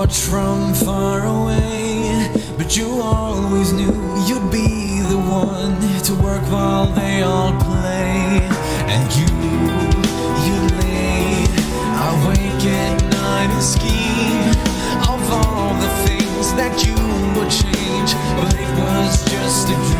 watch from far away, but you always knew you'd be the one to work while they all play. And you lay awake at night and scheme of all the things that you would change, but it was just a dream.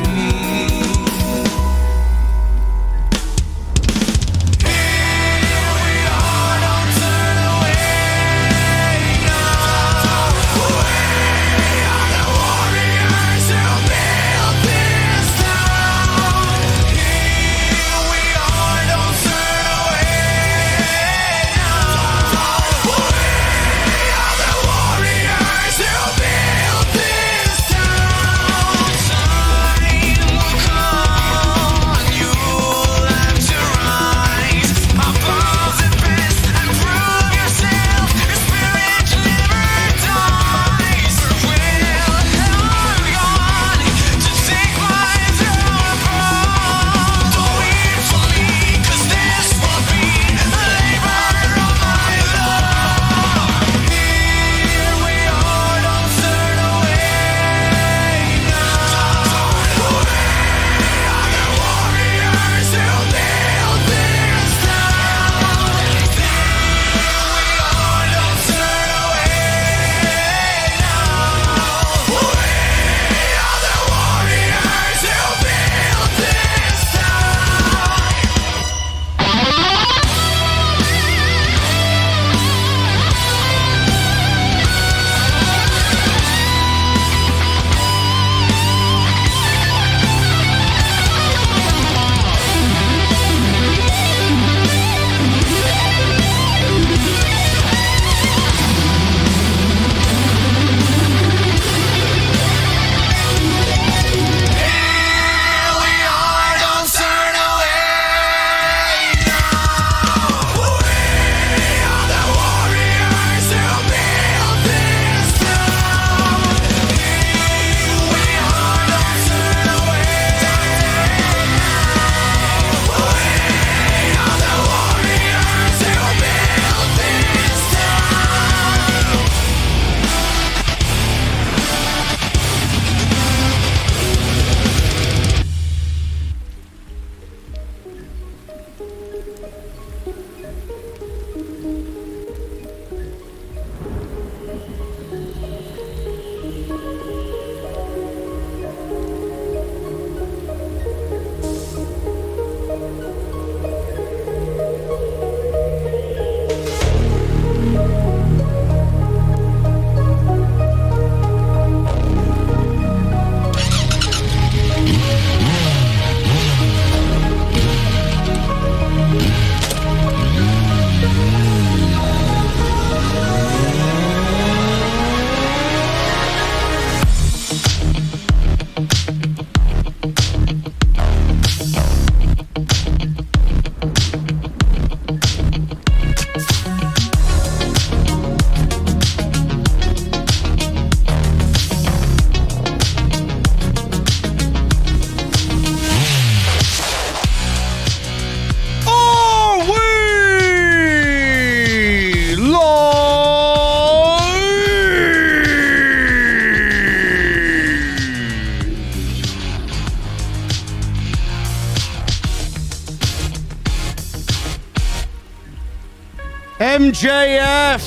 MJF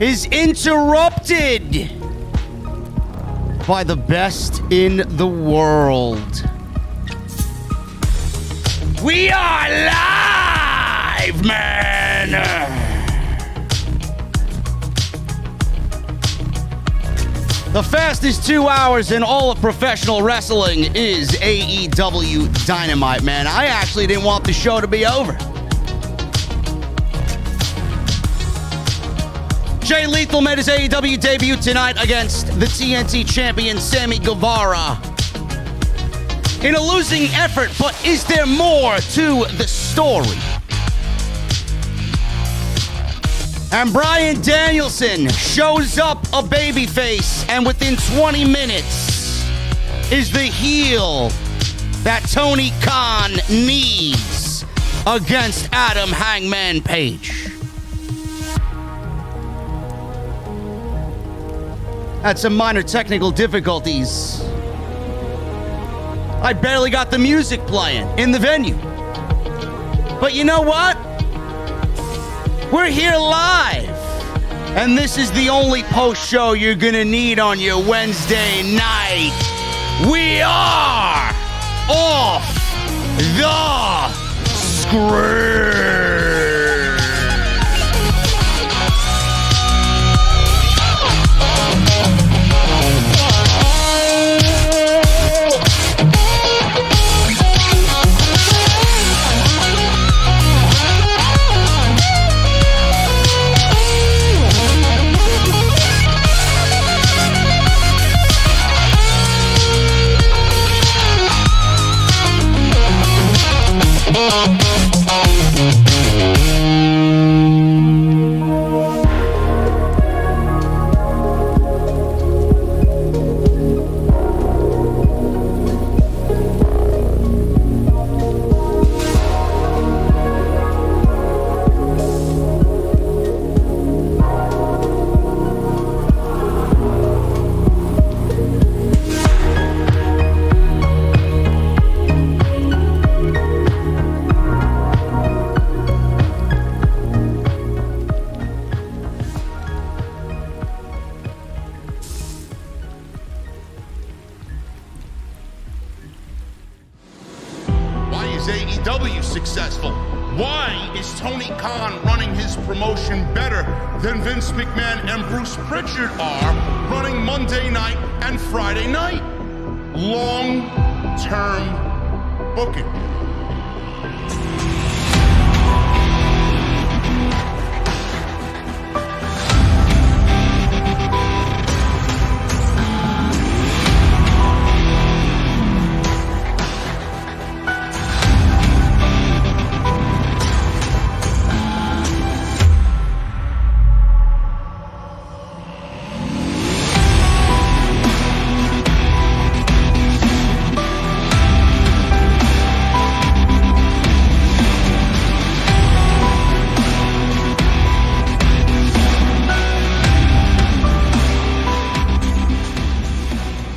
is interrupted by the best in the world. We are live, man! The fastest 2 hours in all of professional wrestling is AEW Dynamite, man. I actually didn't want the show to be over. Jay Lethal made his AEW debut tonight against the TNT Champion Sammy Guevara in a losing effort, but is there more to the story? And Bryan Danielson shows up a babyface and within 20 minutes is the heel that Tony Khan needs against Adam Hangman Page. Had some minor technical difficulties. I barely got the music playing in the venue. But you know what? We're here live. And this is the only post show you're going to need on your Wednesday night. We are off the script.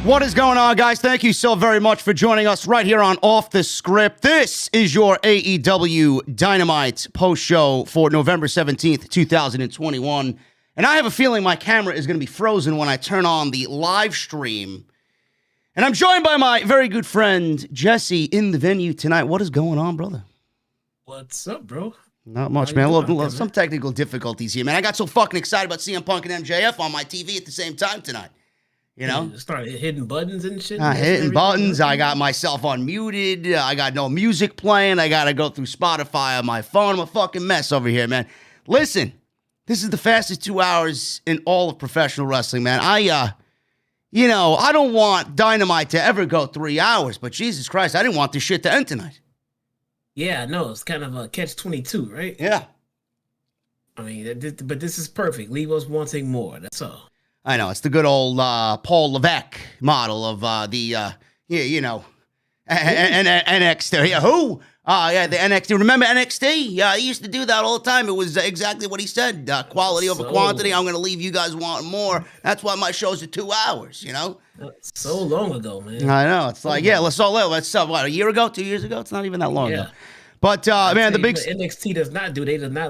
What is going on, guys? Thank you so very much for joining us right here on Off the Script. This is your AEW Dynamite post show for November 17th, 2021. And I have a feeling my camera is going to be frozen when I turn on the live stream. And I'm joined by my very good friend, Jesse, in the venue tonight. What is going on, brother? What's up, bro? Not much, man. Some technical difficulties here, man. I got so fucking excited about CM Punk and MJF on my TV at the same time tonight. You know? You start hitting buttons and shit. Hitting buttons. I got myself unmuted. I got no music playing. I got to go through Spotify on my phone. I'm a fucking mess over here, man. Listen, this is the fastest 2 hours in all of professional wrestling, man. I don't want Dynamite to ever go 3 hours, but Jesus Christ, I didn't want this shit to end tonight. Yeah, no, it's kind of a catch-22, right? Yeah. I mean, but this is perfect. Leave us wanting more. That's all. I know, it's the good old Paul Levesque model of NXT. Yeah, who? The NXT. Remember NXT? Yeah, he used to do that all the time. It was exactly what he said. Quality over quantity. I'm going to leave you guys wanting more. That's why my shows are 2 hours, you know? So long ago, man. I know. It's like, let's what, a year ago, 2 years ago? It's not even that long ago. But, man, the big... NXT does not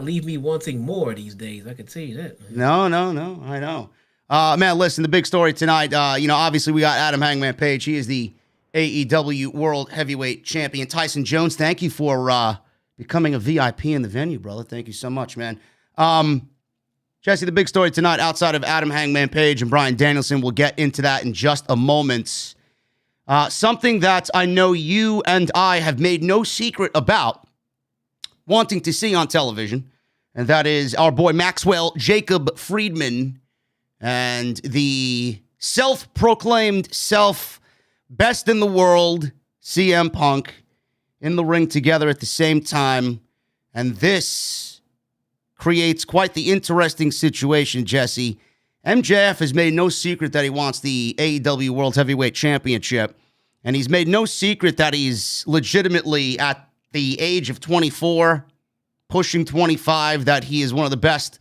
leave me wanting more these days. I can tell you that. Man. No, I know. Man, listen, the big story tonight, obviously we got Adam Hangman Page. He is the AEW World Heavyweight Champion. Tyson Jones, thank you for becoming a VIP in the venue, brother. Thank you so much, man. Jesse, the big story tonight, outside of Adam Hangman Page and Bryan Danielson, we'll get into that in just a moment. Something that I know you and I have made no secret about wanting to see on television, and that is our boy Maxwell Jacob Friedman and the self-proclaimed best in the world CM Punk in the ring together at the same time. And this creates quite the interesting situation, Jesse. MJF has made no secret that he wants the AEW World Heavyweight Championship. And he's made no secret that he's legitimately at the age of 24, pushing 25, that he is one of the best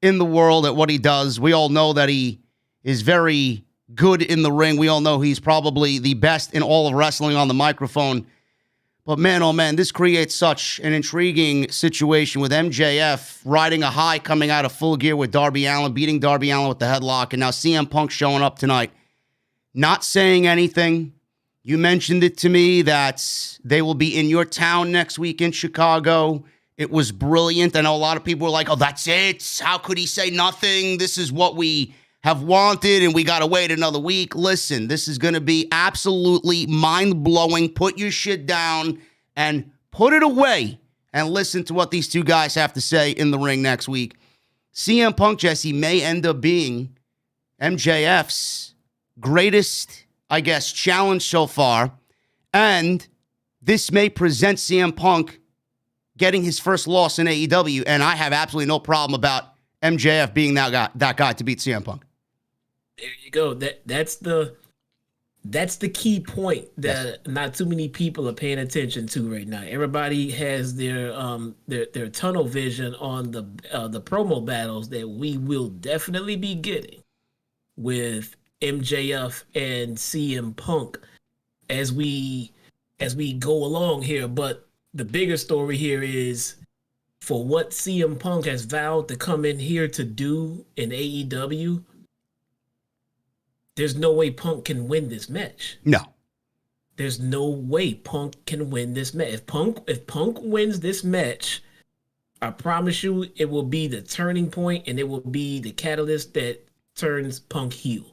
in the world at what he does. We all know that he is very good in the ring. We all know he's probably the best in all of wrestling on the microphone. But man, oh man, this creates such an intriguing situation with MJF riding a high coming out of Full Gear with Darby Allin, beating Darby Allin with the headlock, and now CM Punk showing up tonight, not saying anything. You mentioned it to me that they will be in your town next week in Chicago. It was brilliant. I know a lot of people were like, oh, that's it. How could he say nothing? This is what we have wanted, and we got to wait another week. Listen, this is going to be absolutely mind-blowing. Put your shit down and put it away and listen to what these two guys have to say in the ring next week. CM Punk, Jesse, may end up being MJF's greatest, I guess, challenge so far, and this may present CM Punk getting his first loss in AEW, and I have absolutely no problem about MJF being that guy to beat CM Punk. There you go. That's the key point that not too many people are paying attention to right now. Everybody has their tunnel vision on the promo battles that we will definitely be getting with MJF and CM Punk as we go along here. But the bigger story here is for what CM Punk has vowed to come in here to do in AEW. There's no way Punk can win this match. No. There's no way Punk can win this match. If Punk wins this match, I promise you it will be the turning point and it will be the catalyst that turns Punk heel.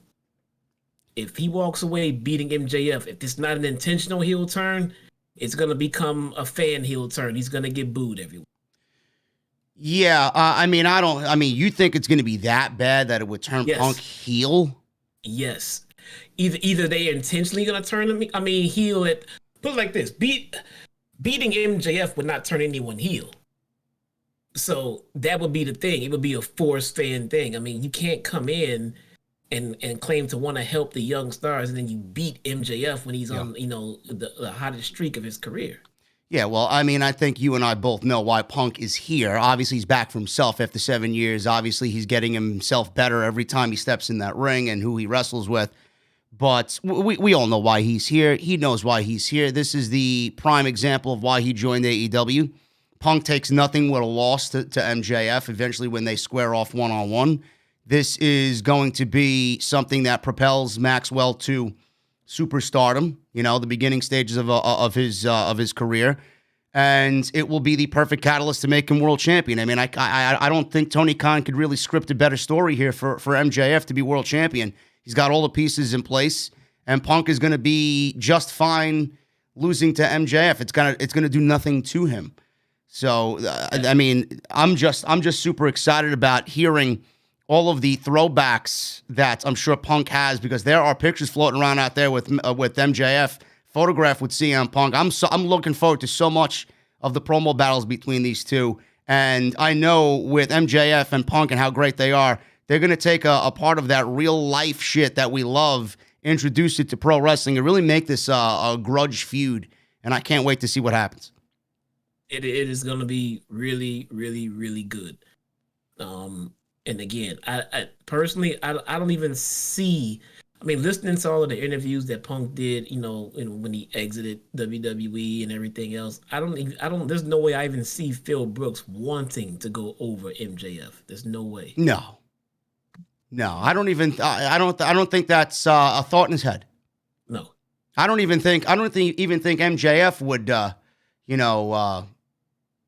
If he walks away beating MJF, if it's not an intentional heel turn, it's going to become a fan heel turn. He's going to get booed everywhere. Yeah, you think it's going to be that bad that it would turn Punk heel? Yes. Either they intentionally gonna turn him. Heel. Put it like this: beating MJF would not turn anyone heel. So that would be the thing. It would be a forced fan thing. I mean, you can't come in and claim to want to help the young stars, and then you beat MJF when he's on the hottest streak of his career. Yeah, well, I think you and I both know why Punk is here. Obviously, he's back for himself after 7 years. Obviously, he's getting himself better every time he steps in that ring and who he wrestles with. But we all know why he's here. He knows why he's here. This is the prime example of why he joined AEW. Punk takes nothing with a loss to MJF eventually when they square off one-on-one. This is going to be something that propels Maxwell to superstardom, the beginning stages of his career, and it will be the perfect catalyst to make him world champion. I mean, I don't think Tony Khan could really script a better story here for MJF to be world champion. He's got all the pieces in place, and Punk is going to be just fine losing to MJF. It's gonna do nothing to him. So I'm just super excited about hearing all of the throwbacks that I'm sure Punk has, because there are pictures floating around out there with MJF photographed with CM Punk. I'm looking forward to so much of the promo battles between these two, and I know with MJF and Punk and how great they are, they're going to take a part of that real life shit that we love, introduce it to pro wrestling, and really make this a grudge feud, and I can't wait to see what happens. It is going to be really, really, really good. And again, I personally, I don't even see. I mean, listening to all of the interviews that Punk did, when he exited WWE and everything else, I don't. There's no way I even see Phil Brooks wanting to go over MJF. There's no way. No, I don't think that's a thought in his head. No, I don't even think MJF would,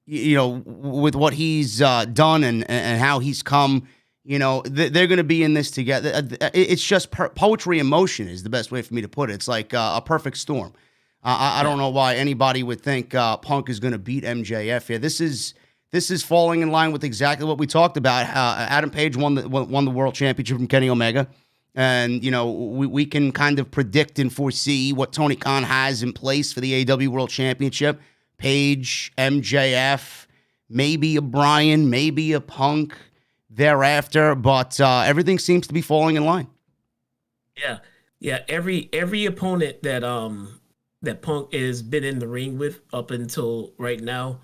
with what he's done and how he's come, they're going to be in this together. It's just poetry in motion is the best way for me to put it. It's like a perfect storm. I don't know why anybody would think Punk is going to beat MJF here. This is falling in line with exactly what we talked about. Adam Page won the world championship from Kenny Omega. And, we can kind of predict and foresee what Tony Khan has in place for the AEW World Championship. Page, MJF, maybe a Bryan, maybe a Punk thereafter, but everything seems to be falling in line. Yeah. Every opponent that Punk has been in the ring with up until right now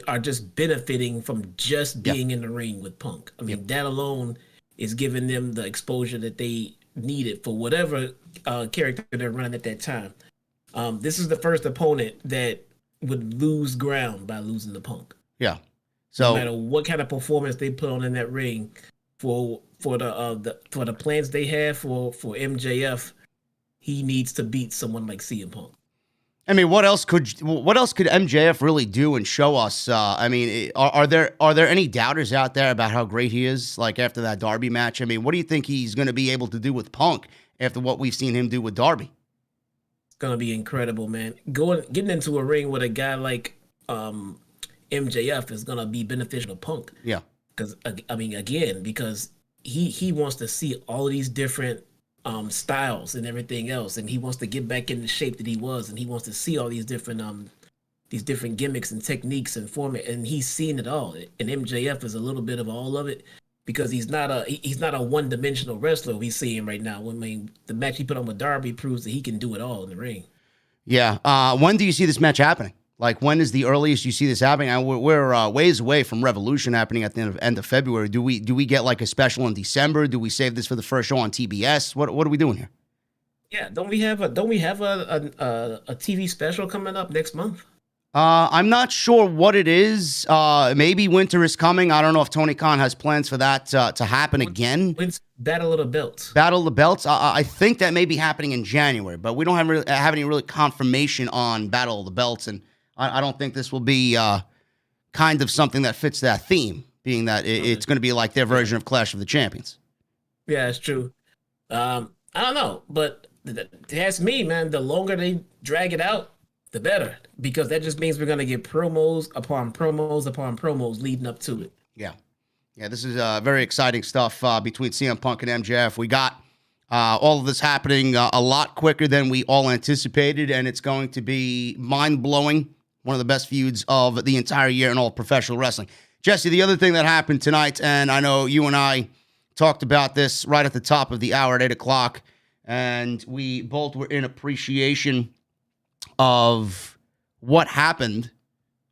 are just benefiting from just being in the ring with Punk. I mean, that alone is giving them the exposure that they needed for whatever character they're running at that time. This is the first opponent that would lose ground by losing to Punk. Yeah. So no matter what kind of performance they put on in that ring, for the plans they have for MJF, he needs to beat someone like CM Punk. I mean, what else could MJF really do and show us? I mean, are there any doubters out there about how great he is? Like after that Darby match, I mean, what do you think he's going to be able to do with Punk after what we've seen him do with Darby? It's gonna be incredible, man. Getting into a ring with a guy like MJF is gonna be beneficial to Punk. Yeah, because because he wants to see all of these different styles and everything else, and he wants to get back in the shape that he was, and he wants to see all these different gimmicks and techniques and format, and he's seen it all. And MJF is a little bit of all of it because he's not a one-dimensional wrestler we see him right now. I mean, the match he put on with Darby proves that he can do it all in the ring. Yeah. When do you see this match happening? Like, when is the earliest you see this happening? We're ways away from Revolution happening at the end of February. Do we get like a special in December? Do we save this for the first show on TBS? What are we doing here? Yeah, don't we have a TV special coming up next month? I'm not sure what it is. Maybe Winter is coming. I don't know if Tony Khan has plans for that to happen again. Battle of the Belts. Battle of the Belts. I think that may be happening in January, but we don't have any really confirmation on Battle of the Belts, and I don't think this will be kind of something that fits that theme, being that it's going to be like their version of Clash of the Champions. Yeah, it's true. I don't know, but that's me, man. The longer they drag it out, the better, because that just means we're going to get promos upon promos upon promos leading up to it. Yeah. This is very exciting stuff between CM Punk and MJF. We got all of this happening a lot quicker than we all anticipated, and it's going to be mind-blowing. One of the best feuds of the entire year in all professional wrestling. Jesse, the other thing that happened tonight, and I know you and I talked about this right at the top of the hour at 8 o'clock, and we both were in appreciation of what happened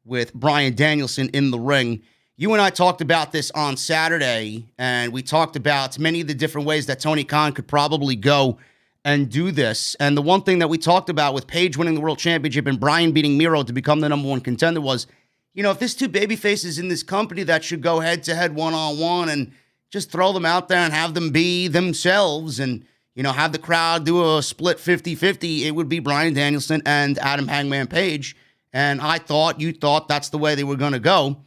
with Bryan Danielson in the ring. You and I talked about this on Saturday, and we talked about many of the different ways that Tony Khan could probably go and do this. And the one thing that we talked about with Paige winning the World Championship and Bryan beating Miro to become the number one contender was, if there's two babyfaces in this company that should go head-to-head one-on-one and just throw them out there and have them be themselves and, have the crowd do a split 50-50, it would be Bryan Danielson and Adam Hangman Page. And you thought that's the way they were going to go.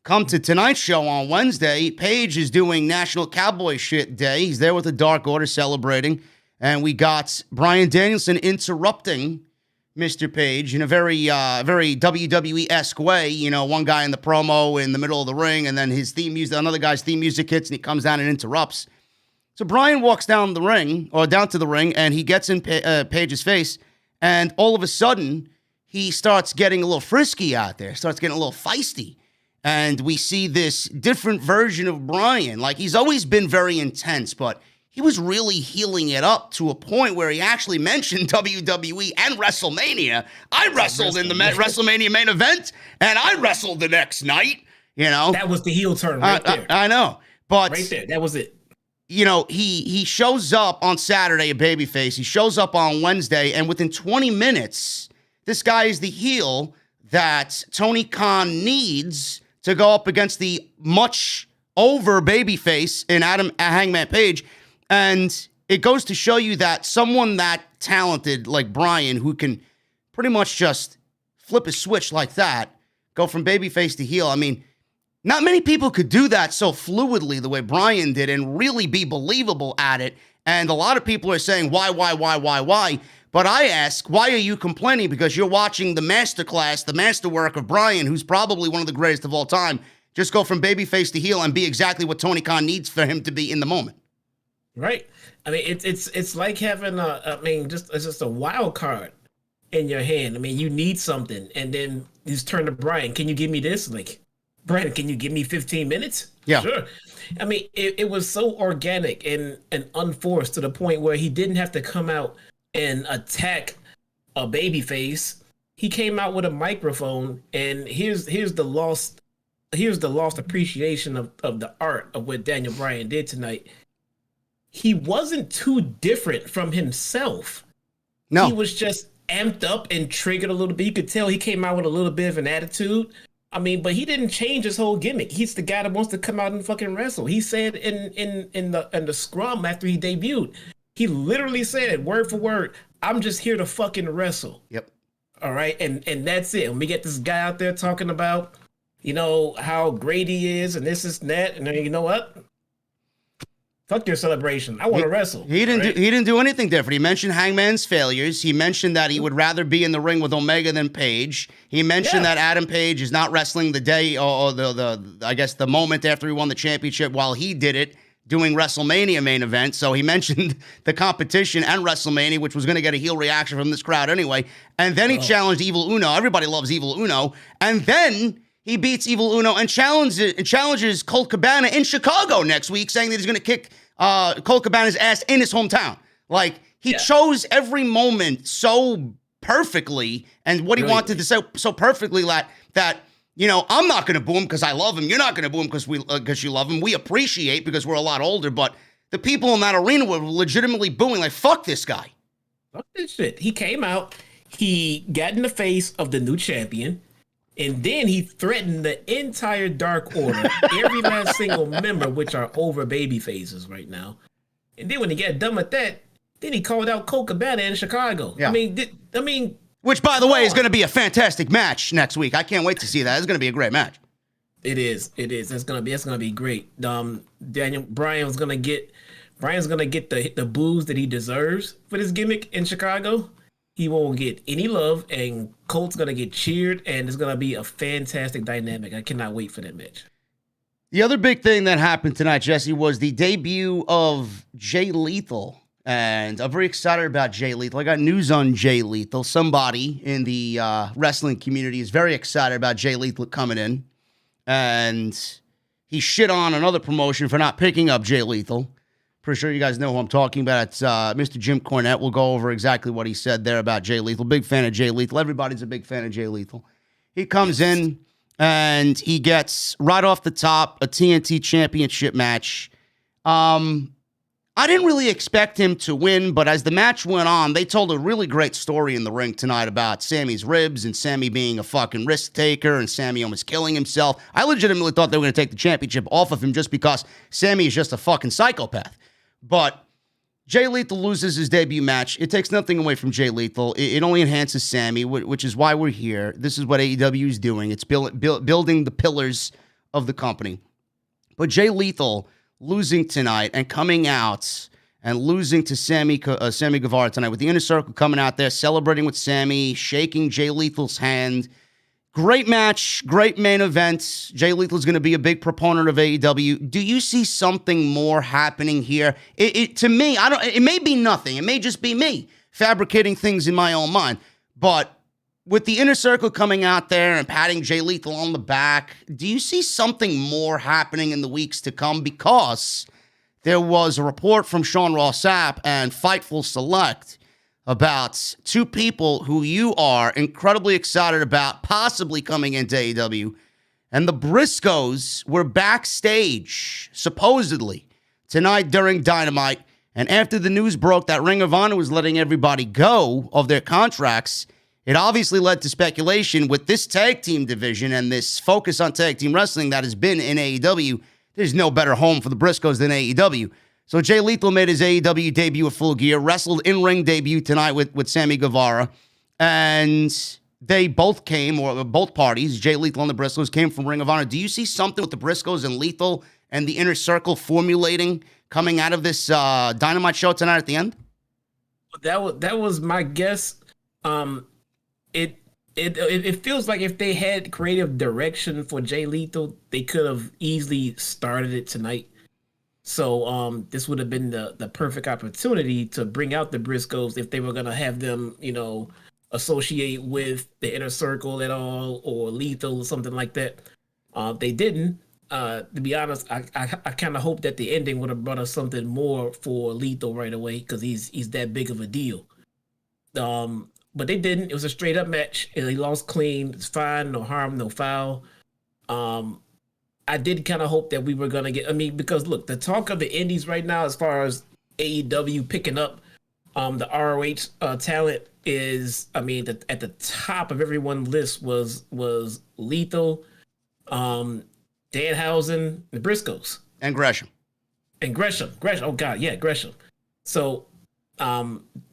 Come to tonight's show on Wednesday, Page is doing National Cowboy Shit Day. He's there with the Dark Order celebrating. And we got Bryan Danielson interrupting Mr. Page in a very WWE-esque way. One guy in the promo in the middle of the ring, and then another guy's theme music hits, and he comes down and interrupts. So Bryan walks down to the ring, and he gets in Page's face, and all of a sudden, he starts getting a little frisky out there, starts getting a little feisty. And we see this different version of Bryan. Like, he's always been very intense, but he was really healing it up to a point where he actually mentioned WWE and WrestleMania. I wrestled in the WrestleMania main event, and I wrestled the next night, That was the heel turn right there. I know. But right there, that was it. He shows up on Saturday, a babyface. He shows up on Wednesday, and within 20 minutes, this guy is the heel that Tony Khan needs to go up against the much over babyface in Hangman Page. And it goes to show you that someone that talented like Bryan, who can pretty much just flip a switch like that, go from babyface to heel. I mean, not many people could do that so fluidly the way Bryan did and really be believable at it. And a lot of people are saying, why? But I ask, why are you complaining? Because you're watching the masterclass, the masterwork of Bryan, who's probably one of the greatest of all time, just go from babyface to heel and be exactly what Tony Khan needs for him to be in the moment. Right. I mean, it's like having it's just a wild card in your hand. I mean, you need something, and then you just turn to Bryan. Can you give me this? Like, Bryan, can you give me 15 minutes? Yeah. Sure. I mean, it was so organic and unforced to the point where he didn't have to come out and attack a babyface. He came out with a microphone, and here's the lost here's the lost appreciation of the art of what Daniel Bryan did tonight. He wasn't too different from himself. No. He was just amped up and triggered a little bit. You could tell he came out with a little bit of an attitude. I mean, but he didn't change his whole gimmick. He's the guy that wants to come out and fucking wrestle. He said in the scrum after he debuted, he literally said word for word, "I'm just here to fucking wrestle." Yep. All right, and that's it. And we get this guy out there talking about, you know, how great he is and this and that, and then you know what? Fuck your celebration. I want to wrestle. He didn't do anything different. He mentioned Hangman's failures. He mentioned that he would rather be in the ring with Omega than Page. He mentioned that Adam Page is not wrestling the day or the moment after he won the championship while he did it doing WrestleMania main event. So he mentioned the competition and WrestleMania, which was going to get a heel reaction from this crowd anyway. And then he challenged Evil Uno. Everybody loves Evil Uno. And then he beats Evil Uno and challenges Colt Cabana in Chicago next week, saying that he's going to kick Colt Cabana's ass in his hometown. Like, he chose every moment so perfectly, and what he wanted to say so perfectly that you know, I'm not going to boo him because I love him. You're not going to boo him because you love him. We appreciate because we're a lot older, but the people in that arena were legitimately booing, like, fuck this guy. Fuck this shit. He came out, he got in the face of the new champion, and then he threatened the entire Dark Order, every last single member, which are over baby faces right now. And then when he got done with that, then he called out Colt Cabana in Chicago. Yeah. I mean, which, by the way, is going to be a fantastic match next week. I can't wait to see that. It's going to be a great match. It is. That's gonna be great. Bryan's gonna get the boos that he deserves for this gimmick in Chicago. He won't get any love, and Colt's gonna get cheered, and it's gonna be a fantastic dynamic. I cannot wait for that match. The other big thing that happened tonight, Jesse, was the debut of Jay Lethal. And I'm very excited about Jay Lethal. I got news on Jay Lethal. Somebody in the wrestling community is very excited about Jay Lethal coming in. And he shit on another promotion for not picking up Jay Lethal. Pretty sure you guys know who I'm talking about. It's Mr. Jim Cornette. We'll go over exactly what he said there about Jay Lethal. Big fan of Jay Lethal. Everybody's a big fan of Jay Lethal. He comes in and he gets right off the top a TNT Championship match. I didn't really expect him to win, but as the match went on, they told a really great story in the ring tonight about Sammy's ribs and Sammy being a fucking risk taker and Sammy almost killing himself. I legitimately thought they were going to take the championship off of him just because Sammy is just a fucking psychopath. But Jay Lethal loses his debut match. It takes nothing away from Jay Lethal. It only enhances Sammy, which is why we're here. This is what AEW is doing. It's building the pillars of the company. But Jay Lethal losing tonight and coming out and losing to Sammy Guevara tonight with the Inner Circle coming out there, celebrating with Sammy, shaking Jay Lethal's hand. Great match, great main event. Jay Lethal is going to be a big proponent of AEW. Do you see something more happening here? To me, it may be nothing. It may just be me fabricating things in my own mind. But with the Inner Circle coming out there and patting Jay Lethal on the back, do you see something more happening in the weeks to come? Because there was a report from Sean Ross Sapp and Fightful Select about two people who you are incredibly excited about possibly coming into AEW. And the Briscoes were backstage, supposedly, tonight during Dynamite. And after the news broke that Ring of Honor was letting everybody go of their contracts, it obviously led to speculation with this tag team division and this focus on tag team wrestling that has been in AEW. There's no better home for the Briscoes than AEW. So Jay Lethal made his AEW debut at Full Gear, wrestled in-ring debut tonight with Sammy Guevara, and they both came, or both parties, Jay Lethal and the Briscoes, came from Ring of Honor. Do you see something with the Briscoes and Lethal and the Inner Circle formulating coming out of this Dynamite show tonight at the end? That was my guess. It feels like if they had creative direction for Jay Lethal, they could have easily started it tonight. So this would have been the perfect opportunity to bring out the Briscoes if they were going to have them, associate with the Inner Circle at all or Lethal or something like that. They didn't. To be honest, I kind of hope that the ending would have brought us something more for Lethal right away because he's that big of a deal. But they didn't. It was a straight up match. And he lost clean. It's fine. No harm, no foul. I did kind of hope that we were going to get, I mean, because look, the talk of the indies right now, as far as AEW picking up the ROH talent is, I mean, at the top of everyone's list was Lethal, Danhausen, the Briscoes. And Gresham. Oh, God, yeah, Gresham. So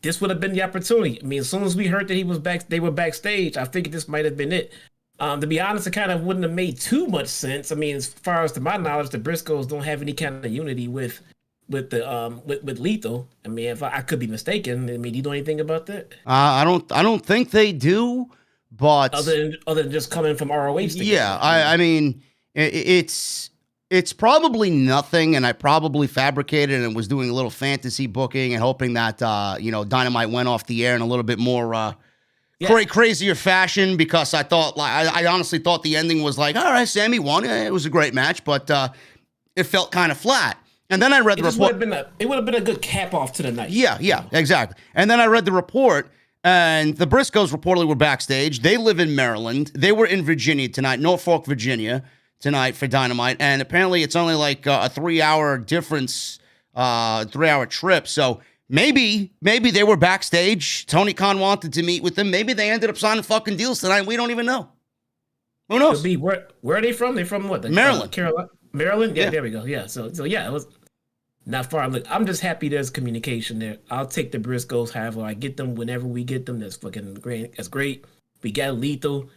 this would have been the opportunity. I mean, as soon as we heard that they were backstage, I figured this might have been it. To be honest, it kind of wouldn't have made too much sense. I mean, as far as to my knowledge, the Briscoes don't have any kind of unity with Lethal. I mean, if I could be mistaken. I mean, do you know anything about that? I don't think they do, but other than just coming from ROH. Yeah, I mean, it's probably nothing, and I probably fabricated and was doing a little fantasy booking and hoping that Dynamite went off the air in a little bit more crazier fashion, because I thought, I honestly thought the ending was like, all right, Sammy won. It was a great match, but it felt kind of flat. And then I read the report. It would have been a good cap off to the night. Yeah, exactly. And then I read the report, and the Briscoes reportedly were backstage. They live in Maryland. They were in Virginia tonight, Norfolk, Virginia, tonight for Dynamite. And apparently it's only like a 3-hour difference, 3-hour trip. So maybe they were backstage. Tony Khan wanted to meet with them. Maybe they ended up signing fucking deals tonight. We don't even know. Who knows? Where are they from? They're from what? Maryland. Carolina. Maryland? Yeah, there we go. Yeah. So yeah, it was not far. Look, I'm just happy there's communication there. I'll take the Briscoes however I get them, whenever we get them. That's fucking great. That's great. We got Lethal.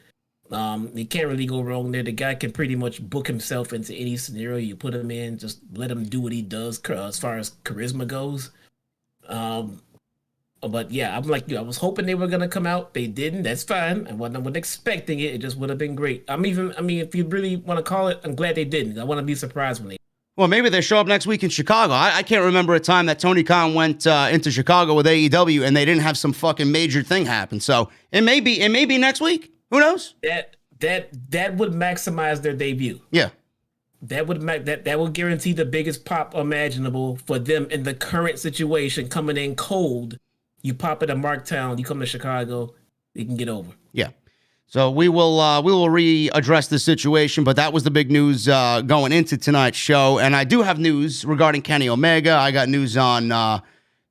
You can't really go wrong there. The guy can pretty much book himself into any scenario you put him in. Just let him do what he does as far as charisma goes. But yeah, I'm like you. I was hoping they were gonna come out. They didn't. That's fine. I wasn't expecting it. It just would have been great. I mean, if you really want to call it, I'm glad they didn't. I want to be surprised when they. Well, maybe they show up next week in Chicago. I can't remember a time that Tony Khan went into Chicago with AEW and they didn't have some fucking major thing happen. So it may be next week. Who knows? That would maximize their debut. Yeah. That would guarantee the biggest pop imaginable for them in the current situation, coming in cold. You pop at a Marktown, you come to Chicago, you can get over. Yeah. So we will readdress the situation, but that was the big news going into tonight's show. And I do have news regarding Kenny Omega. I got news on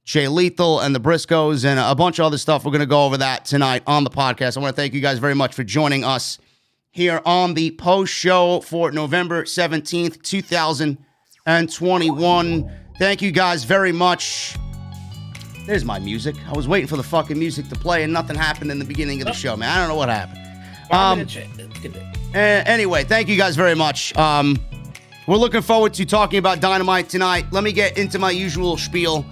Jay Lethal and the Briscoes and a bunch of other stuff. We're going to go over that tonight on the podcast. I want to thank you guys very much for joining us here on the post show for November 17th, 2021. Thank you guys very much. There's my music. I was waiting for the fucking music to play and nothing happened in the beginning of the show, man. I don't know what happened. Anyway, thank you guys very much. We're looking forward to talking about Dynamite tonight. Let me get into my usual spiel.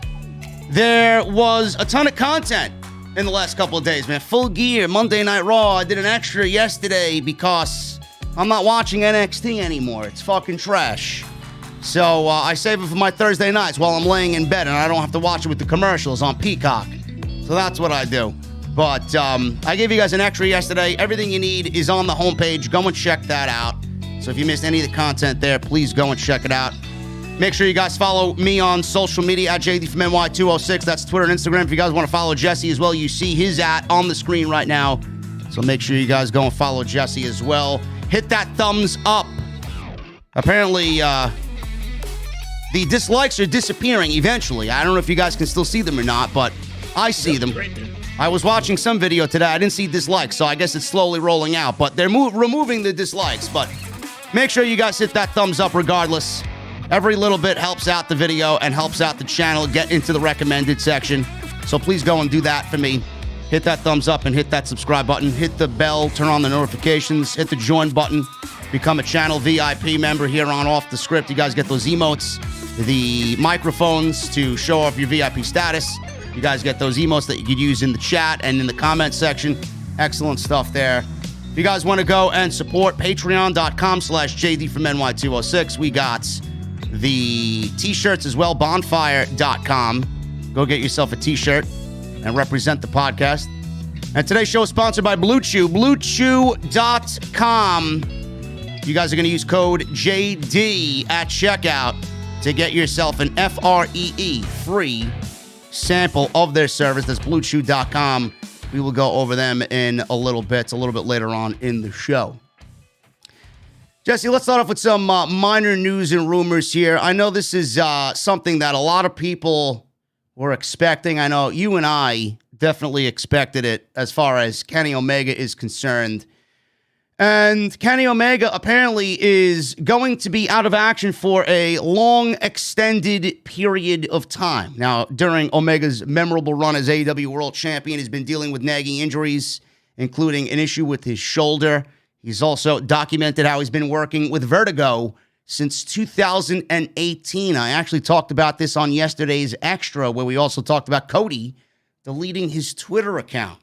There was a ton of content in the last couple of days, man. Full Gear, Monday Night Raw. I did an extra yesterday because I'm not watching NXT anymore. It's fucking trash. So I save it for my Thursday nights while I'm laying in bed and I don't have to watch it with the commercials on Peacock. So that's what I do. But I gave you guys an extra yesterday. Everything you need is on the homepage. Go and check that out. So if you missed any of the content there, please go and check it out. Make sure you guys follow me on social media at JDfromNY206. That's Twitter and Instagram. If you guys want to follow Jesse as well, you see his on the screen right now. So make sure you guys go and follow Jesse as well. Hit that thumbs up. Apparently, the dislikes are disappearing eventually. I don't know if you guys can still see them or not, but I see them. I was watching some video today. I didn't see dislikes, so I guess it's slowly rolling out. But they're removing the dislikes. But make sure you guys hit that thumbs up regardless. Every little bit helps out the video and helps out the channel get into the recommended section. So please go and do that for me. Hit that thumbs up and hit that subscribe button. Hit the bell, turn on the notifications, hit the join button. Become a channel VIP member here on Off the Script. You guys get those emotes, the microphones to show off your VIP status. You guys get those emotes that you could use in the chat and in the comment section. Excellent stuff there. If you guys want to go and support, patreon.com/JDfromNY206. We got the t-shirts as well, bonfire.com. Go get yourself a t-shirt and represent the podcast. And today's show is sponsored by Blue Chew, bluechew.com. You guys are going to use code JD at checkout to get yourself an FREE free sample of their service. That's bluechew.com. We will go over them in a little bit later on in the show. Jesse, let's start off with some minor news and rumors here. I know this is something that a lot of people were expecting. I know you and I definitely expected it as far as Kenny Omega is concerned. And Kenny Omega apparently is going to be out of action for a long, extended period of time. Now, during Omega's memorable run as AEW World Champion, he's been dealing with nagging injuries, including an issue with his shoulder. He's also documented how he's been working with Vertigo since 2018. I actually talked about this on yesterday's Extra, where we also talked about Cody deleting his Twitter account.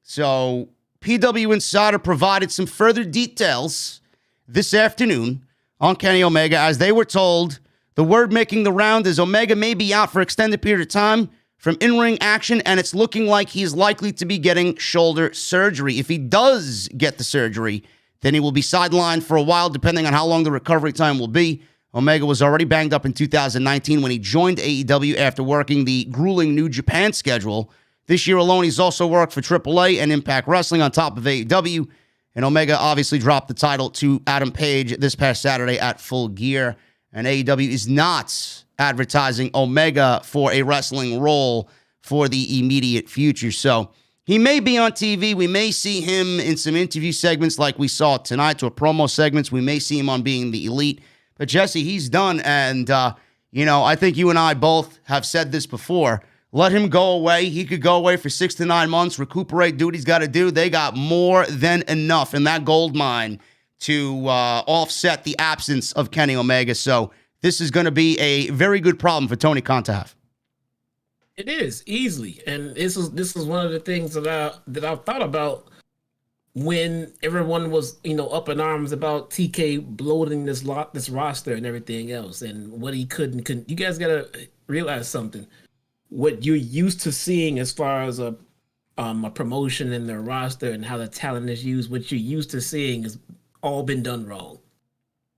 So PW Insider provided some further details this afternoon on Kenny Omega, as they were told the word making the round is Omega may be out for extended period of time from in-ring action, and it's looking like he's likely to be getting shoulder surgery. If he does get the surgery, then he will be sidelined for a while, depending on how long the recovery time will be. Omega was already banged up in 2019 when he joined AEW after working the grueling New Japan schedule. This year alone, he's also worked for AAA and Impact Wrestling on top of AEW. And Omega obviously dropped the title to Adam Page this past Saturday at Full Gear. And AEW is not advertising Omega for a wrestling role for the immediate future. So he may be on TV. We may see him in some interview segments like we saw tonight, or promo segments. We may see him on Being the Elite. But Jesse, he's done. And, I think you and I both have said this before. Let him go away. He could go away for 6 to 9 months, recuperate, do what he's got to do. They got more than enough in that gold mine to offset the absence of Kenny Omega. So this is going to be a very good problem for Tony Khan to have. It is, easily. And this is one of the things that I thought about when everyone was, up in arms about TK bloating this roster and everything else, and what he couldn't. You guys got to realize something. What you're used to seeing as far as a promotion in their roster and how the talent is used, what you're used to seeing has all been done wrong.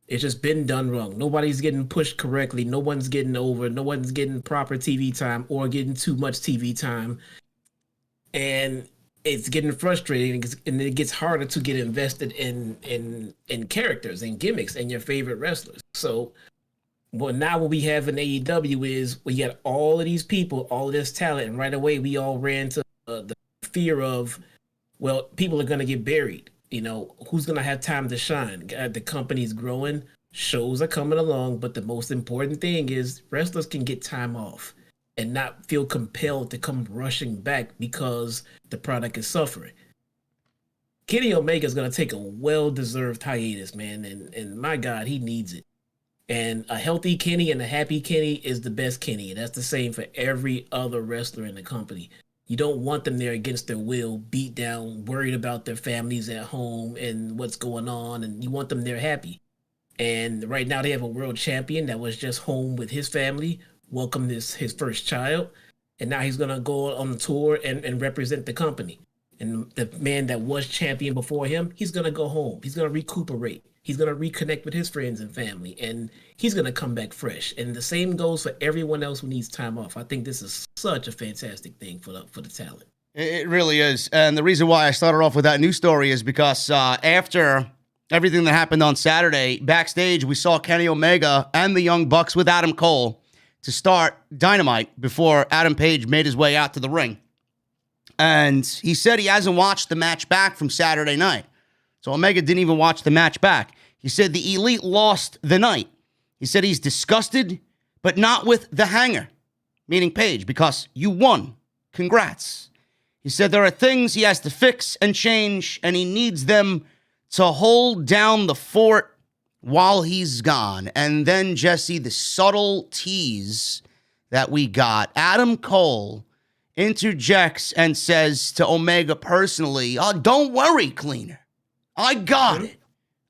It's just been done wrong. Nobody's getting pushed correctly. No one's getting over. No one's getting proper TV time or getting too much TV time. And it's getting frustrating, and it gets harder to get invested in characters and gimmicks and your favorite wrestlers. So, well, now what we have in AEW is we got all of these people, all of this talent, and right away we all ran to the fear of, well, people are going to get buried. Who's going to have time to shine? The company's growing, shows are coming along, but the most important thing is wrestlers can get time off and not feel compelled to come rushing back because the product is suffering. Kenny Omega is going to take a well-deserved hiatus, man, and my God, he needs it. And a healthy Kenny and a happy Kenny is the best Kenny. And that's the same for every other wrestler in the company. You don't want them there against their will, beat down, worried about their families at home and what's going on. And you want them there happy. And right now they have a world champion that was just home with his family, welcomed his first child. And now he's going to go on the tour and represent the company. And the man that was champion before him, he's going to go home. He's going to recuperate. He's going to reconnect with his friends and family, and he's going to come back fresh. And the same goes for everyone else who needs time off. I think this is such a fantastic thing for the talent. It really is. And the reason why I started off with that news story is because after everything that happened on Saturday, backstage, we saw Kenny Omega and the Young Bucks with Adam Cole to start Dynamite before Adam Page made his way out to the ring. And he said he hasn't watched the match back from Saturday night. So Omega didn't even watch the match back. He said the Elite lost the night. He said he's disgusted, but not with the hanger, meaning Page, because you won. Congrats. He said there are things he has to fix and change, and he needs them to hold down the fort while he's gone. And then, Jesse, the subtle tease that we got. Adam Cole interjects and says to Omega personally, "Oh, don't worry, Cleaner. I got it.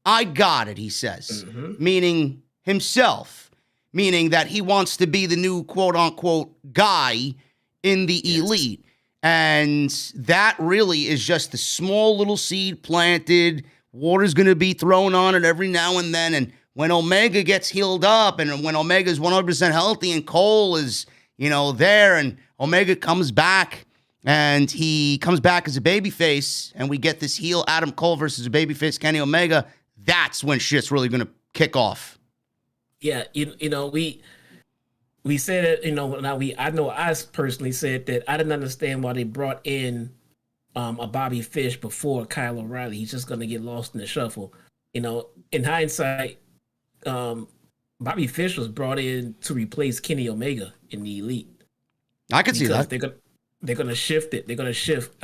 I got it," he says, meaning himself, meaning that he wants to be the new quote-unquote guy in the Elite. And that really is just the small little seed planted. Water's going to be thrown on it every now and then. And when Omega gets healed up and when Omega's 100% healthy and Cole is, there and Omega comes back, and he comes back as a babyface, and we get this heel Adam Cole versus a babyface Kenny Omega, that's when shit's really going to kick off. Yeah, you know, we said it, you know, I know I personally said that I didn't understand why they brought in a Bobby Fish before Kyle O'Reilly. He's just going to get lost in the shuffle. You know, in hindsight, Bobby Fish was brought in to replace Kenny Omega in the Elite. I could see that. They're going to shift it. They're going to shift.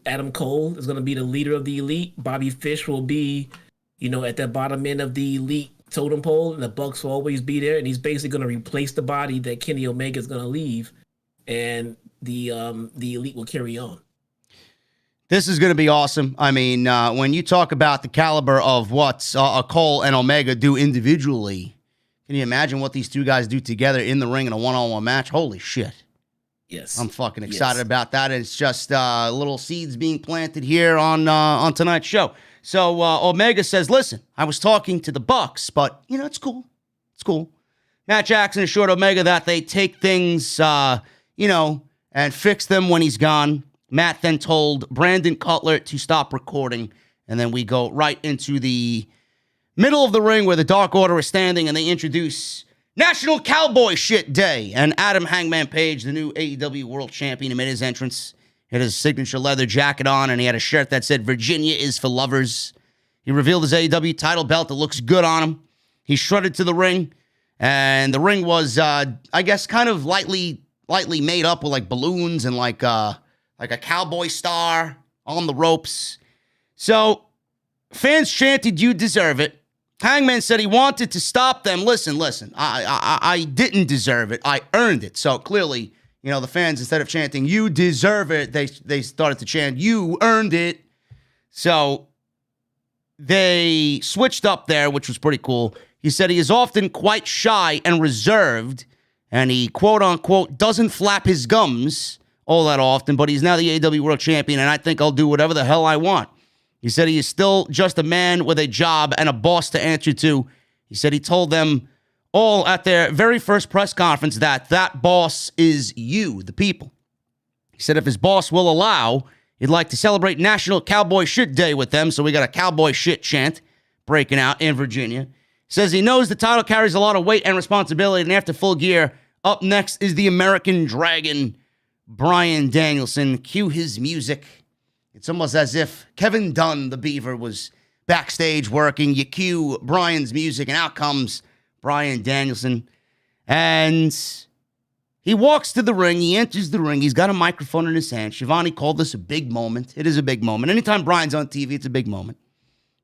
Adam Cole is going to be the leader of the Elite. Bobby Fish will be, you know, at the bottom end of the Elite totem pole, and the Bucks will always be there. And he's basically going to replace the body that Kenny Omega is going to leave, and the Elite will carry on. This is going to be awesome. I mean, when you talk about the caliber of what Cole and Omega do individually, can you imagine what these two guys do together in the ring in a one-on-one match? Holy shit. Yes. I'm fucking excited about that. It's just little seeds being planted here on tonight's show. So Omega says, listen, I was talking to the Bucks, but, you know, it's cool. It's cool. Matt Jackson assured Omega that they take things, you know, and fix them when he's gone. Matt then told Brandon Cutler to stop recording, and then we go right into the middle of the ring where the Dark Order is standing, and they introduce National Cowboy Shit Day. And Adam Hangman Page, the new AEW World Champion, made his entrance. He had his signature leather jacket on, and he had a shirt that said, Virginia is for lovers. He revealed his AEW title belt that looks good on him. He strutted to the ring, and the ring was, I guess, kind of lightly made up with, like, balloons and, like a cowboy star on the ropes. So fans chanted, you deserve it. Hangman said he wanted to stop them. Listen, I didn't deserve it. I earned it. So clearly, you know, the fans, instead of chanting, you deserve it, they started to chant, you earned it. So they switched up there, which was pretty cool. He said he is often quite shy and reserved, and he, quote unquote, doesn't flap his gums all that often, but he's now the AEW World Champion, and I think I'll do whatever the hell I want. He said he is still just a man with a job and a boss to answer to. He said he told them all at their very first press conference that boss is you, the people. He said if his boss will allow, he'd like to celebrate National Cowboy Shit Day with them, so we got a cowboy shit chant breaking out in Virginia. He says he knows the title carries a lot of weight and responsibility, and after Full Gear, up next is the American Dragon, Bryan Danielson. Cue his music. It's almost as if Kevin Dunn, the Beaver, was backstage working. You cue Bryan's music, and out comes Bryan Danielson. And he walks to the ring. He enters the ring. He's got a microphone in his hand. Shivani called this a big moment. It is a big moment. Anytime Bryan's on TV, it's a big moment.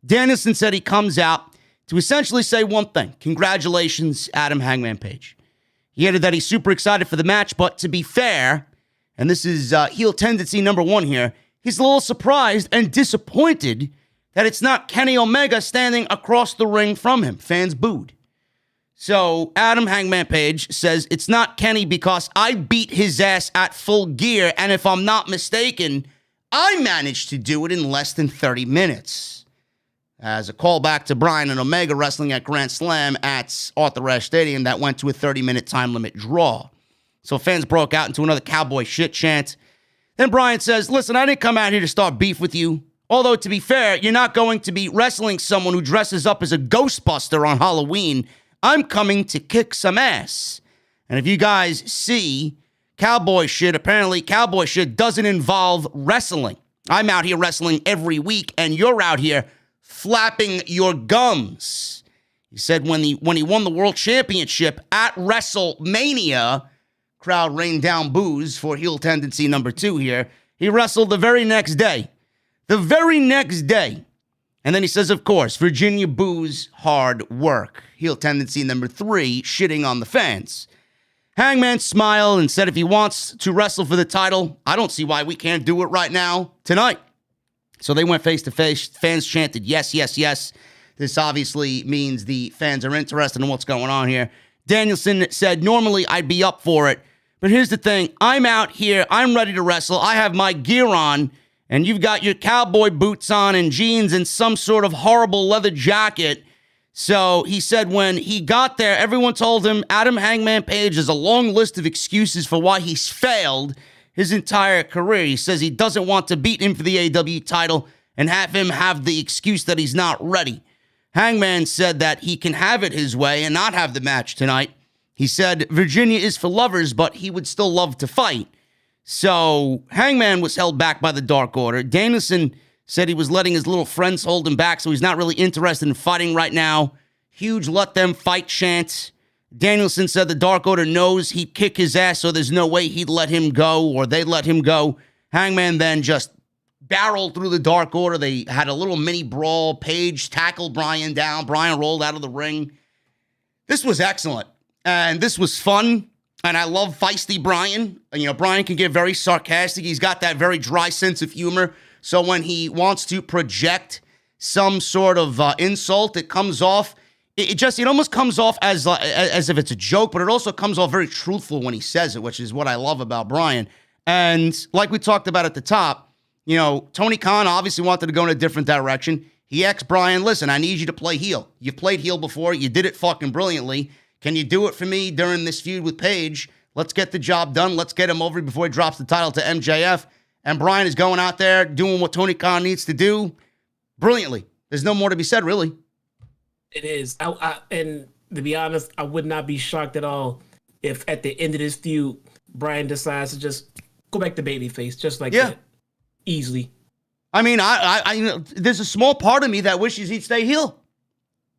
Danielson said he comes out to essentially say one thing. Congratulations, Adam Hangman Page. He added that he's super excited for the match, but to be fair, and this is heel tendency number one here, he's a little surprised and disappointed that it's not Kenny Omega standing across the ring from him. Fans booed. So Adam Hangman Page says it's not Kenny because I beat his ass at Full Gear, and if I'm not mistaken, I managed to do it in less than 30 minutes. As a callback to Bryan and Omega wrestling at Grand Slam at Arthur Ashe Stadium that went to a 30-minute time limit draw. So fans broke out into another cowboy shit chant. Then Bryan says, listen, I didn't come out here to start beef with you. Although, to be fair, you're not going to be wrestling someone who dresses up as a Ghostbuster on Halloween. I'm coming to kick some ass. And if you guys see cowboy shit, apparently cowboy shit doesn't involve wrestling. I'm out here wrestling every week, and you're out here flapping your gums. He said when he won the World Championship at WrestleMania, crowd rained down boos for heel tendency number 2 here. He wrestled the very next day. The very next day. And then he says, of course, Virginia boos hard work. Heel tendency number 3, shitting on the fans. Hangman smiled and said if he wants to wrestle for the title, I don't see why we can't do it right now, tonight. So they went face-to-face. Fans chanted, yes, yes, yes. This obviously means the fans are interested in what's going on here. Danielson said, normally I'd be up for it. But here's the thing. I'm out here. I'm ready to wrestle. I have my gear on. And you've got your cowboy boots on and jeans and some sort of horrible leather jacket. So he said when he got there, everyone told him Adam Hangman Page has a long list of excuses for why he's failed his entire career. He says he doesn't want to beat him for the AEW title, and have him have the excuse that he's not ready. Hangman said that he can have it his way and not have the match tonight. He said Virginia is for lovers, but he would still love to fight. So Hangman was held back by the Dark Order. Danielson said he was letting his little friends hold him back, so he's not really interested in fighting right now. Huge let them fight chant. Danielson said the Dark Order knows he'd kick his ass, so there's no way he'd let him go or they'd let him go. Hangman then just barreled through the Dark Order. They had a little mini brawl. Page tackled Bryan down. Bryan rolled out of the ring. This was excellent, and this was fun, and I love feisty Bryan. You know, Bryan can get very sarcastic. He's got that very dry sense of humor, so when he wants to project some sort of insult, it comes off. It almost comes off as if it's a joke, but it also comes off very truthful when he says it, which is what I love about Bryan. And like we talked about at the top, you know, Tony Khan obviously wanted to go in a different direction. He asked Bryan, listen, I need you to play heel. You've played heel before. You did it fucking brilliantly. Can you do it for me during this feud with Page? Let's get the job done. Let's get him over before he drops the title to MJF. And Bryan is going out there doing what Tony Khan needs to do brilliantly. There's no more to be said, really. It is. And to be honest, I would not be shocked at all if at the end of this feud, Bryan decides to just go back to babyface, just like that. Easily. I mean, I there's a small part of me that wishes he'd stay heel.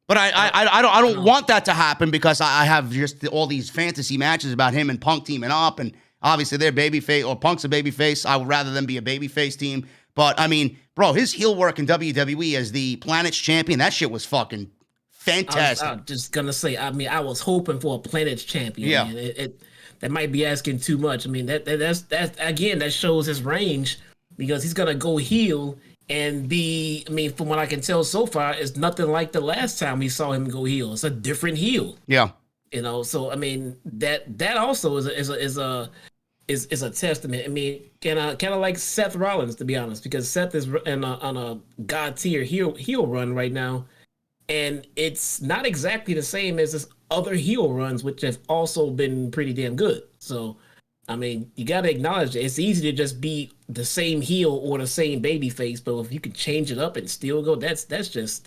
But I don't want that to happen because I have just all these fantasy matches about him and Punk teaming up, and obviously they're babyface, or Punk's a babyface. I would rather them be a babyface team. But, I mean, bro, his heel work in WWE as the Planet's champion, that shit was fucking fantastic. I was just gonna say, I mean, I was hoping for a Planet's champion. Yeah, man. That might be asking too much. I mean, that's again, that shows his range because he's gonna go heel and be. I mean, from what I can tell so far, it's nothing like the last time we saw him go heel. It's a different heel. Yeah, you know. So I mean, that also is a testament. I mean, kind of like Seth Rollins, to be honest, because Seth is on a god tier heel run right now. And it's not exactly the same as his other heel runs, which have also been pretty damn good. So, I mean, you got to acknowledge it. It's easy to just be the same heel or the same baby face, but if you can change it up and still go, that's just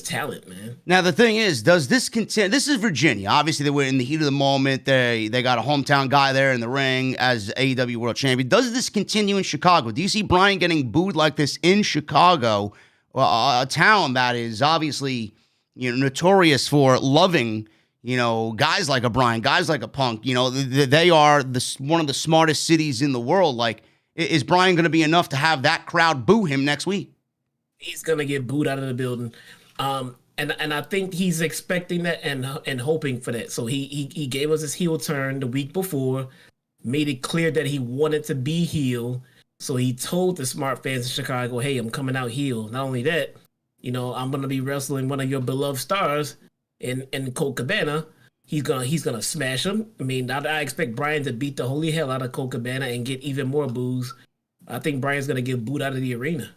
talent, man. Now, the thing is, does this continue? This is Virginia. Obviously, they were in the heat of the moment. They got a hometown guy there in the ring as AEW World Champion. Does this continue in Chicago? Do you see Bryan getting booed like this in Chicago? Well, a town that is obviously, you know, notorious for loving, you know, guys like a Bryan, guys like a Punk. You know, they are one of the smartest cities in the world. Like, is Bryan going to be enough to have that crowd boo him next week? He's going to get booed out of the building. And I think he's expecting that and hoping for that. So he gave us his heel turn the week before, made it clear that he wanted to be heel. So he told the smart fans in Chicago, hey, I'm coming out heel. Not only that, you know, I'm going to be wrestling one of your beloved stars in Colt Cabana. He's gonna smash him. I mean, I expect Bryan to beat the holy hell out of Colt Cabana and get even more boos. I think Bryan's going to get booed out of the arena.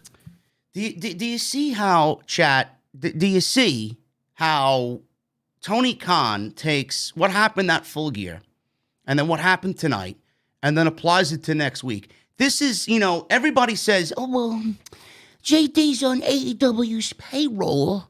Do you see how, chat, do you see how Tony Khan takes what happened that Full Gear and then what happened tonight and then applies it to next week? This is, you know, everybody says, oh, well, JD's on AEW's payroll.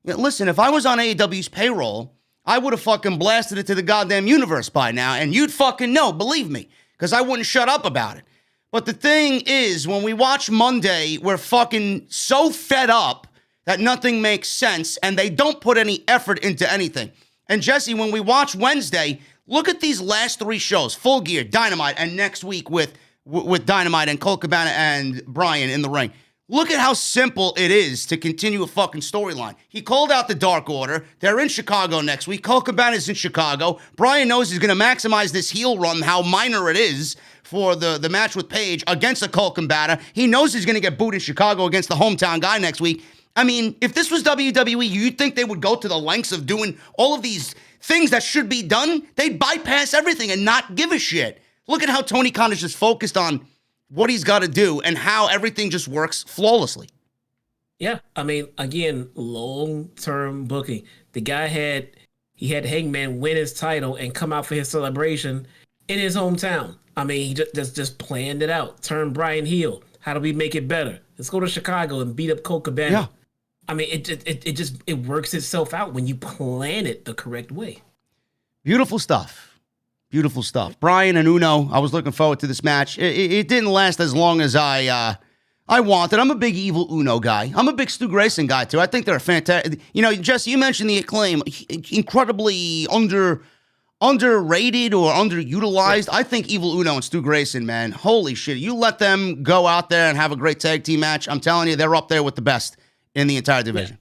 You know, listen, if I was on AEW's payroll, I would have fucking blasted it to the goddamn universe by now, and you'd fucking know, believe me, because I wouldn't shut up about it. But the thing is, when we watch Monday, we're fucking so fed up that nothing makes sense, and they don't put any effort into anything. And Jesse, when we watch Wednesday, look at these last three shows, Full Gear, Dynamite, and next week with Dynamite and Colt Cabana and Bryan in the ring. Look at how simple it is to continue a fucking storyline. He called out the Dark Order. They're in Chicago next week. Colt Cabana's in Chicago. Bryan knows he's going to maximize this heel run, how minor it is for the match with Page against the Colt Cabana. He knows he's going to get booed in Chicago against the hometown guy next week. I mean, if this was WWE, you'd think they would go to the lengths of doing all of these things that should be done. They'd bypass everything and not give a shit. Look at how Tony Khan is just focused on what he's got to do and how everything just works flawlessly. Yeah, I mean, again, long-term booking. The guy had Hangman win his title and come out for his celebration in his hometown. I mean, he just planned it out. Turn Bryan heel. How do we make it better? Let's go to Chicago and beat up Colt Cabana. Yeah. I mean, it works itself out when you plan it the correct way. Beautiful stuff. Beautiful stuff. Bryan and Uno, I was looking forward to this match. It didn't last as long as I wanted. I'm a big evil Uno guy. I'm a big Stu Grayson guy, too. I think they're a fantastic... You know, Jesse, you mentioned the Acclaim. Incredibly underrated or underutilized. I think evil Uno and Stu Grayson, man, holy shit. You let them go out there and have a great tag team match, I'm telling you, they're up there with the best in the entire division.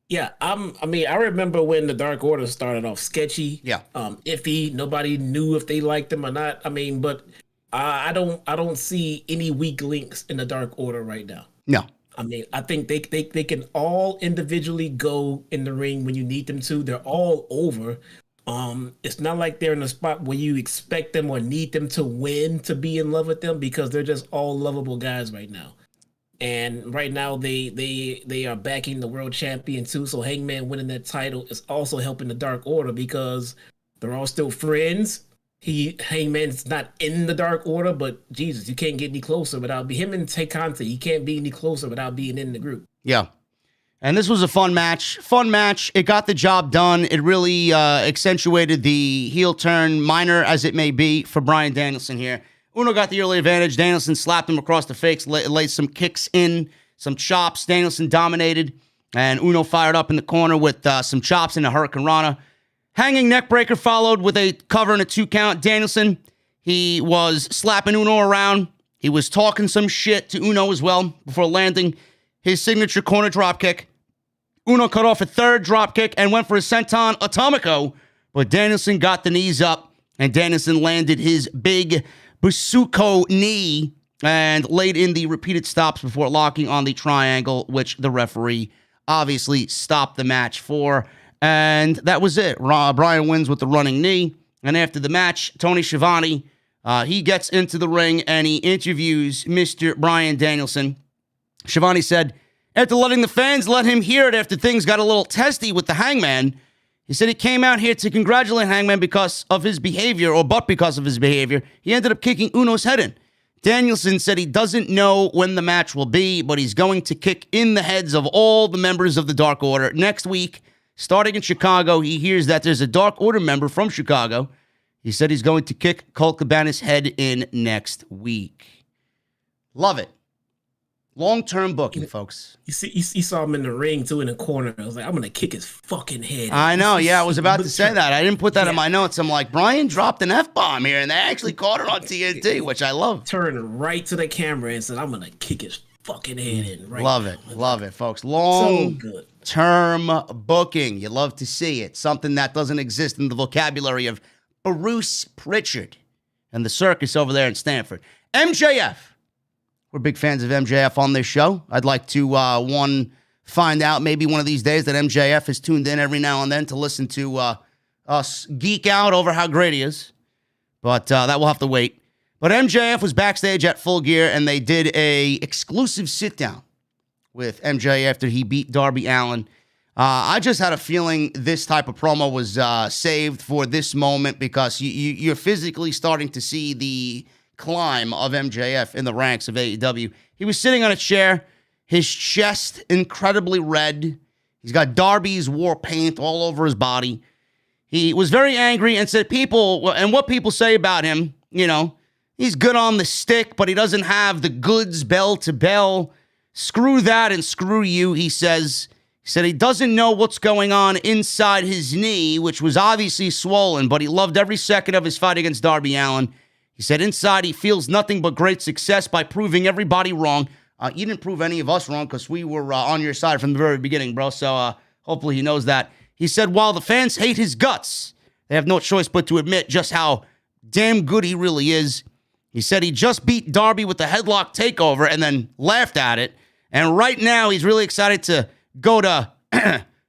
Yeah, I remember when the Dark Order started off sketchy, iffy. Nobody knew if they liked them or not. I mean, but I don't see any weak links in the Dark Order right now. No. I mean, I think they can all individually go in the ring when you need them to. They're all over. It's not like they're in a spot where you expect them or need them to win to be in love with them, because they're just all lovable guys right now. And right now they are backing the world champion too. So Hangman winning that title is also helping the Dark Order, because they're all still friends. Hangman's not in the Dark Order, but Jesus, you can't get any closer without him and Dante. You can't be any closer without being in the group. Yeah. And this was a fun match. Fun match. It got the job done. It really accentuated the heel turn, minor as it may be, for Bryan Danielson here. Uno got the early advantage. Danielson slapped him across the face, laid some kicks in, some chops. Danielson dominated, and Uno fired up in the corner with some chops and a Hurricane Rana. Hanging neckbreaker followed with a cover and a 2 count. Danielson, he was slapping Uno around. He was talking some shit to Uno as well before landing his signature corner dropkick. Uno cut off a third dropkick and went for a senton atomico, but Danielson got the knees up, and Danielson landed his big Busuko knee and laid in the repeated stops before locking on the triangle, which the referee obviously stopped the match for. And that was it. Bryan wins with the running knee. And after the match, Tony Schiavone, he gets into the ring and he interviews Mr. Bryan Danielson. Schiavone said, after letting the fans let him hear it after things got a little testy with the Hangman, he said he came out here to congratulate Hangman because of his behavior, but because of his behavior, he ended up kicking Uno's head in. Danielson said he doesn't know when the match will be, but he's going to kick in the heads of all the members of the Dark Order. Next week, starting in Chicago, he hears that there's a Dark Order member from Chicago. He said he's going to kick Colt Cabana's head in next week. Love it. Long-term booking, folks. You saw him in the ring, too, in the corner. I was like, I'm going to kick his fucking head. I know, yeah, I was about to say that. I didn't put that in my notes. I'm like, Bryan dropped an F-bomb here, and they actually caught it on TNT, which I love. Turned right to the camera and said, I'm going to kick his fucking head in. Right love now. it. Love it, folks. Long-term booking. You love to see it. Something that doesn't exist in the vocabulary of Bruce Pritchard and the circus over there in Stanford. MJF. We're big fans of MJF on this show. I'd like to, find out maybe one of these days that MJF is tuned in every now and then to listen to us geek out over how great he is. But that will have to wait. But MJF was backstage at Full Gear, and they did a exclusive sit-down with MJ after he beat Darby Allin. I just had a feeling this type of promo was saved for this moment, because you're physically starting to see the climb of MJF in the ranks of AEW. He was sitting on a chair, his chest incredibly red. He's got Darby's war paint all over his body. He was very angry and said what people say about him, you know, he's good on the stick, but he doesn't have the goods bell to bell. Screw that and screw you, he says. He said he doesn't know what's going on inside his knee, which was obviously swollen, but he loved every second of his fight against Darby Allin. He said inside he feels nothing but great success by proving everybody wrong. You didn't prove any of us wrong, because we were on your side from the very beginning, bro. So hopefully he knows that. He said while the fans hate his guts, they have no choice but to admit just how damn good he really is. He said he just beat Darby with the headlock takeover and then laughed at it. And right now he's really excited to go to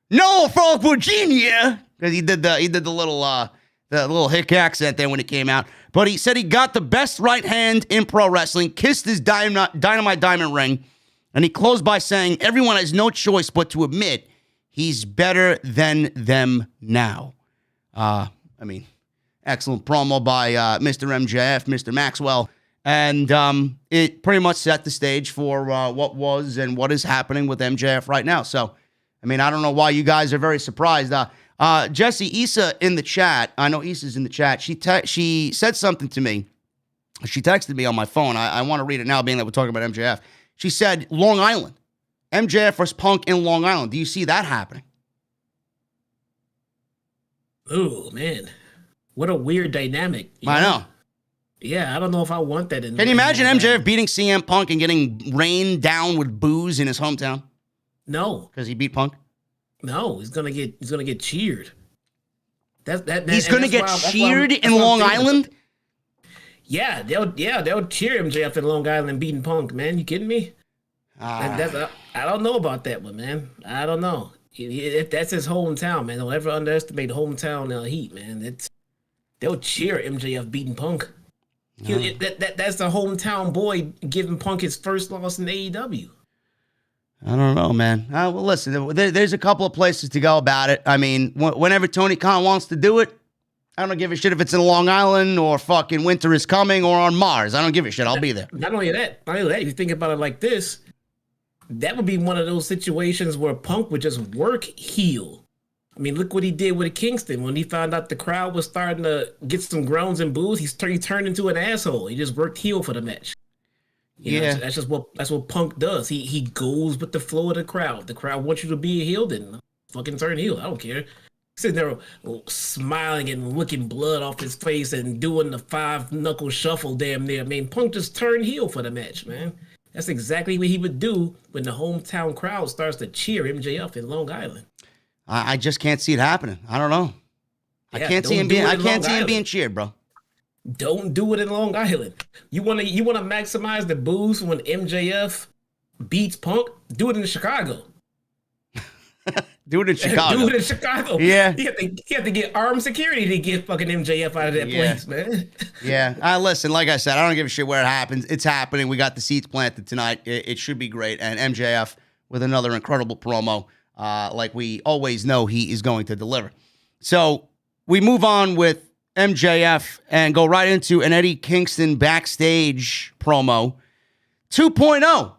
Norfolk, Virginia, because he did the little hick accent there when it came out. But he said he got the best right hand in pro wrestling, kissed his dynamite diamond ring, and he closed by saying everyone has no choice but to admit he's better than them now. Excellent promo by Mr. MJF, Mr. Maxwell. And it pretty much set the stage for what was and what is happening with MJF right now. So, I mean, I don't know why you guys are very surprised. Jesse, Issa in the chat, I know Issa's in the chat. She said something to me. She texted me on my phone. I want to read it now, being that we're talking about MJF. She said, Long Island. MJF versus Punk in Long Island. Do you see that happening? Oh, man. What a weird dynamic. I know. Yeah, I don't know if I want that. Can you imagine MJF beating CM Punk and getting rained down with booze in his hometown? No. Because he beat Punk? No, he's gonna get cheered. He's gonna get cheered in Long Island? Yeah, they'll cheer MJF in Long Island beating Punk, man. You kidding me? I don't know about that one, man. I don't know. That's his hometown, man. Don't ever underestimate hometown heat, man. They'll cheer MJF beating Punk. That's the hometown boy giving Punk his first loss in AEW. I don't know, man. Well, listen, there's a couple of places to go about it. I mean, whenever Tony Khan wants to do it, I don't give a shit if it's in Long Island or fucking Winter is Coming or on Mars. I don't give a shit. I'll be there. Not only that, if you think about it like this, that would be one of those situations where Punk would just work heel. I mean, look what he did with Kingston. When he found out the crowd was starting to get some groans and boos, he turned into an asshole. He just worked heel for the match. You know, that's what Punk does. He goes with the flow of the crowd. The crowd wants you to be a heel, then fucking turn heel. I don't care. Sitting there smiling and licking blood off his face and doing the 5-knuckle shuffle damn near. I mean, Punk just turned heel for the match, man. That's exactly what he would do when the hometown crowd starts to cheer MJF in Long Island. I just can't see it happening. I don't know. I can't see him being cheered, bro. Don't do it in Long Island. You wanna maximize the boost when MJF beats Punk? Do it in Chicago. Do it in Chicago. Do it in Chicago. Yeah. You have to get armed security to get fucking MJF out of that place, man. Yeah. Listen, like I said, I don't give a shit where it happens. It's happening. We got the seeds planted tonight. It should be great. And MJF with another incredible promo, like we always know he is going to deliver. So we move on with MJF and go right into an Eddie Kingston backstage promo. 2.0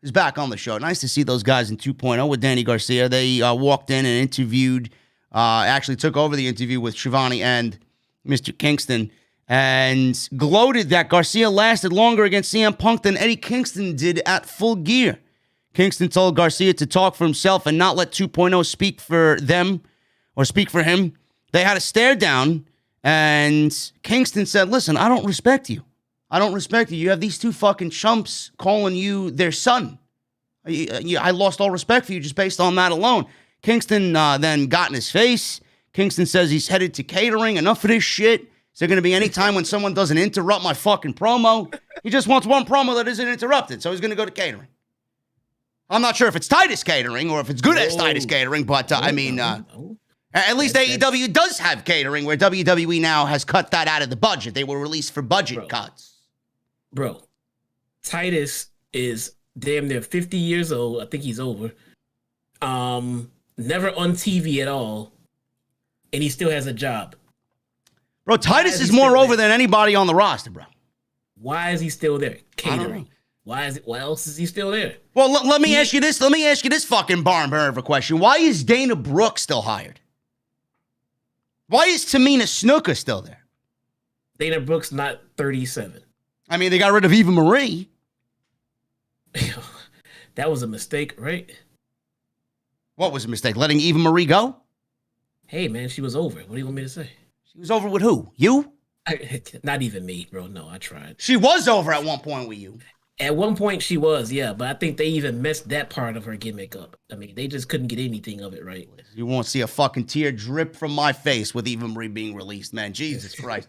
is back on the show. Nice to see those guys in 2.0 with Danny Garcia. They walked in and interviewed, actually took over the interview with Shivani and Mr. Kingston and gloated that Garcia lasted longer against CM Punk than Eddie Kingston did at Full Gear. Kingston told Garcia to talk for himself and not let 2.0 speak for them or speak for him. They had a stare down. And Kingston said, listen, I don't respect you. I don't respect you. You have these two fucking chumps calling you their son. I lost all respect for you just based on that alone. Kingston then got in his face. Kingston says he's headed to catering. Enough of this shit. Is there going to be any time when someone doesn't interrupt my fucking promo? He just wants one promo that isn't interrupted, so he's going to go to catering. I'm not sure if it's Titus Catering or if it's good as Titus Catering, but at least AEW does have catering, where WWE now has cut that out of the budget. They were released for budget cuts. Bro, Titus is damn near 50 years old. I think he's over. Never on TV at all. And he still has a job. Bro, Titus is more over than anybody on the roster, bro. Why is he still there? Catering. Why else is he still there? Well, let me ask you this. Let me ask you this fucking barn burner of a question. Why is Dana Brooke still hired? Why is Tamina Snuka still there? Dana Brooke's not 37. I mean, they got rid of Eva Marie. That was a mistake, right? What was a mistake? Letting Eva Marie go? Hey, man, she was over. What do you want me to say? She was over with who? You? Not even me, bro. No, I tried. She was over at one point with you. At one point she was, yeah, but I think they even messed that part of her gimmick up. I mean, they just couldn't get anything of it right. You won't see a fucking tear drip from my face with Eva Marie being released, man. Jesus Christ.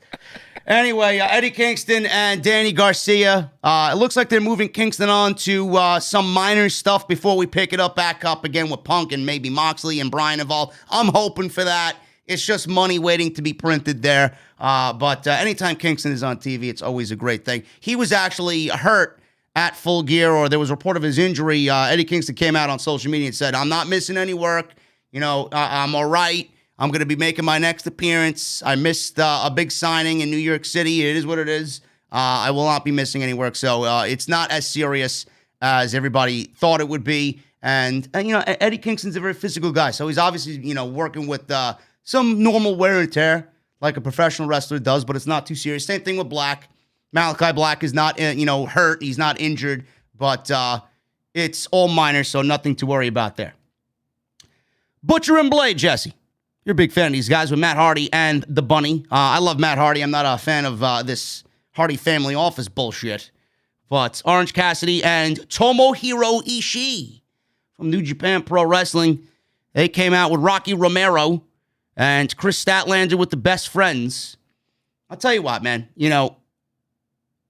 Anyway, Eddie Kingston and Danny Garcia. It looks like they're moving Kingston on to some minor stuff before we pick it up back up again with Punk and maybe Moxley and Bryan involved. I'm hoping for that. It's just money waiting to be printed there. But anytime Kingston is on TV, it's always a great thing. He was actually hurt at Full Gear, or there was a report of his injury. Eddie Kingston came out on social media and said, I'm not missing any work. You know, I'm all right. I'm going to be making my next appearance. I missed a big signing in New York City. It is what it is. I will not be missing any work, so it's not as serious as everybody thought it would be. And Eddie Kingston's a very physical guy, so he's obviously, working with some normal wear and tear like a professional wrestler does, but it's not too serious. Same thing with Black. Malachi Black is not, hurt. He's not injured, but it's all minor, so nothing to worry about there. Butcher and Blade, Jesse. You're a big fan of these guys with Matt Hardy and the Bunny. I love Matt Hardy. I'm not a fan of this Hardy family office bullshit. But Orange Cassidy and Tomohiro Ishii from New Japan Pro Wrestling, they came out with Rocky Romero and Chris Statlander with the Best Friends. I'll tell you what, man.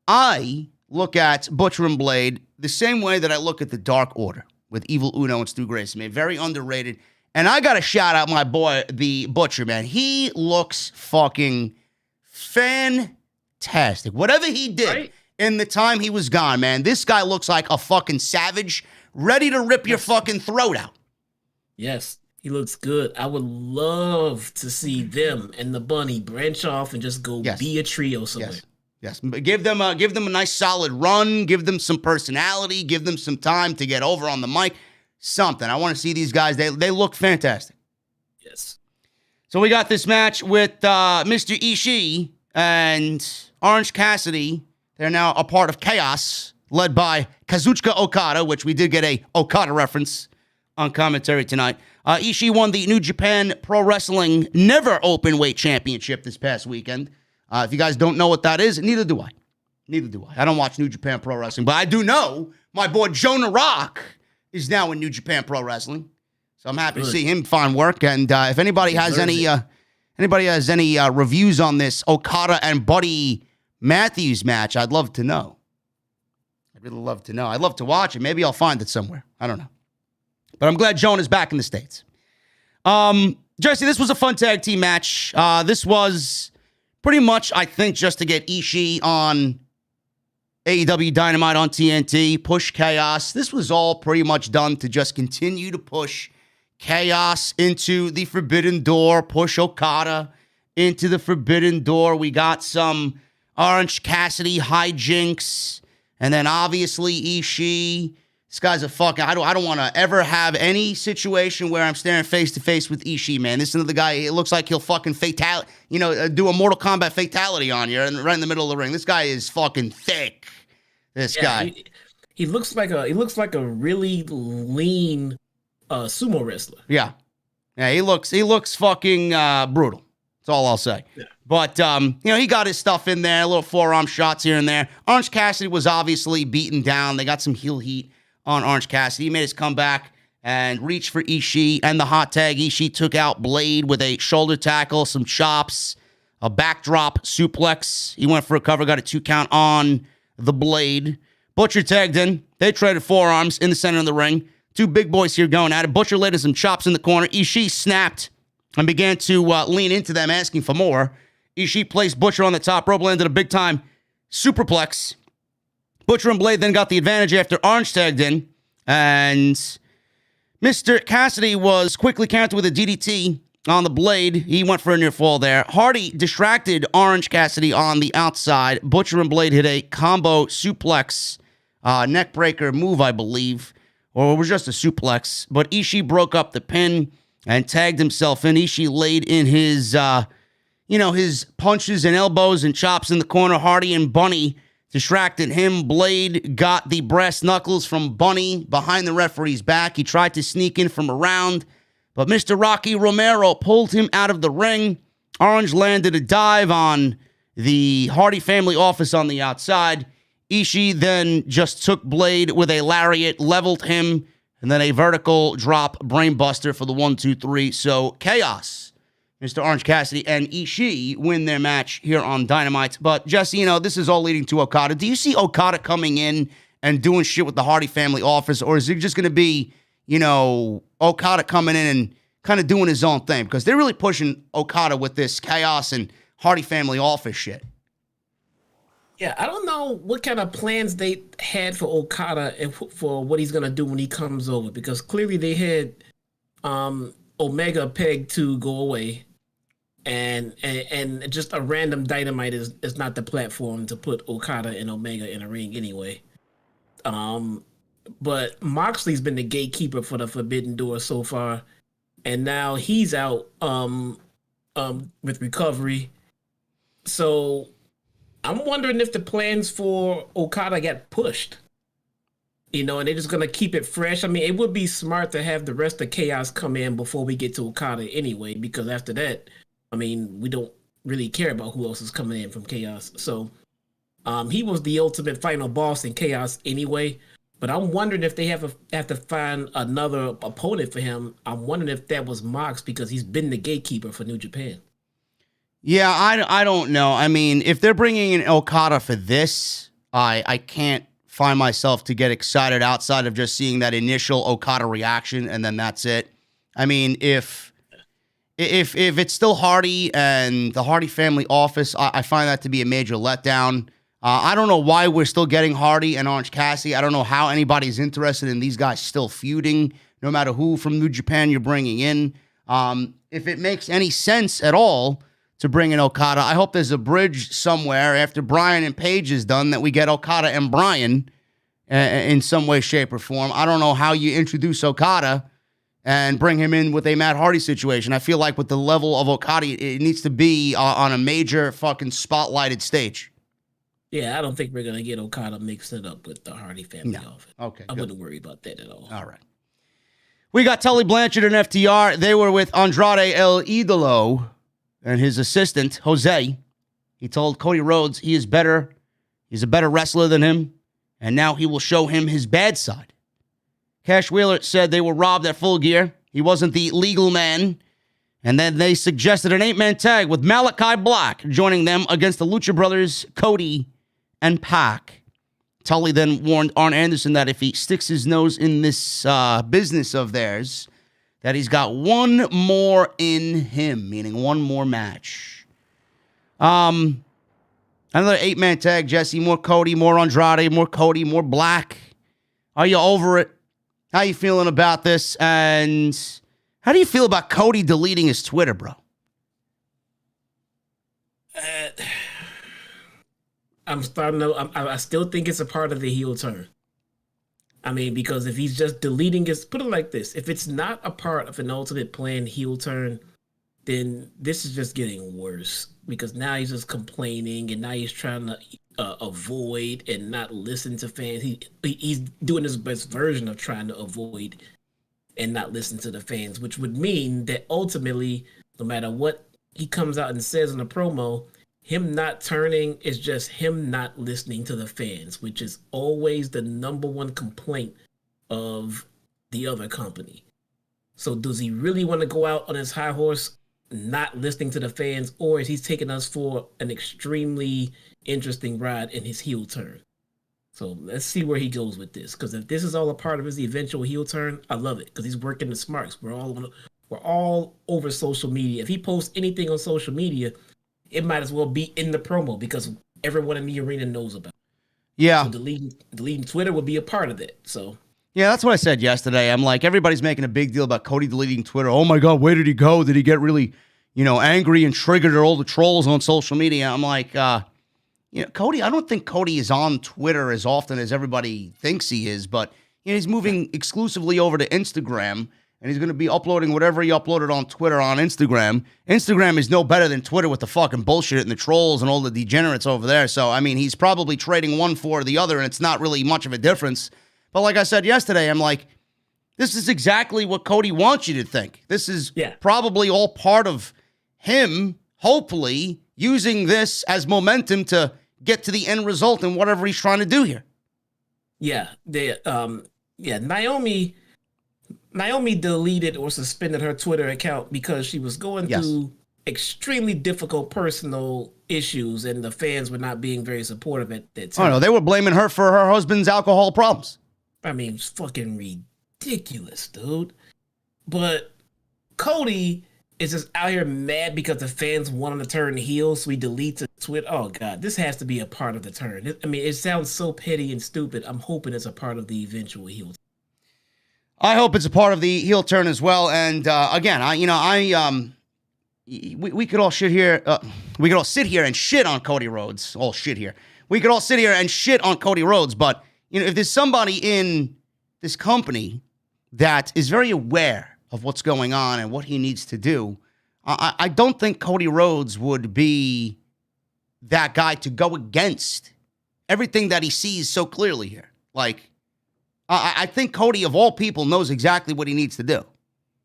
I look at Butcher and Blade the same way that I look at the Dark Order with Evil Uno and Stu Grayson, man. Very underrated. And I got to shout out my boy, the Butcher, man. He looks fucking fantastic. Whatever he did in the time he was gone, man, this guy looks like a fucking savage, ready to rip your fucking throat out. Yes, he looks good. I would love to see them and the Bunny branch off and just go be a trio somewhere. Yes. Give them a nice solid run. Give them some personality. Give them some time to get over on the mic. Something. I want to see these guys. They look fantastic. Yes. So we got this match with Mr. Ishii and Orange Cassidy. They're now a part of Chaos, led by Kazuchika Okada, which we did get a Okada reference on commentary tonight. Ishii won the New Japan Pro Wrestling Never Openweight Championship this past weekend. If you guys don't know what that is, neither do I. I don't watch New Japan Pro Wrestling, but I do know my boy Jonah Rock is now in New Japan Pro Wrestling. So I'm happy to see him find work. And if anybody has any reviews on this Okada and Buddy Matthews match, I'd love to know. I'd really love to know. I'd love to watch it. Maybe I'll find it somewhere. I don't know. But I'm glad Jonah's back in the States. Jesse, this was a fun tag team match. This was pretty much, I think, just to get Ishii on AEW Dynamite on TNT, push Chaos. This was all pretty much done to just continue to push Chaos into the Forbidden Door, push Okada into the Forbidden Door. We got some Orange Cassidy hijinks, and then obviously Ishii. This guy's a fucking... I don't want to ever have any situation where I'm staring face to face with Ishii, man. This is another guy. It looks like he'll fucking do a Mortal Kombat fatality on you right in the middle of the ring. This guy is fucking thick. This guy. He looks like a really lean sumo wrestler. Yeah. He looks fucking brutal. That's all I'll say. Yeah. But he got his stuff in there, little forearm shots here and there. Orange Cassidy was obviously beaten down. They got some heel heat on Orange Cassidy. He made his comeback and reached for Ishii and the hot tag. Ishii took out Blade with a shoulder tackle, some chops, a backdrop suplex. He went for a cover, got a 2 count on the Blade. Butcher tagged in. They traded forearms in the center of the ring. Two big boys here going at it. Butcher laid some chops in the corner. Ishii snapped and began to lean into them, asking for more. Ishii placed Butcher on the top rope, landed a big-time superplex. Butcher and Blade then got the advantage after Orange tagged in, and Mr. Cassidy was quickly countered with a DDT on the Blade. He went for a near fall there. Hardy distracted Orange Cassidy on the outside. Butcher and Blade hit a combo suplex, neck breaker move, I believe, or it was just a suplex. But Ishii broke up the pin and tagged himself in. Ishii laid in his, his punches and elbows and chops in the corner. Hardy and Bunny distracted him. Blade got the brass knuckles from Bunny behind the referee's back. He tried to sneak in from around, but Mr. Rocky Romero pulled him out of the ring. Orange landed a dive on the Hardy family office on the outside. Ishii then just took Blade with a lariat, leveled him, and then a vertical drop brainbuster for the 1-2-3. So Chaos, Mr. Orange Cassidy, and Ishii win their match here on Dynamite. But Jesse, this is all leading to Okada. Do you see Okada coming in and doing shit with the Hardy family office, or is it just going to be, Okada coming in and kind of doing his own thing? Because they're really pushing Okada with this Chaos and Hardy family office shit. Yeah, I don't know what kind of plans they had for Okada and for what he's going to do when he comes over, because clearly they had Omega pegged to go away. and just a random Dynamite is not the platform to put Okada and Omega in a ring anyway. But Moxley's been the gatekeeper for the Forbidden Door so far, and now he's out with recovery. So I'm wondering if the plans for Okada got pushed. And they're just going to keep it fresh. I mean, it would be smart to have the rest of Chaos come in before we get to Okada anyway, because after that, I mean, we don't really care about who else is coming in from Chaos. So he was the ultimate final boss in Chaos anyway, but I'm wondering if they have to find another opponent for him. I'm wondering if that was Mox, because he's been the gatekeeper for New Japan. Yeah, I don't know. I mean, if they're bringing in Okada for this, I can't find myself to get excited outside of just seeing that initial Okada reaction, and then that's it. I mean, if it's still Hardy and the Hardy family office, I find that to be a major letdown. I don't know why we're still getting Hardy and Orange Cassidy. I don't know how anybody's interested in these guys still feuding, no matter who from New Japan you're bringing in. If it makes any sense at all to bring in Okada, I hope there's a bridge somewhere after Bryan and Paige is done that we get Okada and Bryan in some way, shape, or form. I don't know how you introduce Okada and bring him in with a Matt Hardy situation. I feel like with the level of Okada, it needs to be on a major fucking spotlighted stage. Yeah, I don't think we're going to get Okada mixed it up with the Hardy family office. Okay, I wouldn't worry about that at all. All right. We got Tully Blanchard and FTR. They were with Andrade El Idolo and his assistant, Jose. He told Cody Rhodes he is better. He's a better wrestler than him, and now he will show him his bad side. Cash Wheeler said they were robbed at Full Gear. He wasn't the legal man. And then they suggested an 8-man tag with Malachi Black joining them against the Lucha Brothers, Cody and Pac. Tully then warned Arn Anderson that if he sticks his nose in this business of theirs, that he's got one more in him, meaning one more match. Another 8-man tag, Jesse. More Cody, more Andrade, more Cody, more Black. Are you over it? How you feeling about this? And how do you feel about Cody deleting his Twitter, bro? I'm starting to. I still think it's a part of the heel turn. I mean, because if he's just deleting his, put it like this: if it's not a part of an ultimate planned heel turn, then this is just getting worse. Because now he's just complaining, and now he's trying to avoid and not listen to fans. He's doing his best version of trying to avoid and not listen to the fans, which would mean that ultimately, no matter what he comes out and says in a promo, him not turning is just him not listening to the fans, which is always the number one complaint of the other company. So does he really want to go out on his high horse, not listening to the fans, or is he taking us for an extremely interesting ride in his heel turn? So let's see where he goes with this. Because if this is all a part of his eventual heel turn, I love it. Because he's working the smarts. We're all over social media. If he posts anything on social media, it might as well be in the promo because everyone in the arena knows about it. Yeah. So deleting Twitter would be a part of that. So yeah, that's what I said yesterday. I'm like, everybody's making a big deal about Cody deleting Twitter. Oh my God, where did he go? Did he get really, angry and triggered at all the trolls on social media? I'm like, Cody, I don't think Cody is on Twitter as often as everybody thinks he is, but he's moving exclusively over to Instagram, and he's going to be uploading whatever he uploaded on Twitter on Instagram. Instagram is no better than Twitter with the fucking bullshit and the trolls and all the degenerates over there. So, I mean, he's probably trading one for the other, and it's not really much of a difference. But like I said yesterday, I'm like, this is exactly what Cody wants you to think. This is probably all part of him, hopefully, using this as momentum to get to the end result in whatever he's trying to do here. Yeah, Naomi deleted or suspended her Twitter account because she was going through extremely difficult personal issues, and the fans were not being very supportive at that time. Oh no, they were blaming her for her husband's alcohol problems. I mean, it's fucking ridiculous, dude. But Cody is just out here mad because the fans want him to turn heel, so he deletes a tweet. Oh, God, this has to be a part of the turn. I mean, it sounds so petty and stupid. I'm hoping it's a part of the eventual heel turn. I hope it's a part of the heel turn as well. And again, we could all sit here. We could all sit here and shit on Cody Rhodes. All shit here. We could all sit here and shit on Cody Rhodes. But if there's somebody in this company that is very aware of what's going on and what he needs to do, I don't think Cody Rhodes would be that guy to go against everything that he sees so clearly here. Like, I think Cody, of all people, knows exactly what he needs to do.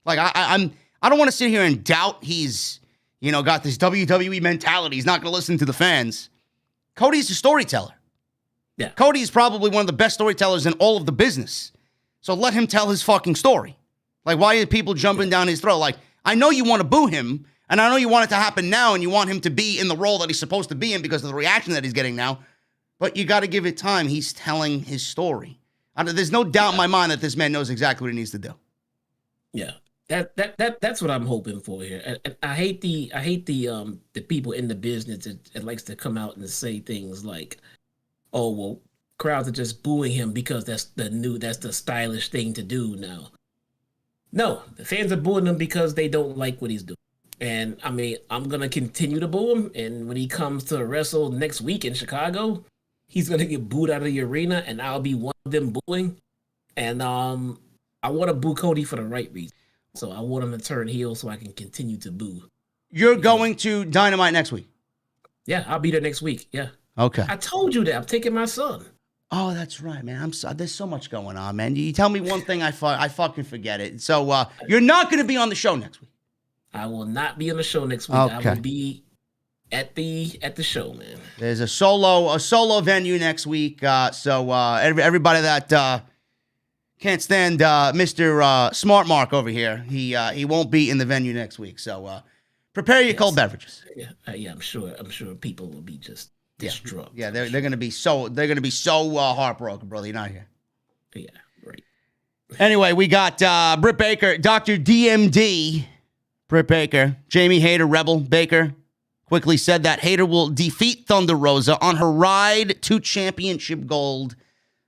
Like, I don't want to sit here and doubt he's, got this WWE mentality. He's not going to listen to the fans. Cody's a storyteller. Yeah. Cody is probably one of the best storytellers in all of the business. So let him tell his fucking story. Like, why are people jumping down his throat? Like, I know you want to boo him, and I know you want it to happen now, and you want him to be in the role that he's supposed to be in because of the reaction that he's getting now. But you got to give it time. He's telling his story. There's no doubt in my mind that this man knows exactly what he needs to do. Yeah, that's what I'm hoping for here. And I hate the people in the business that likes to come out and say things like, "Oh, well, crowds are just booing him because that's the stylish thing to do now." No, the fans are booing him because they don't like what he's doing. And I mean, I'm gonna continue to boo him. And when he comes to wrestle next week in Chicago, he's gonna get booed out of the arena, and I'll be one of them booing. And I want to boo Cody for the right reason. So I want him to turn heel so I can continue to boo. You're going to Dynamite next week? Yeah, I'll be there next week. Yeah. Okay. I told you that. I'm taking my son. Oh, that's right, man. There's so much going on, man. You tell me one thing, I fucking forget it. So you're not going to be on the show next week? I will not be on the show next week. Okay. I will be at the show, man. There's a solo venue next week. So everybody that can't stand Mr. Smart Mark over here, he won't be in the venue next week. So prepare your cold beverages. Yeah, I'm sure people will be just distraught. Yeah, they're going to be so heartbroken, brother. You're not here. Yeah, right. Anyway, we got Britt Baker, Dr. DMD, Britt Baker, Jamie Hayter, Rebel Baker, quickly said that Hayter will defeat Thunder Rosa on her ride to championship gold.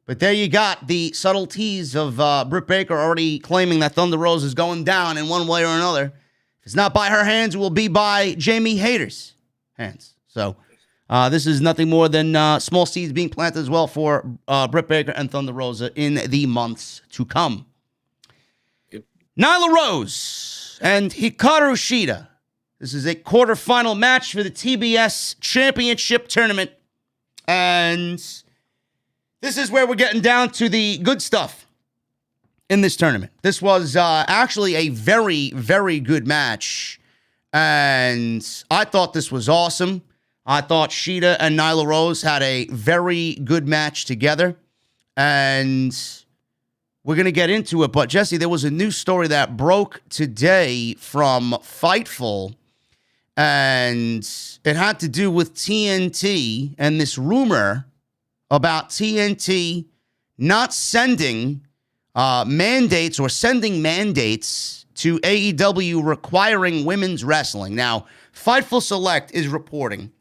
But there you got the subtleties of Britt Baker already claiming that Thunder Rosa is going down in one way or another. If it's not by her hands, it will be by Jamie Hayter's hands. So this is nothing more than small seeds being planted as well for Britt Baker and Thunder Rosa in the months to come. Yep. Nyla Rose and Hikaru Shida. This is a quarterfinal match for the TBS Championship tournament. And this is where we're getting down to the good stuff in this tournament. This was actually a very, very good match. And I thought this was awesome. I thought Shida and Nyla Rose had a very good match together. And we're going to get into it. But, Jesse, there was a news story that broke today from Fightful. And it had to do with TNT and this rumor about TNT not sending mandates or sending mandates to AEW requiring women's wrestling. Now, Fightful Select is reporting,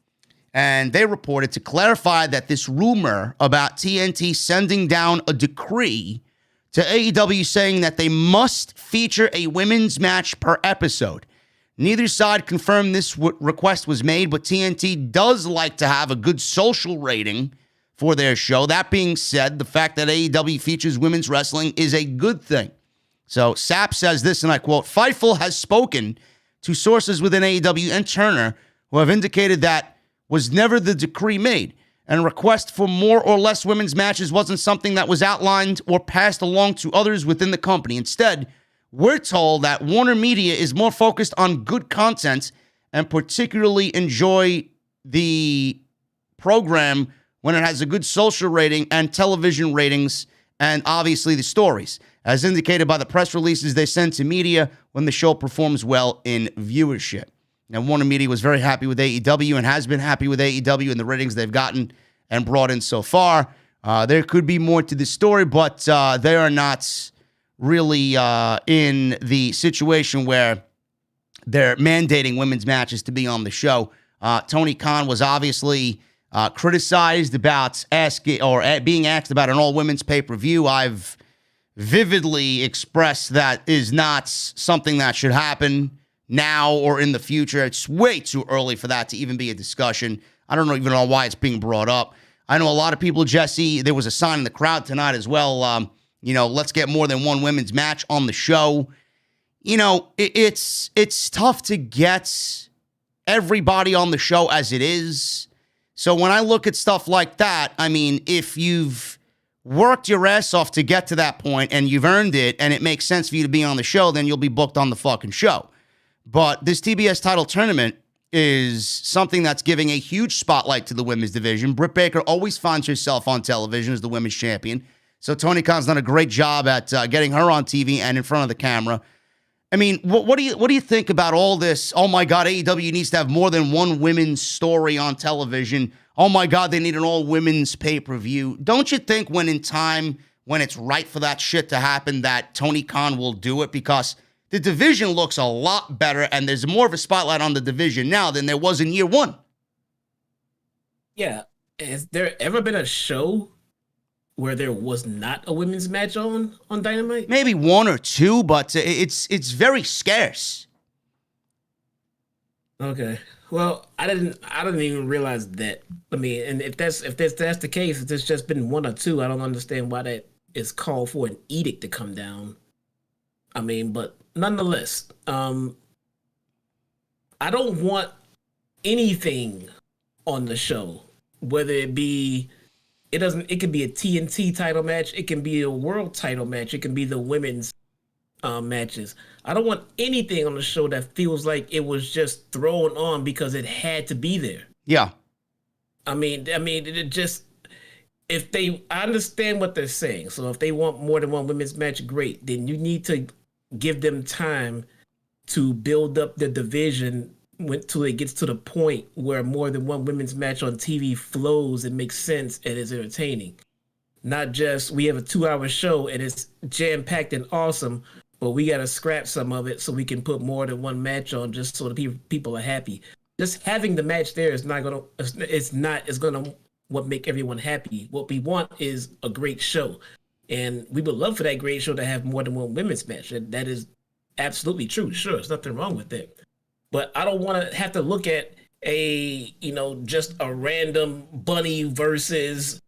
and they reported to clarify that this rumor about TNT sending down a decree to AEW saying that they must feature a women's match per episode. Neither side confirmed this request was made, but TNT does like to have a good social rating for their show. That being said, the fact that AEW features women's wrestling is a good thing. So Sapp says this, and I quote, Fightful has spoken to sources within AEW and Turner who have indicated that was never the decree made, and a request for more or less women's matches wasn't something that was outlined or passed along to others within the company. Instead, we're told that Warner Media is more focused on good content and particularly enjoy the program when it has a good social rating and television ratings and obviously the stories, as indicated by the press releases they send to media when the show performs well in viewership. Now, Warner Media was very happy with AEW and has been happy with AEW and the ratings they've gotten and brought in so far. There could be more to this story, but they are not really in the situation where they're mandating women's matches to be on the show. Tony Khan was obviously criticized about being asked about an all-women's pay-per-view. I've vividly expressed that is not something that should happen. now or in the future. It's way too early for that to even be a discussion. I don't even know why it's being brought up. I know a lot of people, Jesse, there was a sign in the crowd tonight as well. Let's get more than one women's match on the show. It's tough to get everybody on the show as it is. So when I look at stuff like that, I mean, if you've worked your ass off to get to that point and you've earned it and it makes sense for you to be on the show, then you'll be booked on the fucking show. But this TBS title tournament is something that's giving a huge spotlight to the women's division. Britt Baker always finds herself on television as the women's champion. So Tony Khan's done a great job at getting her on TV and in front of the camera. I mean, what do you think about all this? Oh my God, AEW needs to have more than one women's story on television. Oh my God, they need an all women's pay-per-view. Don't you think when it's right for that shit to happen, that Tony Khan will do it? Because the division looks a lot better, and there's more of a spotlight on the division now than there was in year one. Yeah. Has there ever been a show where there was not a women's match on Dynamite? Maybe one or two, but it's very scarce. Okay. Well, I didn't even realize that. I mean, and if that's the case, if there's just been one or two, I don't understand why that is called for an edict to come down. I mean, but nonetheless, I don't want anything on the show, whether it be it could be a TNT title match, it can be a world title match, it can be the women's matches. I don't want anything on the show that feels like it was just thrown on because it had to be there. Yeah. I mean, it just, I understand what they're saying. So if they want more than one women's match, great. Then you need to give them time to build up the division until it gets to the point where more than one women's match on TV flows and makes sense and is entertaining. Not just we have a 2-hour show and it's jam-packed and awesome, but we got to scrap some of it so we can put more than one match on just so the people are happy. Just having the match there is not going to what make everyone happy. What we want is a great show. And we would love for that great show to have more than one women's match. That is absolutely true. Sure, there's nothing wrong with that. But I don't want to have to look at just a random Bunny versus,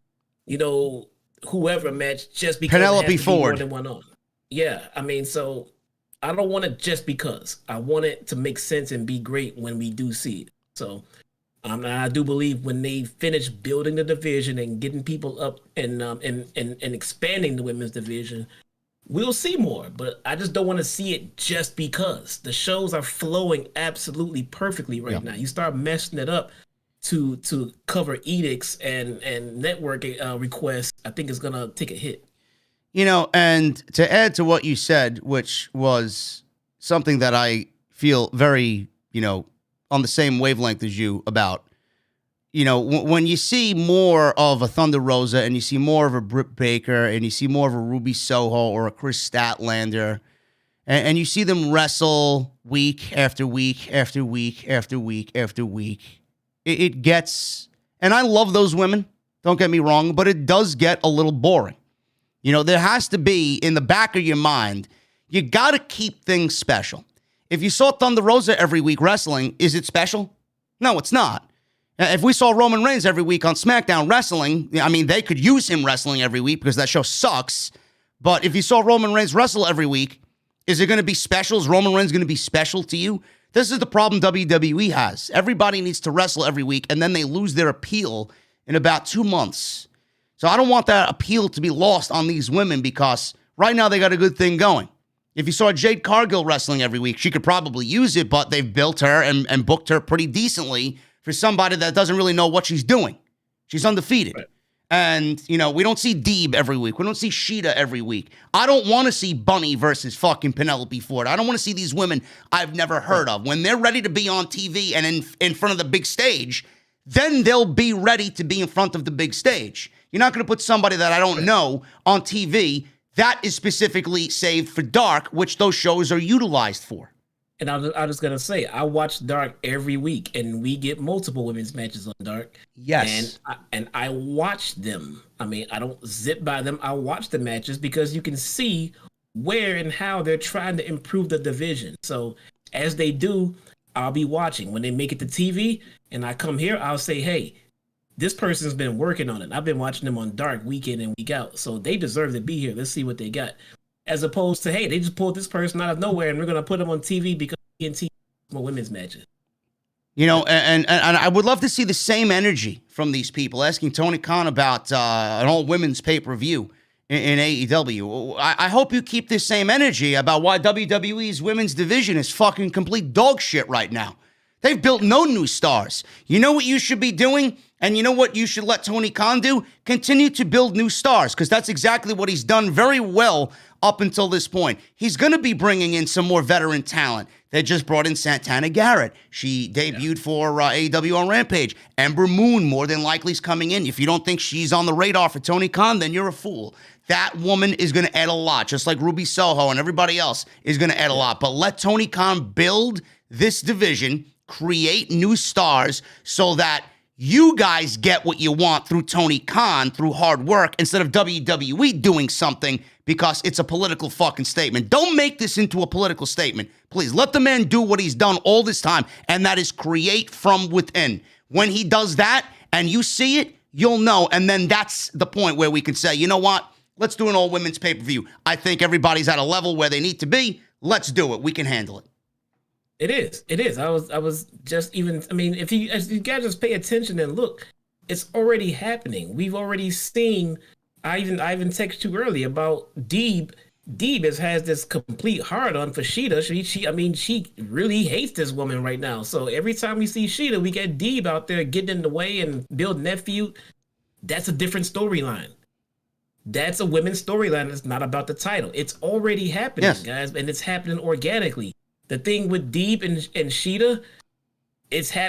whoever match just because Penelope Ford. More than one on. Yeah, I mean, so I don't want it just because. I want it to make sense and be great when we do see it. So I do believe when they finish building the division and getting people up and expanding the women's division, we'll see more. But I just don't want to see it just because. The shows are flowing absolutely perfectly right now. You start messing it up to cover edicts and network requests, I think it's going to take a hit. And to add to what you said, which was something that I feel very, on the same wavelength as you about, when you see more of a Thunder Rosa and you see more of a Britt Baker and you see more of a Ruby Soho or a Chris Statlander, and you see them wrestle week after week after week after week after week, it gets, and I love those women, don't get me wrong, but it does get a little boring. There has to be, in the back of your mind, you got to keep things special. If you saw Thunder Rosa every week wrestling, is it special? No, it's not. If we saw Roman Reigns every week on SmackDown wrestling, I mean, they could use him wrestling every week because that show sucks. But if you saw Roman Reigns wrestle every week, is it going to be special? Is Roman Reigns going to be special to you? This is the problem WWE has. Everybody needs to wrestle every week, and then they lose their appeal in about 2 months. So I don't want that appeal to be lost on these women because right now they got a good thing going. If you saw Jade Cargill wrestling every week, she could probably use it, but they've built her and booked her pretty decently for somebody that doesn't really know what she's doing. She's undefeated. Right. And, we don't see Deeb every week. We don't see Shida every week. I don't want to see Bunny versus fucking Penelope Ford. I don't want to see these women I've never heard of. When they're ready to be on TV and in front of the big stage, then they'll be ready to be in front of the big stage. You're not going to put somebody that I don't know on TV. That is specifically saved for Dark, which those shows are utilized for. And I was just going to say, I watch Dark every week, and we get multiple women's matches on Dark. Yes. And I watch them. I mean, I don't zip by them. I watch the matches because you can see where and how they're trying to improve the division. So as they do, I'll be watching. When they make it to TV and I come here, I'll say, hey, this person's been working on it. I've been watching them on Dark week in and week out. So they deserve to be here. Let's see what they got. As opposed to, hey, they just pulled this person out of nowhere and we're going to put them on TV because TNT more women's matches. You know, and I would love to see the same energy from these people, asking Tony Khan about an all-women's pay-per-view in AEW. I hope you keep this same energy about why WWE's women's division is fucking complete dog shit right now. They've built no new stars. You know what you should be doing? And you know what you should let Tony Khan do? Continue to build new stars, because that's exactly what he's done very well up until this point. He's going to be bringing in some more veteran talent. They just brought in Santana Garrett. She debuted for AEW on Rampage. Ember Moon more than likely is coming in. If you don't think she's on the radar for Tony Khan, then you're a fool. That woman is going to add a lot, just like Ruby Soho and everybody else is going to add a lot. But let Tony Khan build this division, create new stars so that you guys get what you want through Tony Khan, through hard work, instead of WWE doing something because it's a political fucking statement. Don't make this into a political statement. Please, let the man do what he's done all this time, and that is create from within. When he does that and you see it, you'll know, and then that's the point where we can say, you know what? Let's do an all-women's pay-per-view. I think everybody's at a level where they need to be. Let's do it. We can handle it. It is. It is. I was just even. I mean, if you guys just pay attention and look, it's already happening. We've already seen. I even texted you earlier about Deeb. Deeb has this complete hard on for Shida. She really hates this woman right now. So every time we see Shida, we get Deeb out there getting in the way and building that feud. That's a different storyline. That's a women's storyline. It's not about the title. It's already happening, yes, guys, and it's happening organically. The thing with Deeb and Shida,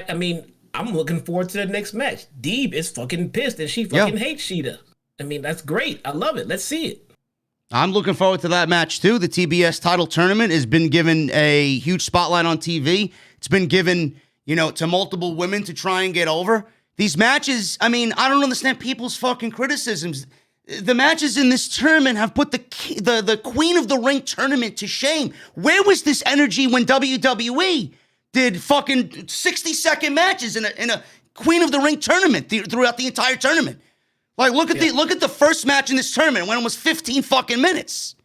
I mean, I'm looking forward to the next match. Deeb is fucking pissed and she fucking hates Shida. I mean, that's great. I love it. Let's see it. I'm looking forward to that match too. The TBS title tournament has been given a huge spotlight on TV. It's been given, to multiple women to try and get over. These matches, I mean, I don't understand people's fucking criticisms. The matches in this tournament have put the Queen of the Ring tournament to shame. Where was this energy when WWE did fucking 60-second matches in a Queen of the Ring tournament throughout the entire tournament? Like, look at the first match in this tournament when it was 15 fucking minutes.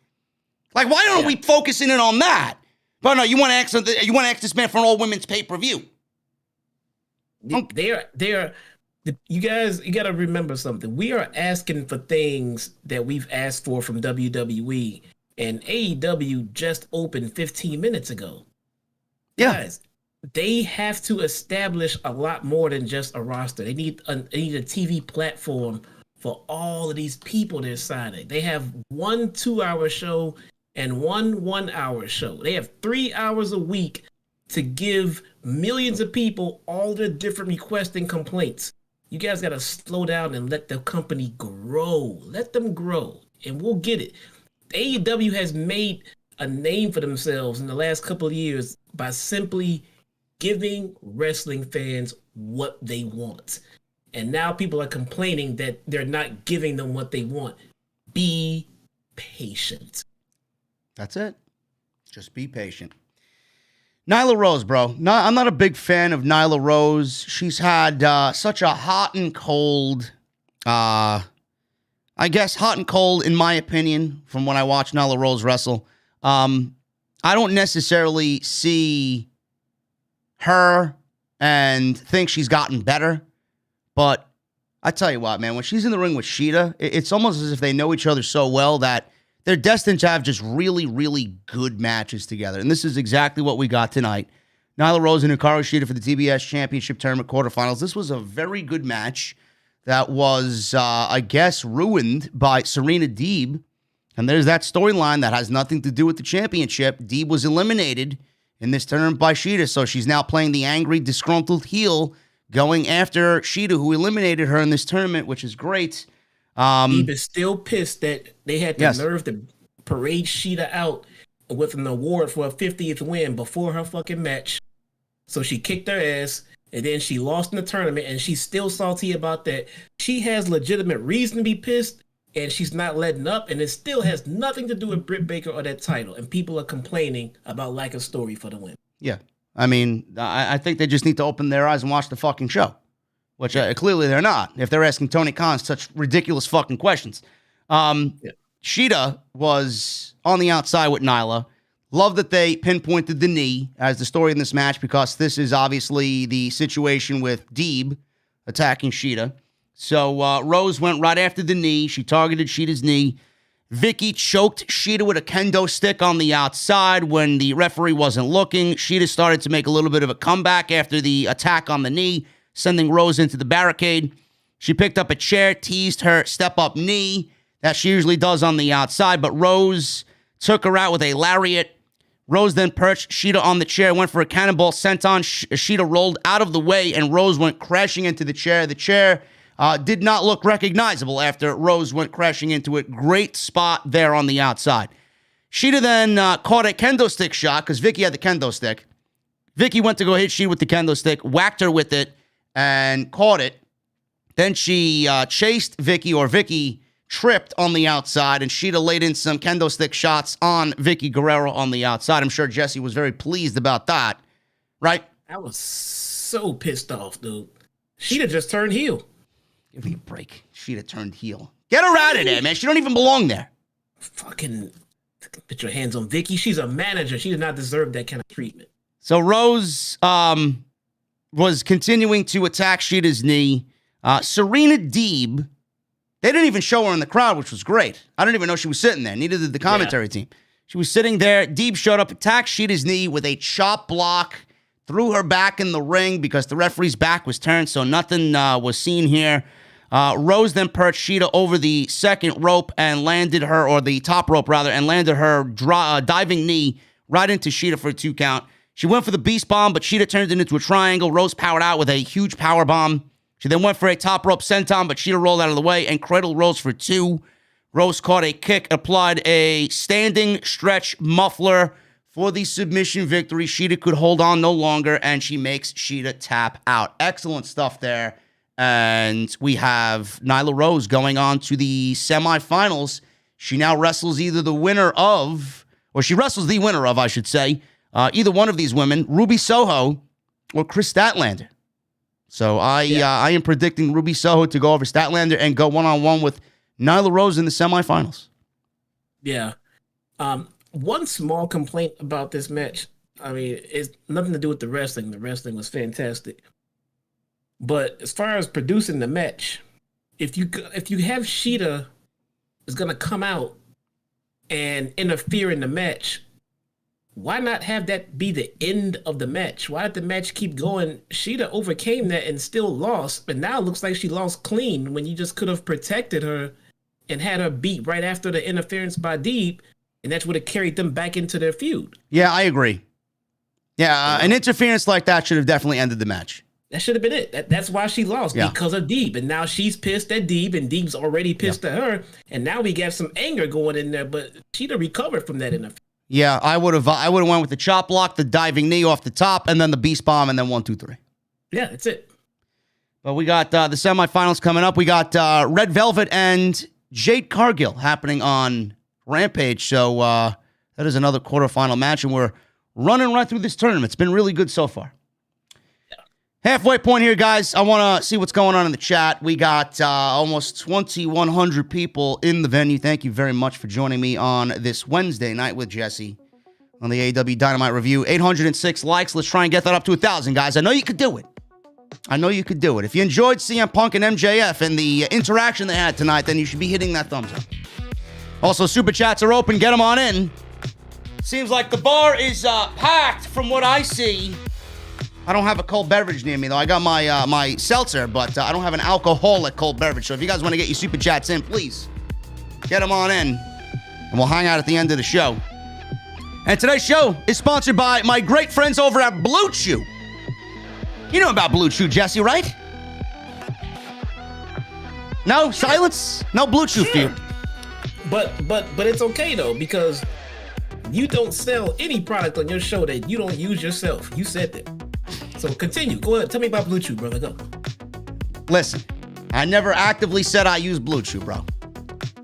Like, why aren't we focusing in on that? But no, you want to ask this man for an all-women's pay-per-view. You guys, you got to remember something. We are asking for things that we've asked for from WWE, and AEW just opened 15 minutes ago. Yeah. Guys, they have to establish a lot more than just a roster. They need a TV platform for all of these people they're signing. They have 1 2-hour show and 1 1-hour show. They have 3 hours a week to give millions of people all their different requests and complaints. You guys got to slow down and let the company grow. Let them grow, and we'll get it. AEW has made a name for themselves in the last couple of years by simply giving wrestling fans what they want. And now people are complaining that they're not giving them what they want. Be patient. That's it. Just be patient. Nyla Rose, bro. No, I'm not a big fan of Nyla Rose. She's had such a hot and cold, hot and cold, in my opinion, from when I watch Nyla Rose wrestle. I don't necessarily see her and think she's gotten better. But I tell you what, man, when she's in the ring with Shida, it's almost as if they know each other so well that they're destined to have just really, really good matches together. And this is exactly what we got tonight. Nyla Rose and Hikaru Shida for the TBS Championship Tournament quarterfinals. This was a very good match that was, ruined by Serena Deeb. And there's that storyline that has nothing to do with the championship. Deeb was eliminated in this tournament by Shida, so she's now playing the angry, disgruntled heel, going after Shida, who eliminated her in this tournament, which is great. Deeb is still pissed that they had the nerve to parade Shida out with an award for a 50th win before her fucking match. So she kicked her ass, and then she lost in the tournament, and she's still salty about that. She has legitimate reason to be pissed, and she's not letting up, and it still has nothing to do with Britt Baker or that title. And people are complaining about lack of story for the win. Yeah. I mean, I think they just need to open their eyes and watch the fucking show, which clearly they're not if they're asking Tony Khan such ridiculous fucking questions. Shida was on the outside with Nyla. Love that they pinpointed the knee as the story in this match because this is obviously the situation with Deeb attacking Shida. So Rose went right after the knee. She targeted Shida's knee. Vicky choked Shida with a kendo stick on the outside when the referee wasn't looking. Shida started to make a little bit of a comeback after the attack on the knee, sending Rose into the barricade. She picked up a chair, teased her step-up knee that she usually does on the outside, but Rose took her out with a lariat. Rose then perched Shida on the chair, went for a cannonball, sent on. Shida rolled out of the way, and Rose went crashing into the chair. The chair did not look recognizable after Rose went crashing into it. Great spot there on the outside. Shida then caught a kendo stick shot because Vicky had the kendo stick. Vicky went to go hit Shida with the kendo stick, whacked her with it, and caught it. Then she chased Vicky, or Vicky tripped on the outside, and Shida laid in some kendo stick shots on Vicky Guerrero on the outside. I'm sure Jesse was very pleased about that, right? I was so pissed off, dude. Shida just turned heel. Give me a break. Shida turned heel. Get her out of there, man. She don't even belong there. Fucking put your hands on Vicky. She's a manager. She did not deserve that kind of treatment. So Rose was continuing to attack Shida's knee. Serena Deeb, they didn't even show her in the crowd, which was great. I didn't even know she was sitting there. Neither did the commentary team. She was sitting there. Deeb showed up, attacked Shida's knee with a chop block, threw her back in the ring because the referee's back was turned, so nothing was seen here. Rose then perched Shida over the second rope and landed her, or the top rope rather, and landed her diving knee right into Shida for a 2 count. She went for the beast bomb, but Shida turned it into a triangle. Rose powered out with a huge power bomb. She then went for a top rope senton, but Shida rolled out of the way and cradled Rose for 2. Rose caught a kick, applied a standing stretch muffler for the submission victory. Shida could hold on no longer, and she makes Shida tap out. Excellent stuff there. And we have Nyla Rose going on to the semifinals. She now wrestles either the winner of, or she wrestles the winner of, I should say, either one of these women, Ruby Soho or Chris Statlander. So I am predicting Ruby Soho to go over Statlander and go one-on-one with Nyla Rose in the semifinals. Yeah. One small complaint about this match, I mean, it's nothing to do with the wrestling. The wrestling was fantastic. But as far as producing the match, if you have Shida is going to come out and interfere in the match, why not have that be the end of the match? Why did the match keep going? Shida overcame that and still lost, but now it looks like she lost clean when you just could have protected her and had her beat right after the interference by Deeb, and that would have carried them back into their feud. Yeah, I agree. Yeah, an interference like that should have definitely ended the match. That should have been it. That's why she lost, because of Deeb. And now she's pissed at Deeb, and Deeb's already pissed at her. And now we got some anger going in there, but Shida recovered from that interference. Yeah, I would have went with the chop block, the diving knee off the top, and then the beast bomb, and then 1, 2, 3. Yeah, that's it. But we got the semifinals coming up. We got Red Velvet and Jade Cargill happening on Rampage. So that is another quarterfinal match, and we're running right through this tournament. It's been really good so far. Halfway point here, guys. I want to see what's going on in the chat. We got almost 2,100 people in the venue. Thank you very much for joining me on this Wednesday night with Jesse on the AEW Dynamite Review. 806 likes. Let's try and get that up to 1,000, guys. I know you could do it. I know you could do it. If you enjoyed CM Punk and MJF and the interaction they had tonight, then you should be hitting that thumbs up. Also, super chats are open. Get them on in. Seems like the bar is packed from what I see. I don't have a cold beverage near me, though. I got my seltzer, but I don't have an alcoholic cold beverage. So if you guys want to get your super chats in, please get them on in, and we'll hang out at the end of the show. And today's show is sponsored by my great friends over at Blue Chew. You know about Blue Chew, Jesse, right? No? Silence? No Blue Chew for you. But it's okay, though, because you don't sell any product on your show that you don't use yourself. You said that. So continue. Go ahead. Tell me about Blue Chew, brother. Go. Listen, I never actively said I use Blue Chew, bro.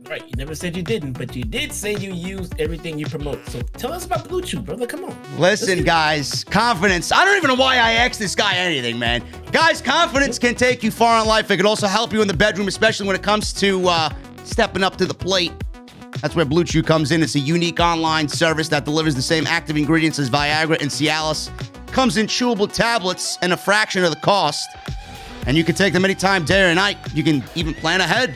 Right. You never said you didn't, but you did say you used everything you promote. So tell us about Blue Chew, brother. Come on. Listen, guys, confidence. I don't even know why I asked this guy anything, man. Guys, confidence can take you far in life. It can also help you in the bedroom, especially when it comes to stepping up to the plate. That's where Blue Chew comes in. It's a unique online service that delivers the same active ingredients as Viagra and Cialis. Comes in chewable tablets and a fraction of the cost. And you can take them anytime, day or night. You can even plan ahead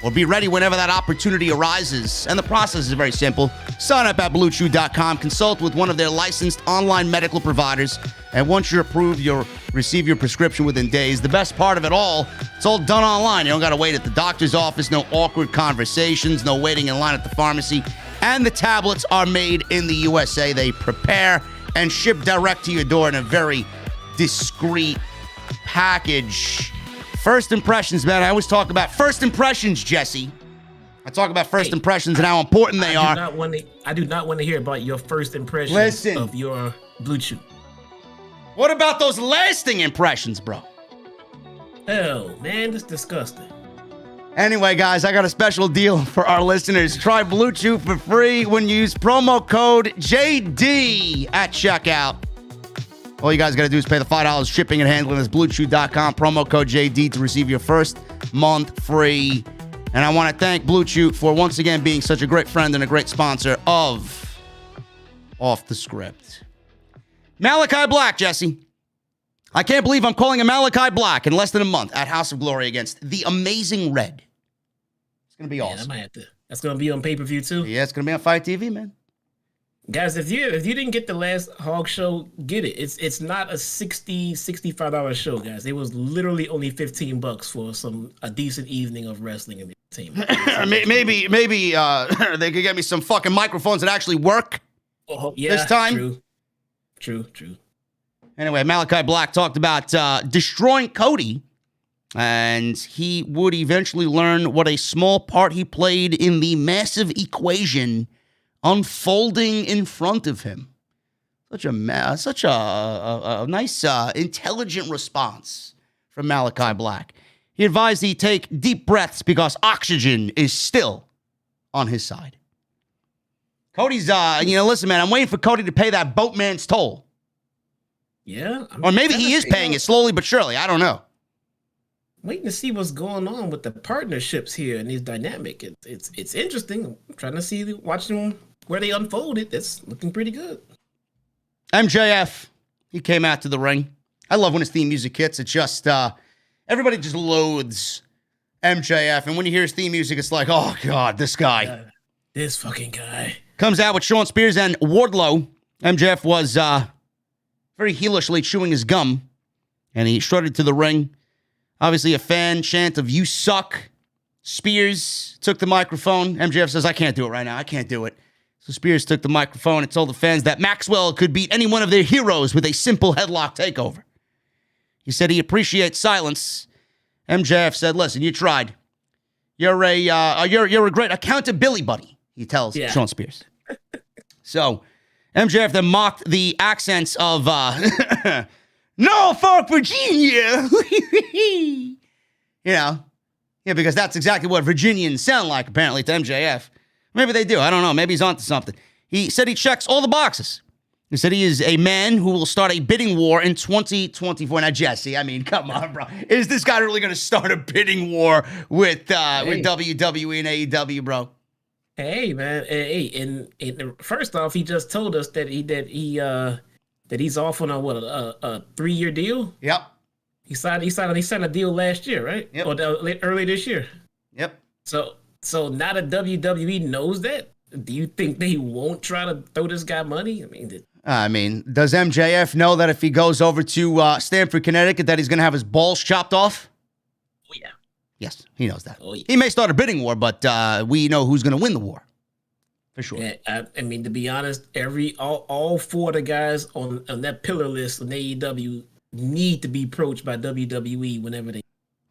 or be ready whenever that opportunity arises. And the process is very simple. Sign up at BlueChew.com. Consult with one of their licensed online medical providers. And once you're approved, you'll receive your prescription within days. The best part of it all, it's all done online. You don't got to wait at the doctor's office. No awkward conversations. No waiting in line at the pharmacy. And the tablets are made in the USA. They prepare and ship direct to your door in a very discreet package. First impressions, man. I always talk about first impressions, Jesse. I talk about first impressions and how important they are. I do not want to hear about your first impressions of your Blue Chew. What about those lasting impressions, bro? Oh, man, that's disgusting. Anyway, guys, I got a special deal for our listeners. Try Blue Chew for free when you use promo code JD at checkout. All you guys got to do is pay the $5 shipping and handling. That's BlueChew.com, promo code JD to receive your first month free. And I want to thank Blue Chew for once again being such a great friend and a great sponsor of Off the Script. Malachi Black, Jesse. I can't believe I'm calling him Malachi Black in less than a month at House of Glory against the Amazing Red. It's going to be awesome. That's going to be on pay-per-view too? Yeah, it's going to be on Fight TV, man. Guys, if you didn't get the last Hog show, get it. It's not a $65 show, guys. It was literally only $15 for a decent evening of wrestling and entertainment. maybe they could get me some fucking microphones that actually work this time. True. Anyway, Malachi Black talked about destroying Cody, and he would eventually learn what a small part he played in the massive equation unfolding in front of him. Such a nice, intelligent response from Malachi Black. He advised he take deep breaths because oxygen is still on his side. Cody's, listen, man, I'm waiting for Cody to pay that boatman's toll. Yeah. Or maybe he is paying it slowly but surely. I don't know. Waiting to see what's going on with the partnerships here and these dynamic. It's interesting. I'm trying to watch them where they unfold it. That's looking pretty good. MJF, he came out to the ring. I love when his theme music hits. It's just, everybody just loathes MJF. And when you hear his theme music, it's like, oh, God, this guy. This fucking guy. Comes out with Shawn Spears and Wardlow. MJF was very heelishly chewing his gum. And he strutted to the ring. Obviously, a fan chant of "You suck." Spears took the microphone. MJF says, I can't do it right now. I can't do it. So Spears took the microphone and told the fans that Maxwell could beat any one of their heroes with a simple headlock takeover. He said he appreciates silence. MJF said, listen, you tried. You're a great accountability buddy, he tells Shawn Spears. So MJF then mocked the accents of Norfolk, Virginia. Because that's exactly what Virginians sound like, apparently, to MJF. Maybe they do. I don't know. Maybe he's onto something. He said he checks all the boxes. He said he is a man who will start a bidding war in 2024. Now, Jesse, I mean, come on, bro. Is this guy really going to start a bidding war with WWE and AEW, bro? Hey, man. Hey, and first off, he just told us that he's off on a 3-year deal. Yep. He signed a deal last year, right? Yep. Or early this year. Yep. So now that WWE knows that, do you think they won't try to throw this guy money? I mean, does MJF know that if he goes over to Stamford, Connecticut, that he's going to have his balls chopped off? Oh, yeah. Yes, he knows that. Oh, yeah. He may start a bidding war, but we know who's going to win the war. For sure. Yeah, I mean, to be honest, all 4 of the guys on that pillar list on AEW need to be approached by WWE whenever they.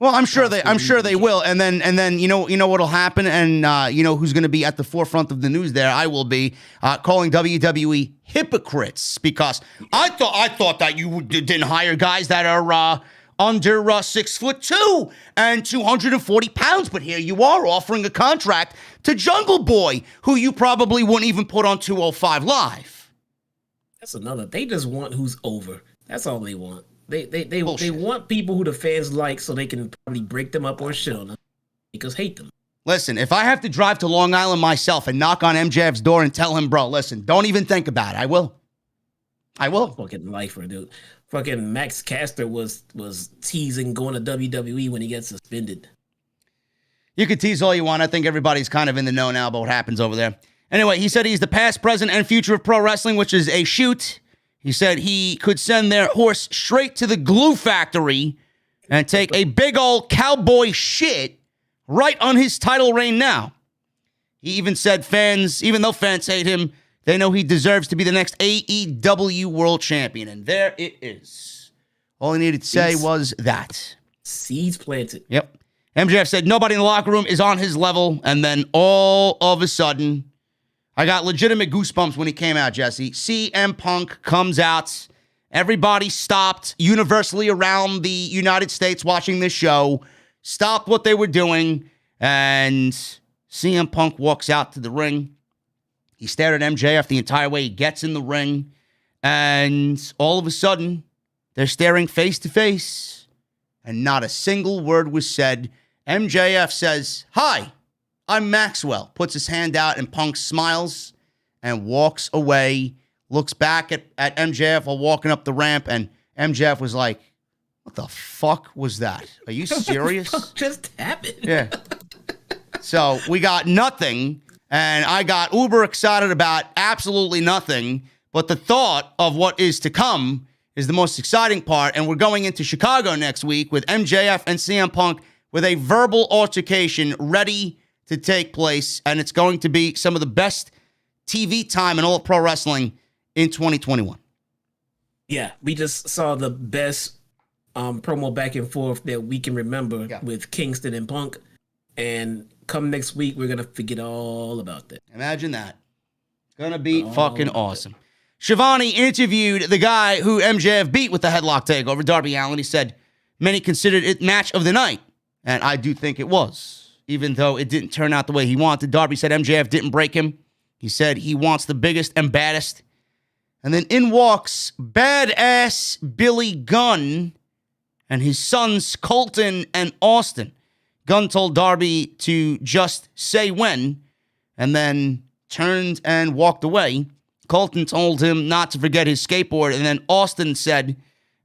Well, I'm sure they will, and then you know what'll happen, and who's going to be at the forefront of the news there. I will be calling WWE hypocrites because I thought that you didn't hire guys that are under 6'2" and 240 pounds. But here you are offering a contract to Jungle Boy, who you probably wouldn't even put on 205 Live. That's another. They just want who's over. That's all they want. They want people who the fans like so they can probably break them up or shit on them because hate them. Listen, if I have to drive to Long Island myself and knock on MJF's door and tell him, bro, listen, don't even think about it. I will. Fucking lifer, dude. Fucking Max Caster was teasing going to WWE when he gets suspended. You can tease all you want. I think everybody's kind of in the know now about what happens over there. Anyway, he said he's the past, present, and future of pro wrestling, which is a shoot. He said he could send their horse straight to the glue factory and take a big old cowboy shit right on his title reign now. He even said fans, even though fans hate him, they know he deserves to be the next AEW World Champion. And there it is. All he needed to say was that. Seeds planted. Yep. MJF said nobody in the locker room is on his level. And then all of a sudden, I got legitimate goosebumps when he came out, Jesse. CM Punk comes out. Everybody stopped universally around the United States watching this show. Stopped what they were doing. And CM Punk walks out to the ring. He stared at MJF the entire way he gets in the ring. And all of a sudden, they're staring face to face. And not a single word was said. MJF says, "Hi, I'm Maxwell." Puts his hand out and Punk smiles and walks away. Looks back at MJF while walking up the ramp. And MJF was like, "What the fuck was that? Are you serious?" What the fuck just happened? Yeah. So we got nothing. And I got uber excited about absolutely nothing. But the thought of what is to come is the most exciting part. And we're going into Chicago next week with MJF and CM Punk with a verbal altercation ready to take place. And it's going to be some of the best TV time in all of pro wrestling in 2021. Yeah, we just saw the best promo back and forth that we can remember with Kingston and Punk. And come next week, we're going to forget all about that. Imagine that. Gonna be fucking awesome. Shivani interviewed the guy who MJF beat with the headlock takeover, Darby Allin. He said many considered it match of the night. And I do think it was, even though it didn't turn out the way he wanted. Darby said MJF didn't break him. He said he wants the biggest and baddest. And then in walks badass Billy Gunn and his sons Colton and Austin. Gunn told Darby to just say when, and then turned and walked away. Colton told him not to forget his skateboard, and then Austin said,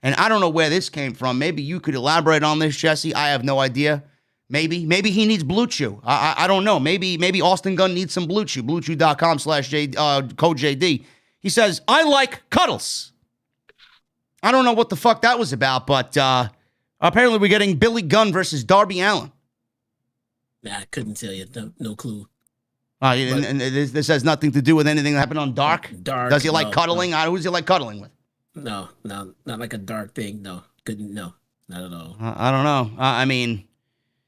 and I don't know where this came from. Maybe you could elaborate on this, Jesse. I have no idea. Maybe he needs Blue Chew. I don't know. Maybe Austin Gunn needs some Blue Chew. BlueChew.com/code JD. He says, "I like cuddles." I don't know what the fuck that was about, but apparently we're getting Billy Gunn versus Darby Allin. Nah, I couldn't tell you. No clue. And this has nothing to do with anything that happened on Dark? Does he like cuddling? No. Who's he like cuddling with? No, not like a dark thing. No, couldn't. No, not at all. I don't know. I mean,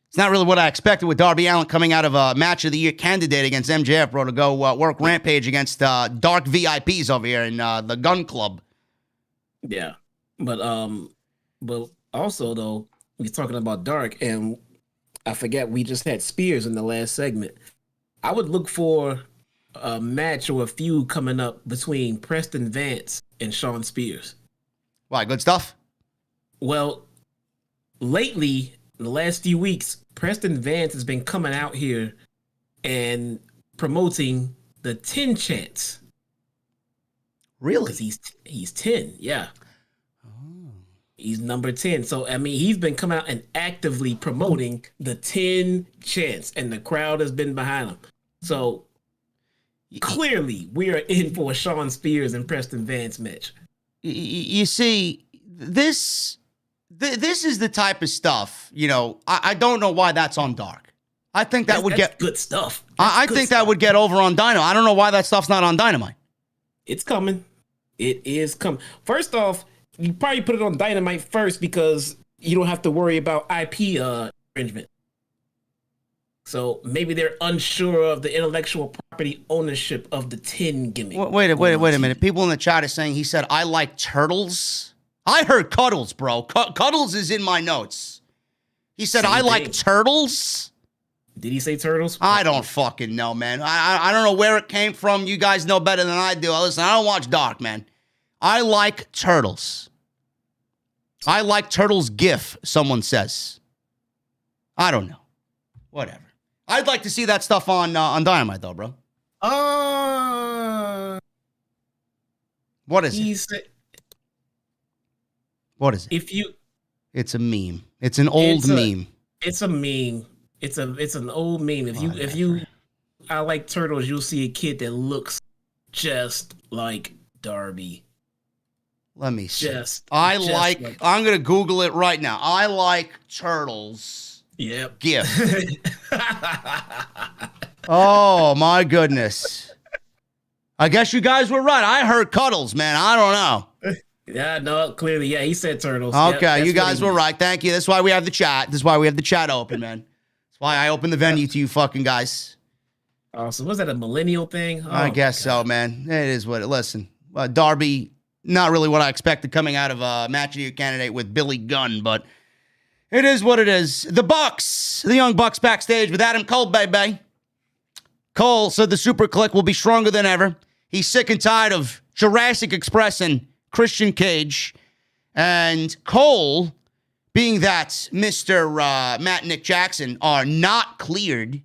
it's not really what I expected with Darby Allin coming out of a match of the year candidate against MJF, bro, to go work Rampage against dark VIPs over here in the Gun Club. Yeah, but also though, we're talking about Dark, and I forget we just had Spears in the last segment. I would look for a match or a feud coming up between Preston Vance and Shawn Spears. Why, good stuff? Well, lately, in the last few weeks, Preston Vance has been coming out here and promoting the 10 chants. Really? Because he's 10, yeah. He's number 10. So, I mean, he's been coming out and actively promoting the 10 chants, and the crowd has been behind him. So, clearly, we are in for a Shawn Spears and Preston Vance match. You see, this is the type of stuff, you know, I don't know why that's on Dark. I think that would get good stuff. I think that would get over on Dynamite. I don't know why that stuff's not on Dynamite. It's coming. It is coming. First off, you probably put it on Dynamite first because you don't have to worry about IP infringement. So maybe they're unsure of the intellectual property ownership of the 10 gimmick. Wait a minute. People in the chat are saying he said, "I like turtles." I heard Cuddles, bro. Cuddles is in my notes. He said, I like turtles. Did he say turtles? I don't fucking know, man. I don't know where it came from. You guys know better than I do. Listen, I don't watch Dark, man. I like turtles. I like turtles GIF, someone says. I don't know. Whatever. I'd like to see that stuff on Dynamite, though, bro. What is it? What is it? It's a meme. It's an old meme. It's a meme. It's an old meme. If you I like turtles, you'll see a kid that looks just like Darby. Let me see. I'm gonna Google it right now. I like turtles. Yep. GIF. Oh my goodness. I guess you guys were right. I heard Cuddles, man. I don't know. Yeah, no, clearly, yeah, he said turtles. Okay, you guys were right. Thank you. That's why we have the chat. That's why we have the chat open, man. That's why I opened the venue to you fucking guys. Oh, so was that a millennial thing? Oh, I guess so, man. It is what it. Listen, Darby, not really what I expected coming out of a match of your candidate with Billy Gunn, but it is what it is. The Bucks, the Young Bucks backstage with Adam Cole, baby. Cole said the Super Click will be stronger than ever. He's sick and tired of Jurassic Express and Christian Cage. And Cole, being that Mr. Matt and Nick Jackson are not cleared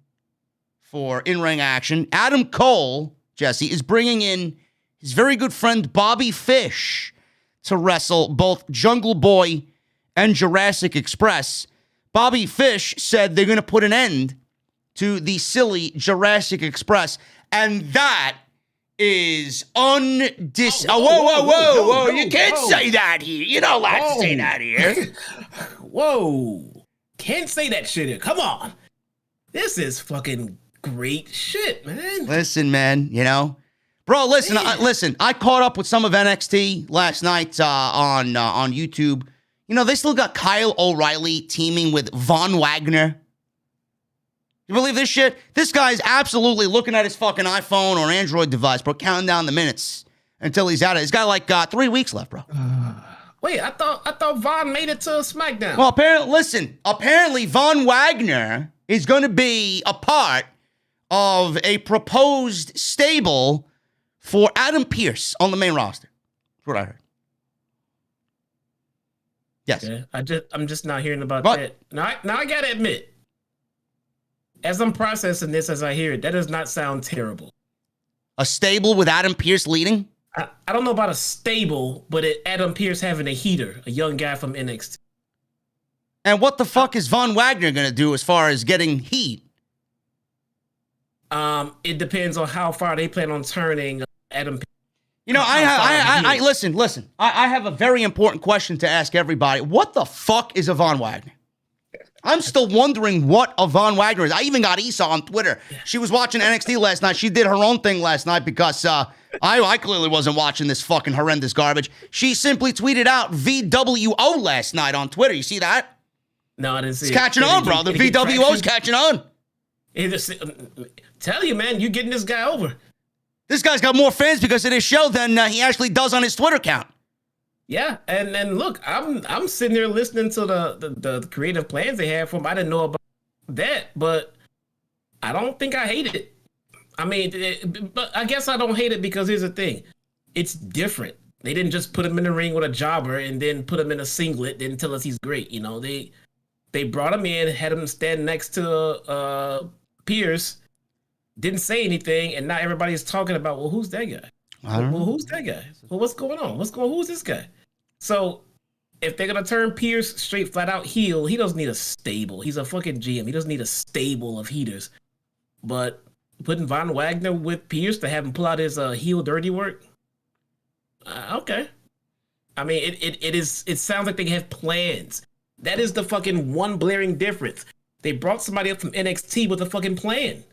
for in-ring action, Adam Cole, Jesse, is bringing in his very good friend Bobby Fish to wrestle both Jungle Boy and Jurassic Express. Bobby Fish said they're going to put an end to the silly Jurassic Express, and that is whoa. You can't say that here. You don't like to say that here. Whoa. Can't say that shit here. Come on. This is fucking great shit, man. Listen, man, you know. Bro, listen, I caught up with some of NXT last night on YouTube. You know, they still got Kyle O'Reilly teaming with Von Wagner. You believe this shit? This guy's absolutely looking at his fucking iPhone or Android device, bro, counting down the minutes until he's out of it. He's got like 3 weeks left, bro. Wait, I thought Von made it to SmackDown. Well, apparently Von Wagner is going to be a part of a proposed stable for Adam Pearce on the main roster. That's what I heard. Yes. Okay. I'm just not hearing about that. Now I gotta admit, as I'm processing this as I hear it, that does not sound terrible. A stable with Adam Pearce leading? I don't know about a stable, but Adam Pearce having a heater, a young guy from NXT. And what the fuck is Von Wagner going to do as far as getting heat? It depends on how far they plan on turning Adam Pearce. You know, listen. I have a very important question to ask everybody. What the fuck is a Von Wagner? I'm still wondering what a Von Wagner is. I even got Issa on Twitter. She was watching NXT last night. She did her own thing last night because I clearly wasn't watching this fucking horrendous garbage. She simply tweeted out VWO last night on Twitter. You see that? No, I didn't see it. It's catching on, bro. The VWO's catching on. Tell you, man, you're getting this guy over. This guy's got more fans because of this show than he actually does on his Twitter account. Yeah, and look, I'm sitting there listening to the creative plans they have for him. I didn't know about that, but I don't think I hate it. I mean, but I guess I don't hate it because here's the thing. It's different. They didn't just put him in the ring with a jobber and then put him in a singlet, then tell us he's great. You know, they brought him in, had him stand next to Pierce, didn't say anything, and now everybody's talking about, well, who's that guy? Well, who's that guy? Well, what's going on? Who's this guy? So if they're going to turn Pierce straight flat out heel, he doesn't need a stable. He's a fucking GM. He doesn't need a stable of heaters. But putting Von Wagner with Pierce to have him pull out his heel dirty work, okay. I mean, it sounds like they have plans. That is the fucking one blaring difference. They brought somebody up from NXT with a fucking plan.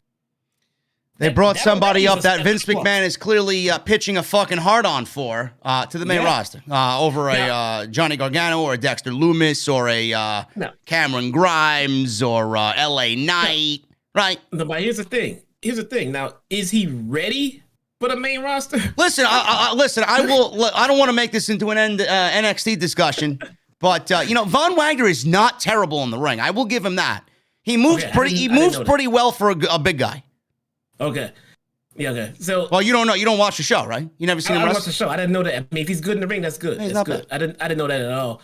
They brought somebody up that Vince McMahon is clearly pitching a fucking hard-on for to the main roster over a Johnny Gargano or a Dexter Lumis or a Cameron Grimes or LA Knight, right? No, but here's the thing. Now, is he ready for the main roster? Listen, I will. I don't want to make this into an NXT discussion, but Von Wagner is not terrible in the ring. I will give him that. He moves pretty well for a big guy. Okay. Yeah. Okay. So. Well, you don't know. You don't watch the show, right? You never seen him wrestle? I wrestle? watch the show. I didn't know that. I mean, if he's good in the ring, that's good. That's good. Bad. I didn't know that at all.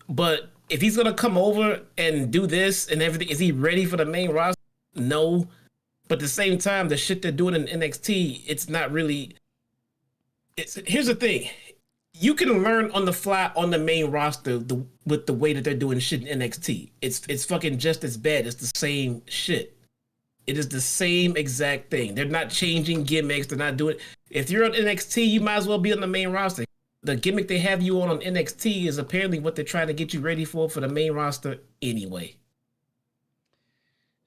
But if he's gonna come over and do this and everything, is he ready for the main roster? No. But at the same time, the shit they're doing in NXT, it's not really. Here's the thing. You can learn on the fly on the main roster with the way that they're doing shit in NXT. It's fucking just as bad. It's the same shit. It is the same exact thing. They're not changing gimmicks. They're not doing. If you're on NXT, you might as well be on the main roster. The gimmick they have you on NXT is apparently what they're trying to get you ready for the main roster anyway.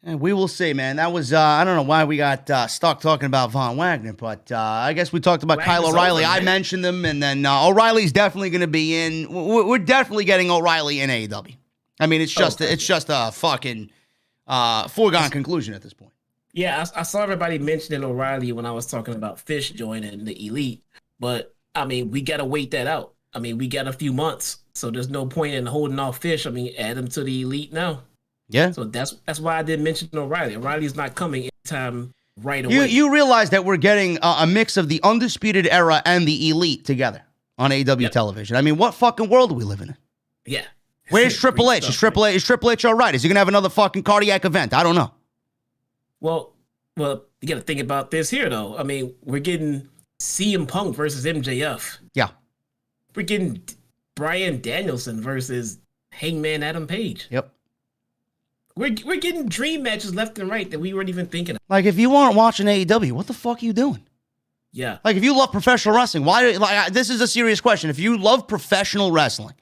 And we will see, man. That was, I don't know why we got stuck talking about Von Wagner, but I guess we talked about Kyle O'Reilly. I mentioned them, and then O'Reilly's definitely going to be in. We're definitely getting O'Reilly in AEW. I mean, it's just a fucking foregone conclusion at this point. Yeah, I saw everybody mentioning O'Reilly when I was talking about Fish joining the Elite, but I mean, we got to wait that out. I mean, we got a few months, so there's no point in holding off Fish. I mean, add him to the Elite now. Yeah. So that's why I didn't mention O'Reilly. O'Reilly's not coming anytime right away. You realize that we're getting a mix of the Undisputed Era and the Elite together on AEW television. I mean, what fucking world are we living in? Yeah. Where's Triple H? Is Triple H all right? Is he going to have another fucking cardiac event? I don't know. Well, you got to think about this here, though. I mean, we're getting CM Punk versus MJF. Yeah. We're getting Bryan Danielson versus Hangman Adam Page. Yep. We're getting dream matches left and right that we weren't even thinking of. Like, if you aren't watching AEW, what the fuck are you doing? Yeah. Like, if you love professional wrestling, this is a serious question. If you love professional wrestling,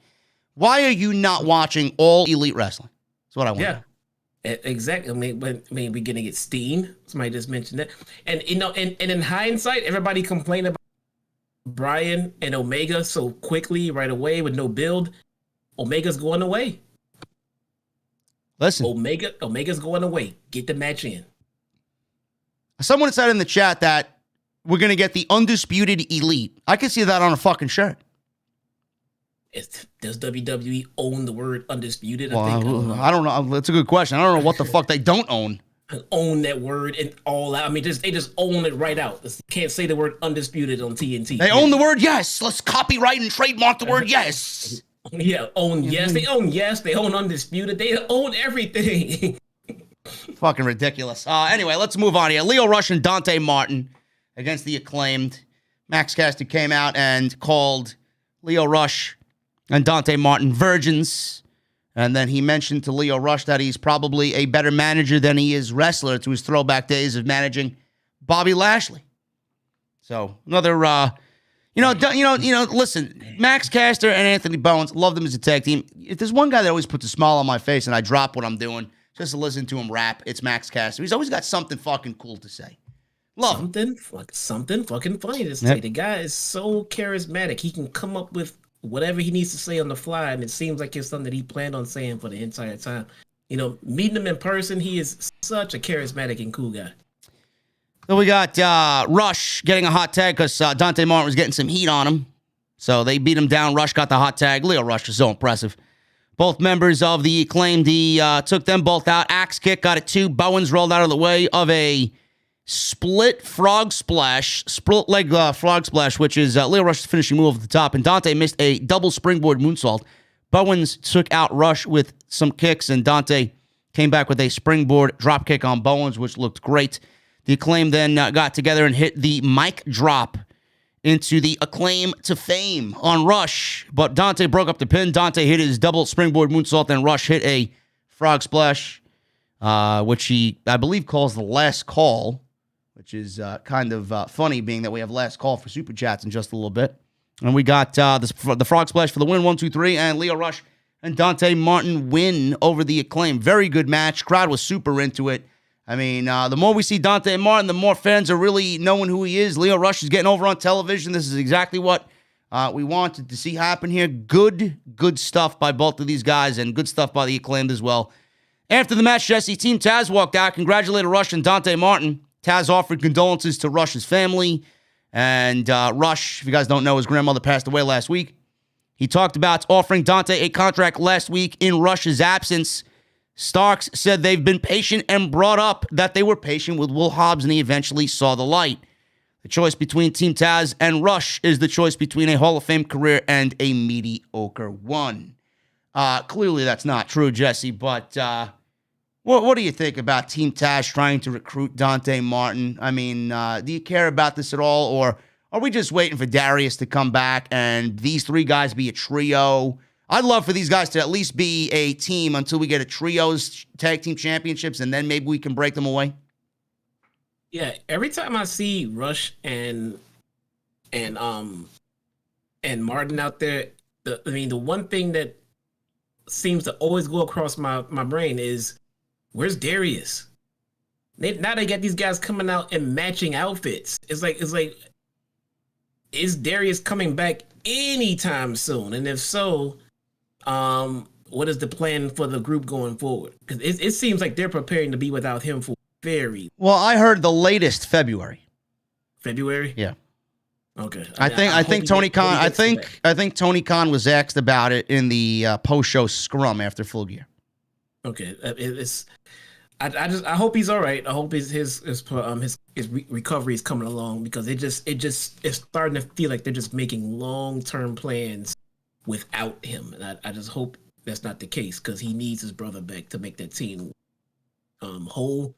why are you not watching all Elite Wrestling? That's what I want. Yeah. Exactly. I mean, we're gonna get Steen. Somebody just mentioned that. And and in hindsight, everybody complained about Bryan and Omega so quickly, right away, with no build. Omega's going away. Listen, Omega's going away. Get the match in. Someone said in the chat that we're going to get the Undisputed Elite. I can see that on a fucking shirt. Does WWE own the word undisputed? Well, I don't know. That's a good question. I don't know what the fuck they don't own. Own that word and all out. I mean, they just own it right out. Can't say the word undisputed on TNT. They own the word yes. Let's copyright and trademark the word yes. Yeah, own yes. They own yes. They own undisputed. They own everything. Fucking ridiculous. Anyway, let's move on here. Lio Rush and Dante Martin against the Acclaimed. Max Cassidy came out and called Lio Rush and Dante Martin virgins. And then he mentioned to Lio Rush that he's probably a better manager than he is wrestler to his throwback days of managing Bobby Lashley. So another, listen, Max Caster and Anthony Bowens, love them as a tag team. If there's one guy that always puts a smile on my face and I drop what I'm doing just to listen to him rap, it's Max Caster. He's always got something fucking cool to say. Love him. Something fucking funny to say. Yep. The guy is so charismatic. He can come up with whatever he needs to say on the fly, and it seems like it's something that he planned on saying for the entire time. Meeting him in person, he is such a charismatic and cool guy. So we got Rush getting a hot tag because Dante Martin was getting some heat on him. So they beat him down. Rush got the hot tag. Lio Rush is so impressive. Both members of the Acclaimed, he took them both out. Axe kick, got it 2. Bowens rolled out of the way of a split leg frog splash, which is Lio Rush's finishing move at the top. And Dante missed a double springboard moonsault. Bowens took out Rush with some kicks, and Dante came back with a springboard drop kick on Bowens, which looked great. The Acclaim then got together and hit the mic drop into the Acclaim to fame on Rush. But Dante broke up the pin. Dante hit his double springboard moonsault, and Rush hit a frog splash, which he, I believe, calls the last call, which is kind of funny, being that we have last call for Super Chats in just a little bit. And we got the frog splash for the win, 1, 2, 3, and Lio Rush and Dante Martin win over the Acclaim. Very good match. Crowd was super into it. I mean, the more we see Dante Martin, the more fans are really knowing who he is. Lio Rush is getting over on television. This is exactly what we wanted to see happen here. Good stuff by both of these guys, and good stuff by the Acclaimed as well. After the match, Jesse Team Taz walked out, congratulated Rush and Dante Martin. Taz offered condolences to Rush's family. And Rush, if you guys don't know, his grandmother passed away last week. He talked about offering Dante a contract last week in Rush's absence. Starks said they've been patient and brought up that they were patient with Will Hobbs, and he eventually saw the light. The choice between Team Taz and Rush is the choice between a Hall of Fame career and a mediocre one. Clearly, that's not true, Jesse, but what do you think about Team Taz trying to recruit Dante Martin? I mean, do you care about this at all, or are we just waiting for Darius to come back and these three guys be a trio? I'd love for these guys to at least be a team until we get a trios tag team championships, and then maybe we can break them away. Yeah, every time I see Rush and Martin out there, the one thing that seems to always go across my brain is, where's Darius? Now they got these guys coming out in matching outfits. It's like, is Darius coming back anytime soon? And if so, what is the plan for the group going forward? Because it seems like they're preparing to be without him for very well. I heard the latest February. February? Yeah. Okay. I think Tony Khan. I think Tony Khan was asked about it in the post-show scrum after Full Gear. Okay. I hope he's all right. I hope his recovery is coming along, because it's starting to feel like they're just making long-term plans without him, and I just hope that's not the case, because he needs his brother back to make that team whole.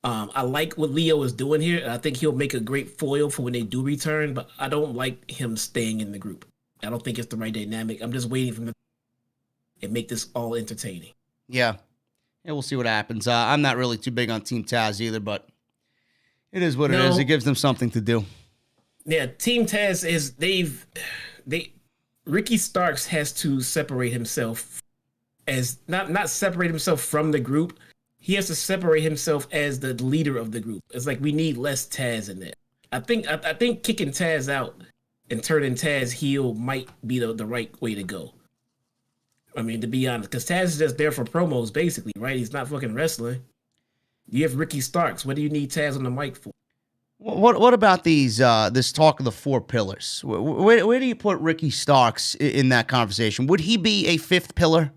I like what Leo is doing here, and I think he'll make a great foil for when they do return, but I don't like him staying in the group. I don't think it's the right dynamic. I'm just waiting for him to make this all entertaining. Yeah, we'll see what happens. I'm not really too big on Team Taz either, but it is what it is. It gives them something to do. Yeah, Team Taz is Ricky Starks has to separate himself as not separate himself from the group. He has to separate himself as the leader of the group. It's like we need less Taz in there. I think kicking Taz out and turning Taz heel might be the right way to go. I mean, to be honest, because Taz is just there for promos, basically, right? He's not fucking wrestling. You have Ricky Starks. What do you need Taz on the mic for? What about these this talk of the four pillars? Where do you put Ricky Starks in that conversation? Would he be a fifth pillar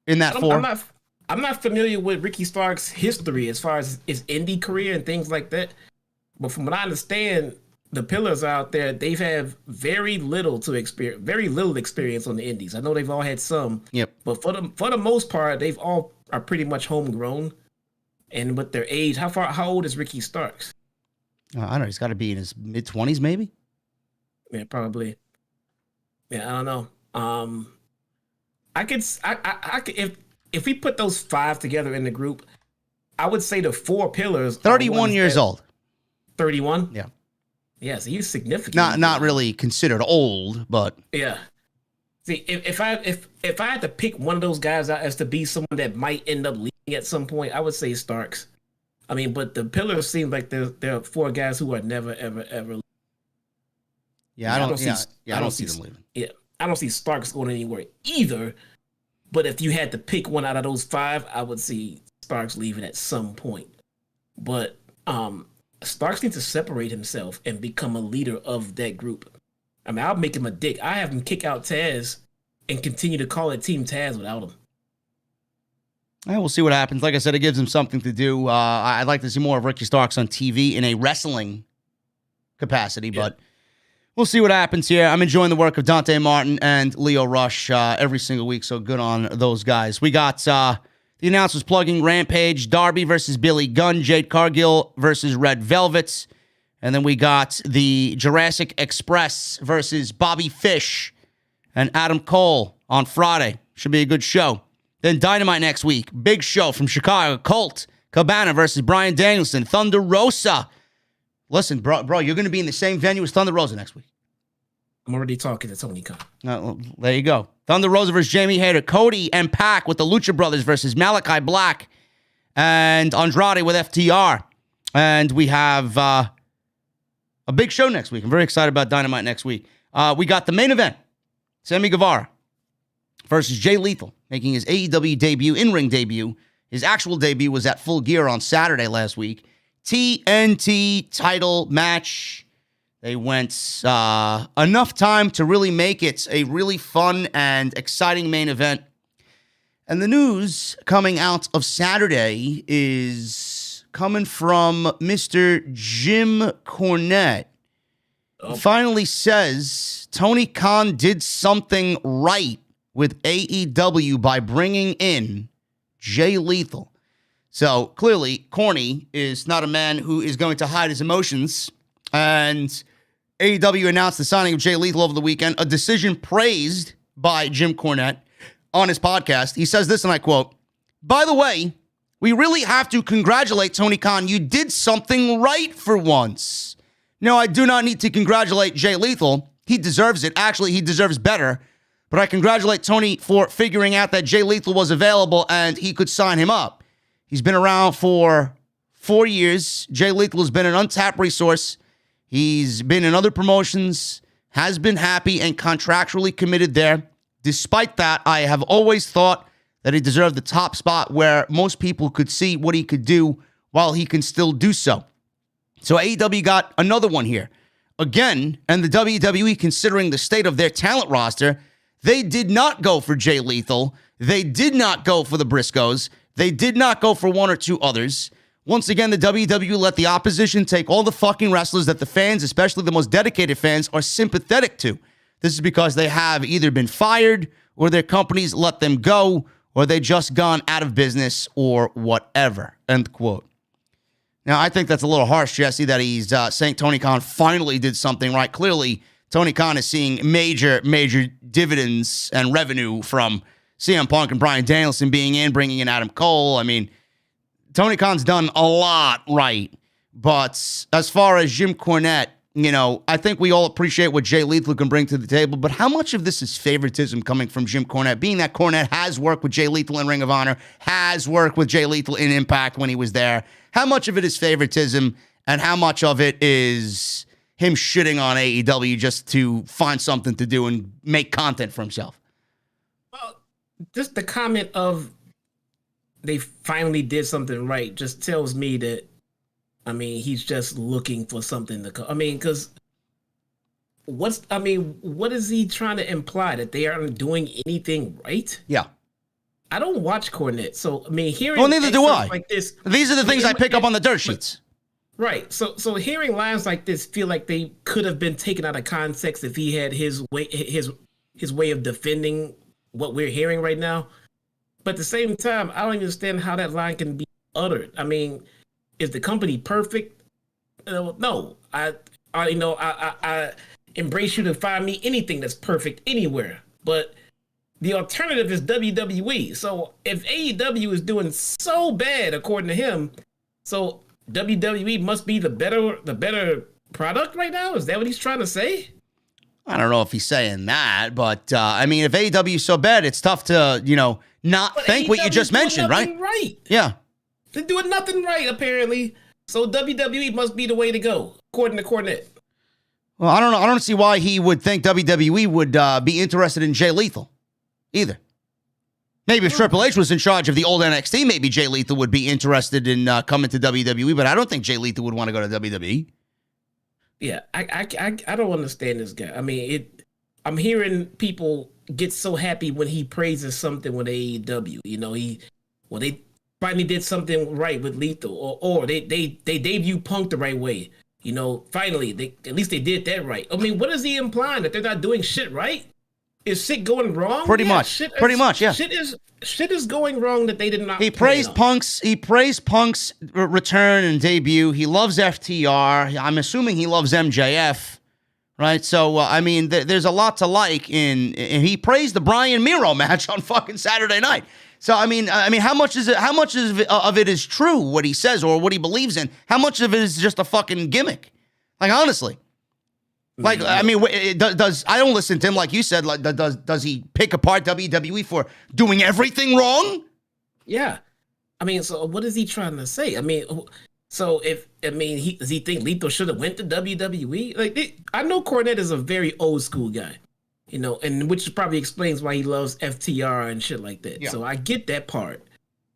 in that four? I'm not familiar with Ricky Starks' history as far as his indie career and things like that. But from what I understand, the pillars out there, they've had very little experience on the indies. I know they've all had some. Yep. But for the most part, they've all are pretty much homegrown. And with their age, how old is Ricky Starks? I don't know. He's got to be in his mid-20s, maybe. Yeah, probably. Yeah, I don't know. I could if we put those five together in the group, I would say the four pillars. 31 years old. 31. Yeah. Yeah, so he's significant. Not really considered old, but yeah. See, if I had to pick one of those guys out as to be someone that might end up leaving at some point, I would say Starks. I mean, but the pillars seem like there are four guys who are never, ever, ever. Yeah, I don't see them leaving. Yeah, I don't see Starks going anywhere either. But if you had to pick one out of those five, I would see Starks leaving at some point. But Starks needs to separate himself and become a leader of that group. I mean, I'll make him a dick. I have him kick out Taz and continue to call it Team Taz without him. Yeah, we'll see what happens. Like I said, it gives him something to do. I'd like to see more of Ricky Starks on TV in a wrestling capacity, but we'll see what happens here. I'm enjoying the work of Dante Martin and Leo Rush every single week, so good on those guys. We got the announcers plugging Rampage, Darby versus Billy Gunn, Jade Cargill versus Red Velvets, and then we got the Jurassic Express versus Bobby Fish and Adam Cole on Friday. Should be a good show. Then Dynamite next week. Big show from Chicago. Colt Cabana versus Bryan Danielson. Thunder Rosa. Listen, bro, you're going to be in the same venue as Thunder Rosa next week. I'm already talking to Tony Khan. Well, there you go. Thunder Rosa versus Jamie Hayter. Cody and Pac with the Lucha Brothers versus Malachi Black and Andrade with FTR. And we have a big show next week. I'm very excited about Dynamite next week. We got the main event. Sammy Guevara versus Jay Lethal, making his AEW debut, in-ring debut. His actual debut was at Full Gear on Saturday last week. TNT title match. They went enough time to really make it a really fun and exciting main event. And the news coming out of Saturday is coming from Mr. Jim Cornette. He finally says Tony Khan did something right with AEW by bringing in Jay Lethal. So clearly, Corny is not a man who is going to hide his emotions. And AEW announced the signing of Jay Lethal over the weekend, a decision praised by Jim Cornette on his podcast. He says this, and I quote, "By the way, we really have to congratulate Tony Khan. You did something right for once. No, I do not need to congratulate Jay Lethal. He deserves it. Actually, he deserves better. But I congratulate Tony for figuring out that Jay Lethal was available and he could sign him up. He's been around for 4 years. Jay Lethal has been an untapped resource. He's been in other promotions, has been happy and contractually committed there. Despite that, I have always thought that he deserved the top spot where most people could see what he could do while he can still do so." So AEW got another one here. Again, and the WWE, considering the state of their talent roster, they did not go for Jay Lethal. They did not go for the Briscoes. They did not go for one or two others. Once again, the WWE let the opposition take all the fucking wrestlers that the fans, especially the most dedicated fans, are sympathetic to. This is because they have either been fired or their companies let them go or they just gone out of business or whatever. End quote. Now, I think that's a little harsh, Jesse, that he's saying Tony Khan finally did something right. Clearly, Tony Khan is seeing major dividends and revenue from CM Punk and Bryan Danielson being in, bringing in Adam Cole. I mean, Tony Khan's done a lot right. But as far as Jim Cornette, I think we all appreciate what Jay Lethal can bring to the table. But how much of this is favoritism coming from Jim Cornette, being that Cornette has worked with Jay Lethal in Ring of Honor, has worked with Jay Lethal in Impact when he was there? How much of it is favoritism and how much of it is him shitting on AEW just to find something to do and make content for himself? Well, just the comment of they finally did something right just tells me that, he's just looking for something to come. Because what is he trying to imply? That they aren't doing anything right? Yeah. I don't watch Cornette, so hearing neither do I. Like this, these are the things I pick up on the dirt sheets. Right. So hearing lines like this feel like they could have been taken out of context if he had his way of defending what we're hearing right now. But at the same time, I don't understand how that line can be uttered. Is the company perfect? No. I embrace you to find me anything that's perfect anywhere. But the alternative is WWE. So if AEW is doing so bad, according to him, so WWE must be the better product right now? Is that what he's trying to say? I don't know if he's saying that, but if AEW is so bad, it's tough to, not think what you just mentioned, right? Right. Yeah. They're doing nothing right, apparently. So WWE must be the way to go, according to Cornette. Well, I don't know. I don't see why he would think WWE would be interested in Jay Lethal either. Maybe if Triple H was in charge of the old NXT, maybe Jay Lethal would be interested in coming to WWE, but I don't think Jay Lethal would want to go to WWE. Yeah, I don't understand this guy. I'm hearing people get so happy when he praises something with AEW. They finally did something right with Lethal, or they debut Punk the right way. Finally, at least they did that right. What is he implying? That they're not doing shit right? Is shit going wrong? Pretty much, yeah. Shit is going wrong that they did not. He praised Punk's return and debut. He loves FTR. I'm assuming he loves MJF, right? So there's a lot to like and he praised the Bryan Miro match on fucking Saturday night. So how much of it is true what he says or what he believes in? How much of it is just a fucking gimmick? Like honestly. Does I don't listen to him like you said. Like, does he pick apart WWE for doing everything wrong? Yeah, so what is he trying to say? Does he think Lethal should have went to WWE? I know Cornette is a very old school guy, and which probably explains why he loves FTR and shit like that. Yeah. So I get that part,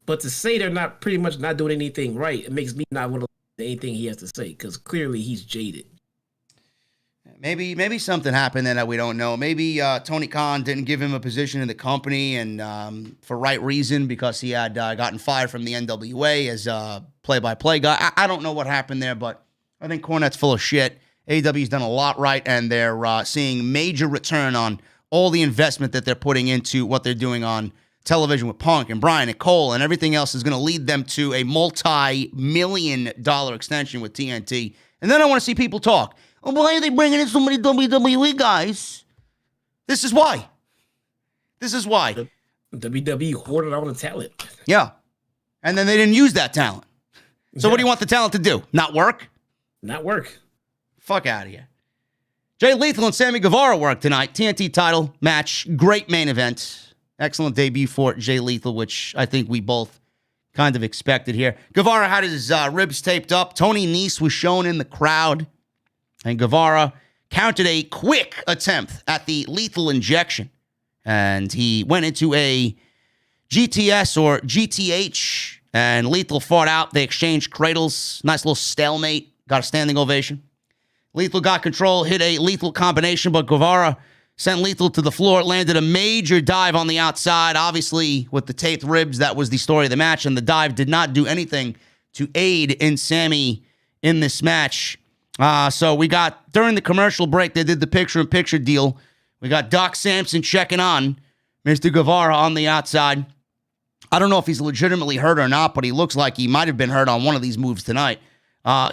but to say they're not pretty much not doing anything right, it makes me not want to anything he has to say, because clearly he's jaded. Maybe something happened then that we don't know. Maybe Tony Khan didn't give him a position in the company, and for right reason, because he had gotten fired from the NWA as a play-by-play guy. I don't know what happened there, but I think Cornette's full of shit. AEW's done a lot right, and they're seeing major return on all the investment that they're putting into what they're doing on television with Punk and Bryan and Cole, and everything else is going to lead them to a multi-million-dollar extension with TNT. And then I want to see people talk. Oh, why are they bringing in so many WWE guys? This is why. The WWE hoarded all the talent. Yeah. And then they didn't use that talent. So what do you want the talent to do? Not work? Not work. Fuck out of here. Jay Lethal and Sammy Guevara work tonight. TNT title match. Great main event. Excellent debut for Jay Lethal, which I think we both kind of expected here. Guevara had his ribs taped up. Tony Nese was shown in the crowd. And Guevara countered a quick attempt at the lethal injection. And he went into a GTS or GTH. And Lethal fought out. They exchanged cradles. Nice little stalemate. Got a standing ovation. Lethal got control, hit a lethal combination, but Guevara sent Lethal to the floor. Landed a major dive on the outside. Obviously, with the taped ribs, that was the story of the match. And the dive did not do anything to aid in Sammy in this match. So we got, during the commercial break, they did the picture-in-picture deal. We got Doc Samson checking on Mr. Guevara on the outside. I don't know if he's legitimately hurt or not, but he looks like he might have been hurt on one of these moves tonight.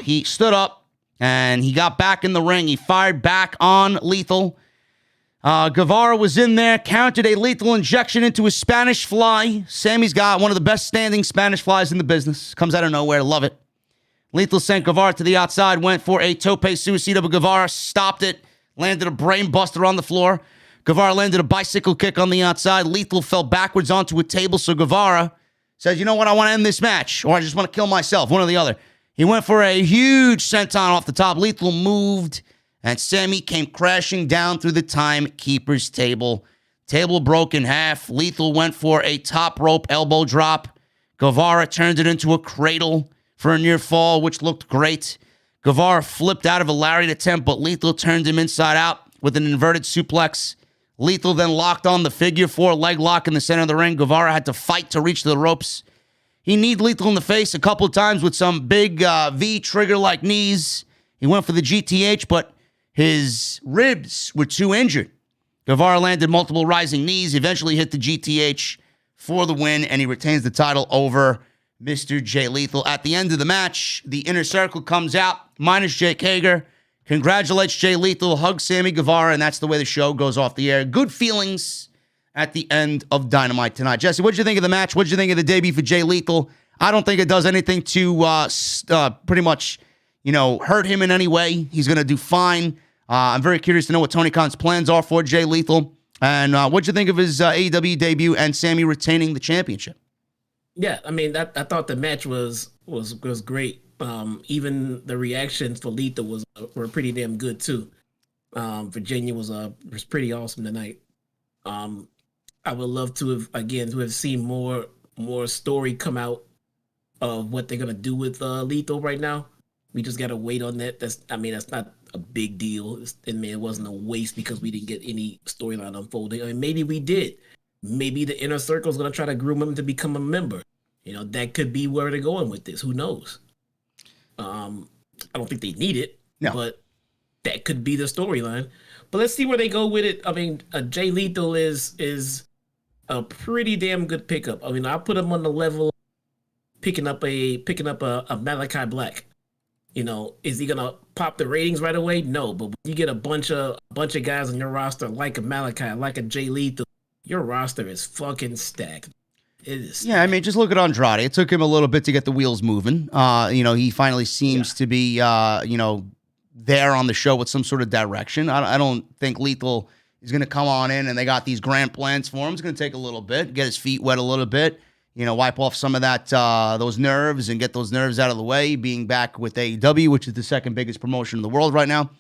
He stood up, and he got back in the ring. He fired back on Lethal. Guevara was in there, countered a lethal injection into a Spanish fly. Sammy's got one of the best standing Spanish flies in the business. Comes out of nowhere. Love it. Lethal sent Guevara to the outside, went for a tope suicida, but Guevara stopped it, landed a brain buster on the floor. Guevara landed a bicycle kick on the outside. Lethal fell backwards onto a table, so Guevara said, you know what, I want to end this match, or I just want to kill myself, one or the other. He went for a huge senton off the top. Lethal moved, and Sammy came crashing down through the timekeeper's table. Table broke in half. Lethal went for a top rope elbow drop. Guevara turned it into a cradle for a near fall, which looked great. Guevara flipped out of a lariat attempt, but Lethal turned him inside out with an inverted suplex. Lethal then locked on the figure four leg lock in the center of the ring. Guevara had to fight to reach the ropes. He kneed Lethal in the face a couple of times with some big V trigger-like knees. He went for the GTH, but his ribs were too injured. Guevara landed multiple rising knees, eventually hit the GTH for the win, and he retains the title over Mr. Jay Lethal. At the end of the match, the Inner Circle comes out, minus Jake Hager, congratulates Jay Lethal, hugs Sammy Guevara, and that's the way the show goes off the air. Good feelings at the end of Dynamite tonight. Jesse, what did you think of the match? What did you think of the debut for Jay Lethal? I don't think it does anything to pretty much, hurt him in any way. He's going to do fine. I'm very curious to know what Tony Khan's plans are for Jay Lethal. And what did you think of his AEW debut and Sammy retaining the championship? Yeah, I mean, I thought the match was great. Even the reactions for Lethal were pretty damn good too. Virginia was pretty awesome tonight. I would love to have seen more story come out of what they're gonna do with Lethal right now. We just gotta wait on that. That's not a big deal. It wasn't a waste because we didn't get any storyline unfolding. I mean, maybe we did. Maybe the Inner Circle is gonna try to groom him to become a member. That could be where they're going with this. Who knows? I don't think they need it, but that could be the storyline. But let's see where they go with it. I mean, Jay Lethal is a pretty damn good pickup. I mean, I put him on the level picking up a Malachi Black. Is he gonna pop the ratings right away? No, but when you get a bunch of guys on your roster like a Malachi, like a Jay Lethal, your roster is fucking stacked. It is. Yeah, I mean, just look at Andrade. It took him a little bit to get the wheels moving. He finally seems to be, there on the show with some sort of direction. I don't think Lethal is going to come on in and they got these grand plans for him. It's going to take a little bit, get his feet wet a little bit, wipe off some of that, those nerves and get those nerves out of the way, being back with AEW, which is the second biggest promotion in the world right now.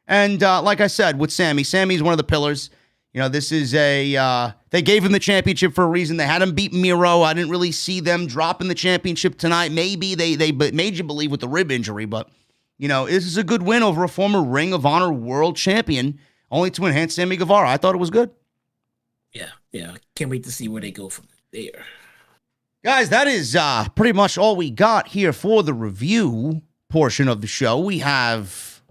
And like I said, with Sammy's one of the pillars. You know, this is they gave him the championship for a reason. They had him beat Miro. I didn't really see them dropping the championship tonight. Maybe they made you believe with the rib injury, but, you know, this is a good win over a former Ring of Honor world champion, only to enhance Sammy Guevara. I thought it was good. Yeah. Can't wait to see where they go from there. Guys, that is pretty much all we got here for the review portion of the show. We have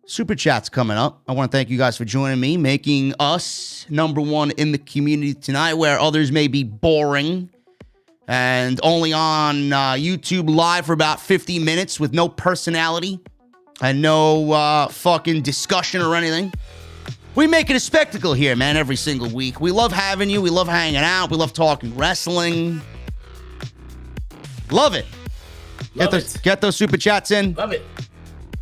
Super Chats coming up. I want to thank you guys for joining me, making us number one in the community tonight, where others may be boring and only on YouTube Live for about 50 minutes with no personality and no fucking discussion or anything. We make it a spectacle here, man, every single week. We love having you. We love hanging out. We love talking wrestling. Love it. Get those Super Chats in. Love it.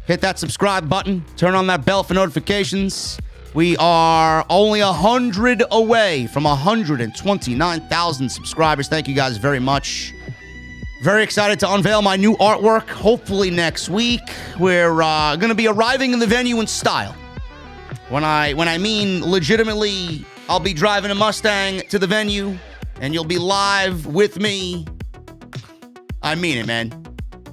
Hit that subscribe button. Turn on that bell for notifications. We are only 100 away from 129,000 subscribers. Thank you guys very much. Very excited to unveil my new artwork, hopefully next week. We're going to be arriving in the venue in style. When I mean legitimately, I'll be driving a Mustang to the venue, and you'll be live with me. I mean it, man.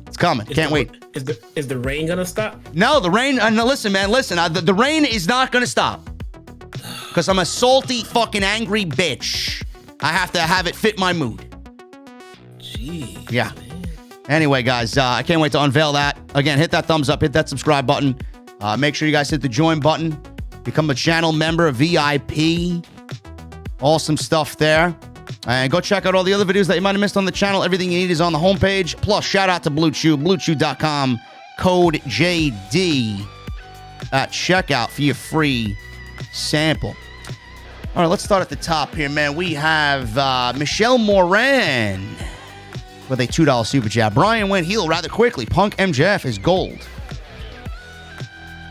It's coming. Can't wait. Is the rain gonna stop? No, the rain. No, listen, man. Listen. The rain is not gonna stop because I'm a salty, fucking angry bitch. I have to have it fit my mood. Jeez. Yeah. Man. Anyway, guys, I can't wait to unveil that. Again, hit that thumbs up, hit that subscribe button. Make sure you guys hit the join button. Become a channel member, a VIP. Awesome stuff there. And go check out all the other videos that you might have missed on the channel. Everything you need is on the homepage. Plus, shout out to Blue Chew, bluechew.com, code JD at checkout for your free sample. All right, let's start at the top here, man. We have Michelle Moran with a $2 super chat. Bryan went heel rather quickly. Punk MJF is gold.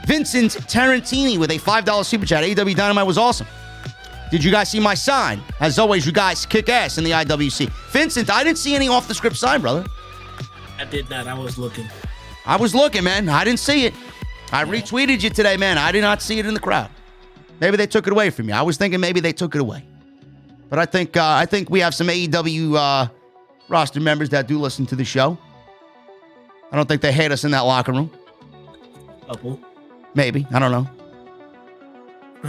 Vincent Tarantini with a $5 super chat. AEW Dynamite was awesome. Did you guys see my sign? As always, you guys kick ass in the IWC. Vincent, I didn't see any off-the-script sign, brother. I did not. I was looking. I was looking, man. I didn't see it. I retweeted you today, man. I did not see it in the crowd. Maybe they took it away from you. I was thinking maybe they took it away. But I think we have some AEW roster members that do listen to the show. I don't think they hate us in that locker room. Couple. Maybe. I don't know.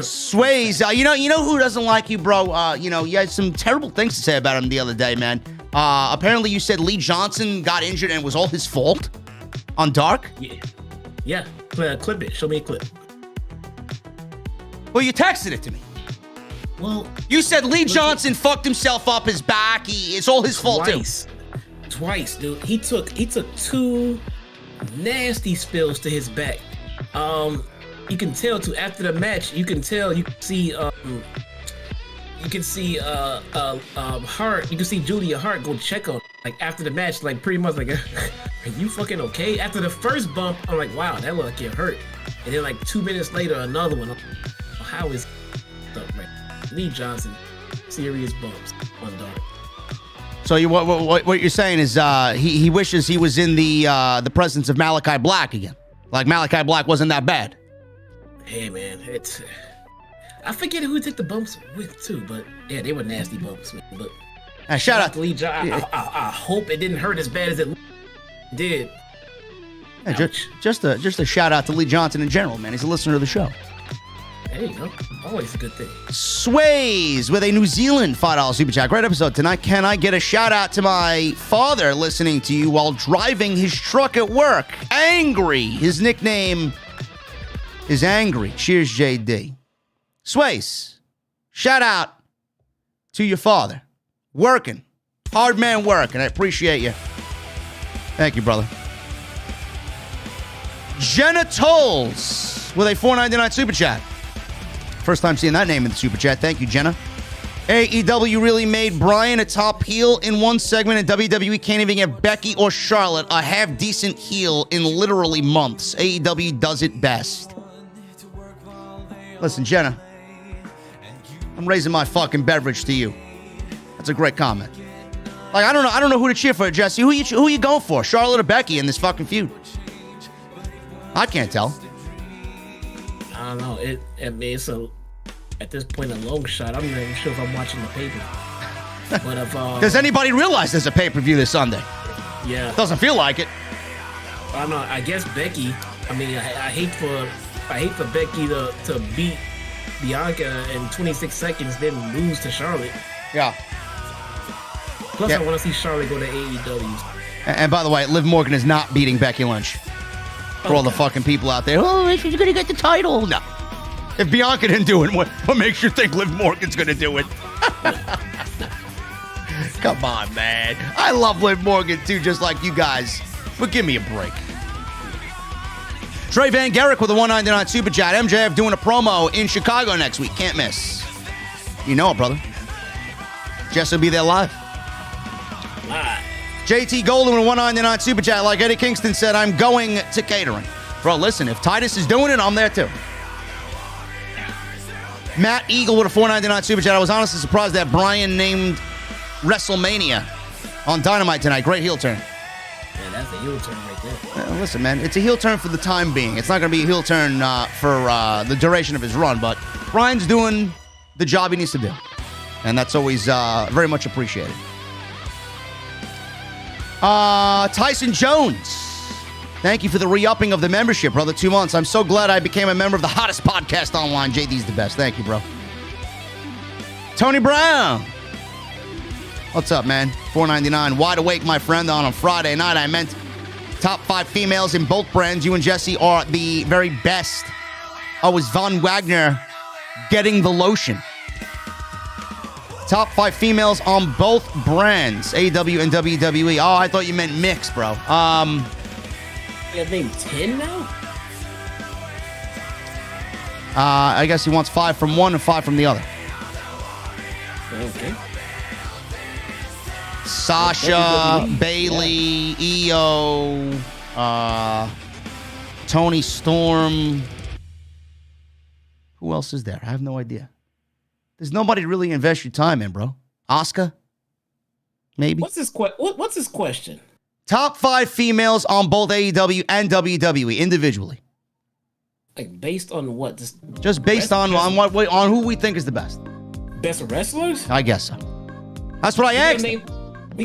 Sways, you know who doesn't like you, bro? You had some terrible things to say about him the other day, man. Apparently you said Lee Johnson got injured and it was all his fault on Dark? Yeah. Clip it. Show me a clip. Well, you texted it to me. Well, you said Lee Johnson fucked himself up his back. It's all his fault too. Twice, dude. He took 2 nasty spills to his back. You can tell too after the match. You can see Hart. You can see Julia Hart go check on like after the match, like pretty much like, are you fucking okay? After the first bump, I'm like, wow, that looked like it hurt. And then like 2 minutes later, another one. How is Lee Johnson? Serious bumps on Dark. So what you're saying is he wishes he was in the presence of Malachi Black again. Like Malachi Black wasn't that bad. Hey man, I forget who took the bumps with too, but yeah, they were nasty bumps, man. But shout out to Lee Johnson. I hope it didn't hurt as bad as it did. Yeah, just a shout out to Lee Johnson in general, man. He's a listener of the show. There you go. Always a good thing. Sways with a New Zealand $5 super chat. Great episode tonight. Can I get a shout out to my father listening to you while driving his truck at work? Angry. His nickname is Angry. Cheers, JD. Sways, shout out to your father. Working. Hard man working. I appreciate you. Thank you, brother. Jenna Tolls with a $4.99 super chat. First time seeing that name in the super chat. Thank you, Jenna. AEW really made Bryan a top heel in one segment, and WWE can't even get Becky or Charlotte a half-decent heel in literally months. AEW does it best. Listen, Jenna, I'm raising my fucking beverage to you. That's a great comment. Like, I don't know who to cheer for, Jesse. Who you going for, Charlotte or Becky in this fucking feud? I can't tell. I don't know. at this point a long shot. I'm not even sure if I'm watching the paper. But if does anybody realize there's a pay-per-view this Sunday? Yeah, Doesn't feel like it. I don't know. I guess Becky. I mean, I hate for Becky to beat Bianca in 26 seconds, then lose to Charlotte. Yeah. Plus, I want to see Charlotte go to AEW. And by the way, Liv Morgan is not beating Becky Lynch. For all the fucking people out there, oh, she's going to get the title. No. If Bianca didn't do it, what makes you think Liv Morgan's going to do it? Come on, man. I love Liv Morgan, too, just like you guys. But give me a break. Trey Van Garrick with a $1.99 Super Chat. MJF doing a promo in Chicago next week. Can't miss. You know it, brother. Jess will be there live. JT Golden with a $1.99 Super Chat. Like Eddie Kingston said, I'm going to catering. Bro, listen, if Titus is doing it, I'm there too. Matt Eagle with a $4.99 Super Chat. I was honestly surprised that Bryan named WrestleMania on Dynamite tonight. Great heel turn. Yeah, that's a heel turn right there. Listen, man, it's a heel turn for the time being. It's not going to be a heel turn for the duration of his run, but Bryan's doing the job he needs to do. And that's always very much appreciated. Tyson Jones, thank you for the re-upping of the membership, brother. 2 months. I'm so glad I became a member of the hottest podcast online. JD's the best. Thank you, bro. Tony Brown, what's up, man? $4.99. Wide awake, my friend. On a Friday night, I meant top 5 females in both brands. You and Jesse are the very best. Oh, is Von Wagner getting the lotion? Top 5 females on both brands, AEW and WWE. Oh, I thought you meant mix, bro. You have named 10 now? I guess he wants 5 from one and 5 from the other. Okay. Sasha, Bailey, Io, Tony Storm. Who else is there? I have no idea. There's nobody to really invest your time in, bro. Asuka? Maybe. What's his question? Top 5 females on both AEW and WWE individually. Like based on what? Just based on who we think is the best. Best wrestlers? I guess so. That's what I asked. You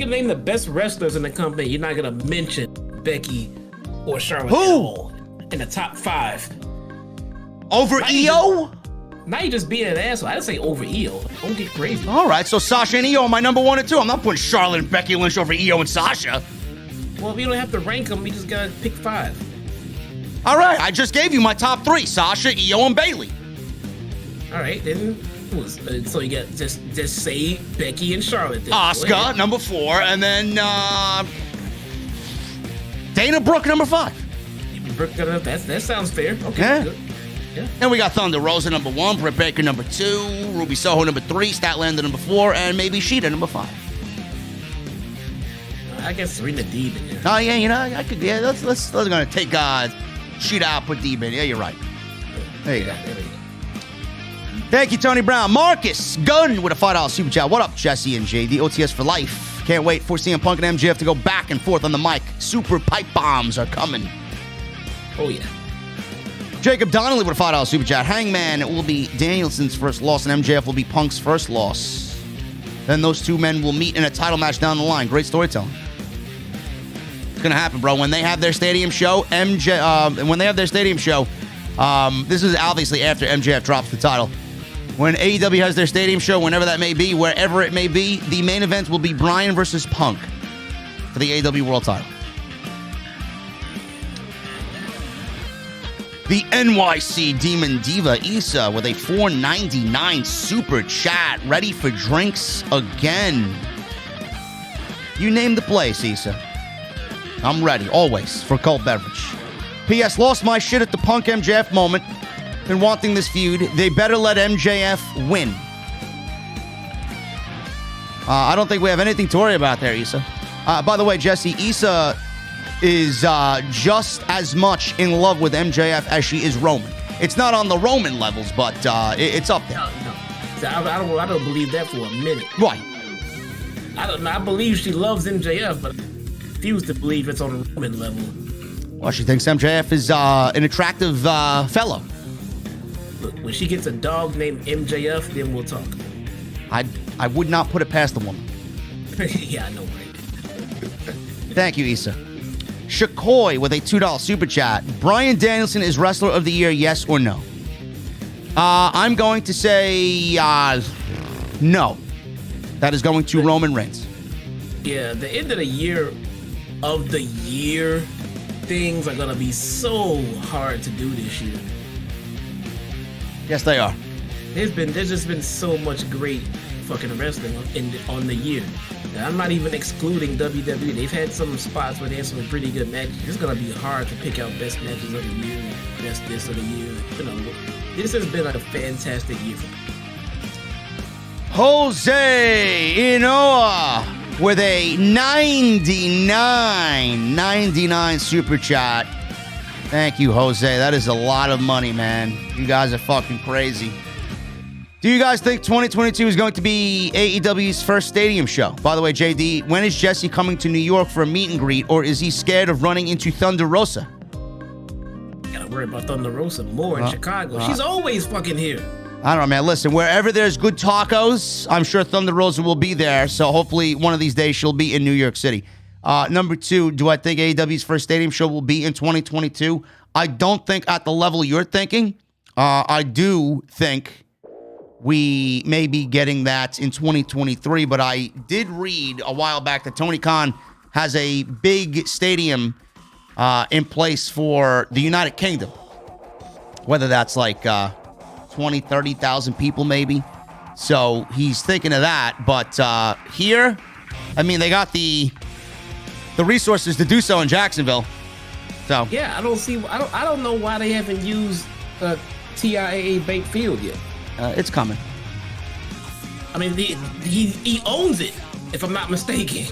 can name the best wrestlers in the company. You're not gonna mention Becky or Charlotte at all in the top 5. Over Io? Now you're just being an asshole. I didn't say over Io. Don't get crazy. All right, so Sasha and Io are my number 1 and 2. I'm not putting Charlotte and Becky Lynch over Io and Sasha. Well, we don't have to rank them. We just gotta pick 5. All right, I just gave you my top 3: Sasha, Io, and Bailey. All right, then. So you got just say Becky and Charlotte. Then. Asuka, number 4, and then Dana Brooke, number 5. That sounds fair. Okay, yeah. Good. Yeah. Then we got Thunder Rosa, number 1, Britt Baker, number 2, Ruby Soho, number 3, Statlander, number 4, and maybe Shida, number 5. I guess Serena Deeb in there. Oh, yeah, you know, I could, yeah, let's gonna take Shida out, put Deeb in. Yeah, you're right. There you go. Thank you, Tony Brown. Marcus Gunn with a $5 Super Chat. What up, Jesse and JD? OTS for life. Can't wait for CM Punk and MJF to go back and forth on the mic. Super pipe bombs are coming. Oh, yeah. Jacob Donnelly with a $5 Super Chat. Hangman will be Danielson's first loss, and MJF will be Punk's first loss. Then those two men will meet in a title match down the line. Great storytelling. It's going to happen, bro. When they have their stadium show, this is obviously after MJF drops the title. When AEW has their stadium show, whenever that may be, wherever it may be, the main event will be Bryan versus Punk for the AEW World title. The NYC Demon Diva Issa with a $4.99 Super Chat. Ready for drinks again. You name the place, Issa. I'm ready, always, for cold beverage. P.S. Lost my shit at the Punk MJF moment. Been wanting this feud. They better let MJF win. I don't think we have anything to worry about there, Issa. By the way, Jesse, Issa is just as much in love with MJF as she is Roman. It's not on the Roman levels, but it's up there. No. I don't believe that for a minute. Right. I believe she loves MJF, but I refuse to believe it's on a Roman level. Well, she thinks MJF is an attractive fellow. Look, when she gets a dog named MJF, then we'll talk. I would not put it past the woman. Yeah, I know, right? Thank you, Issa. Shakoy with a $2 super chat. Bryan Danielson is Wrestler of the Year, yes or no? I'm going to say no. That is going to Roman Reigns. Yeah, the end of the year things are going to be so hard to do this year. Yes, they are. There's just been so much great fucking wrestling on the year. And I'm not even excluding WWE. They've had some spots where they had some pretty good matches. It's gonna be hard to pick out best matches of the year, best this of the year. You know, this has been like a fantastic year for me. Jose Inoa with a 99 super chat. Thank you, Jose. That is a lot of money, man. You guys are fucking crazy. Do you guys think 2022 is going to be AEW's first stadium show? By the way, JD, when is Jesse coming to New York for a meet and greet, or is he scared of running into Thunder Rosa? Gotta worry about Thunder Rosa more in Chicago. She's always fucking here. I don't know, man. Listen, wherever there's good tacos, I'm sure Thunder Rosa will be there. So hopefully one of these days she'll be in New York City. Number two, do I think AEW's first stadium show will be in 2022? I don't think at the level you're thinking. I do think we may be getting that in 2023, but I did read a while back that Tony Khan has a big stadium in place for the United Kingdom. Whether that's like 20, 30,000 people maybe. So he's thinking of that. But here, I mean, they got the resources to do so in Jacksonville. So yeah, I don't know why they haven't used TIAA Bank Field yet. It's coming. I mean, he owns it, if I'm not mistaken.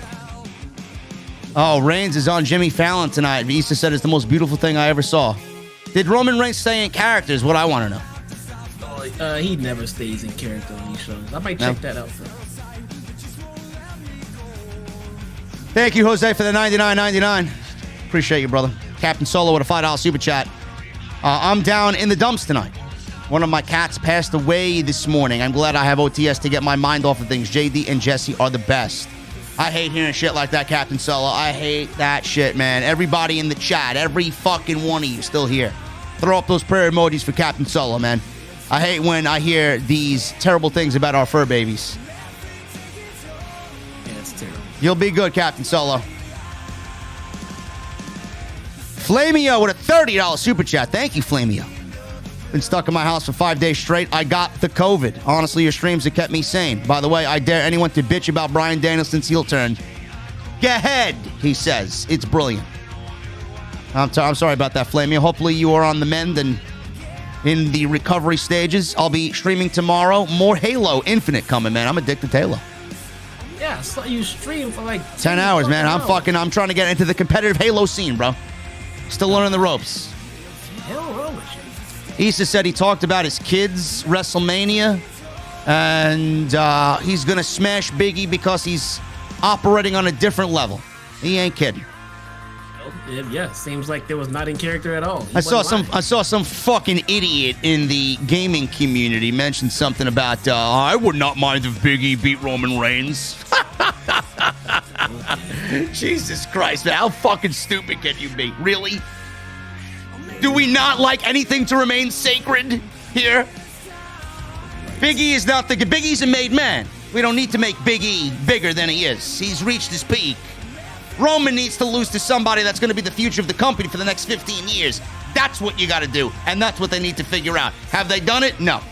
Oh, Reigns is on Jimmy Fallon tonight. Visa said it's the most beautiful thing I ever saw. Did Roman Reigns stay in character is what I want to know. He never stays in character on these shows. I might check that out first. Thank you, Jose, for the $99.99. Appreciate you, brother. Captain Solo with a $5 super chat. I'm down in the dumps tonight. One of my cats passed away this morning. I'm glad I have OTS to get my mind off of things. JD and Jesse are the best. I hate hearing shit like that, Captain Solo. I hate that shit, man. Everybody in the chat, every fucking one of you still here. Throw up those prayer emojis for Captain Solo, man. I hate when I hear these terrible things about our fur babies. Yeah, it's terrible. You'll be good, Captain Solo. Flamio with a $30 super chat. Thank you, Flamio. Been stuck in my house for 5 days straight. I got the COVID. Honestly, your streams have kept me sane. By the way, I dare anyone to bitch about Bryan Danielson's heel turn. Go ahead, he says. It's brilliant. I'm sorry about that, Flamio. Hopefully you are on the mend and in the recovery stages. I'll be streaming tomorrow. More Halo Infinite coming, man. I'm addicted to Halo. Yeah, I saw you stream for like 10 hours, man. I'm trying to get into the competitive Halo scene, bro. Still learning the ropes. Hell wrong with you. Issa said he talked about his kids' WrestleMania, and he's going to smash Biggie because he's operating on a different level. He ain't kidding. Yeah, seems like there was not in character at all. I saw some fucking idiot in the gaming community mention something about I would not mind if Biggie beat Roman Reigns. Jesus Christ, man, how fucking stupid can you be? Really? Do we not like anything to remain sacred here? Biggie is not Biggie's a made man. We don't need to make Biggie bigger than he is. He's reached his peak. Roman needs to lose to somebody that's going to be the future of the company for the next 15 years. That's what you got to do, and that's what they need to figure out. Have they done it? No.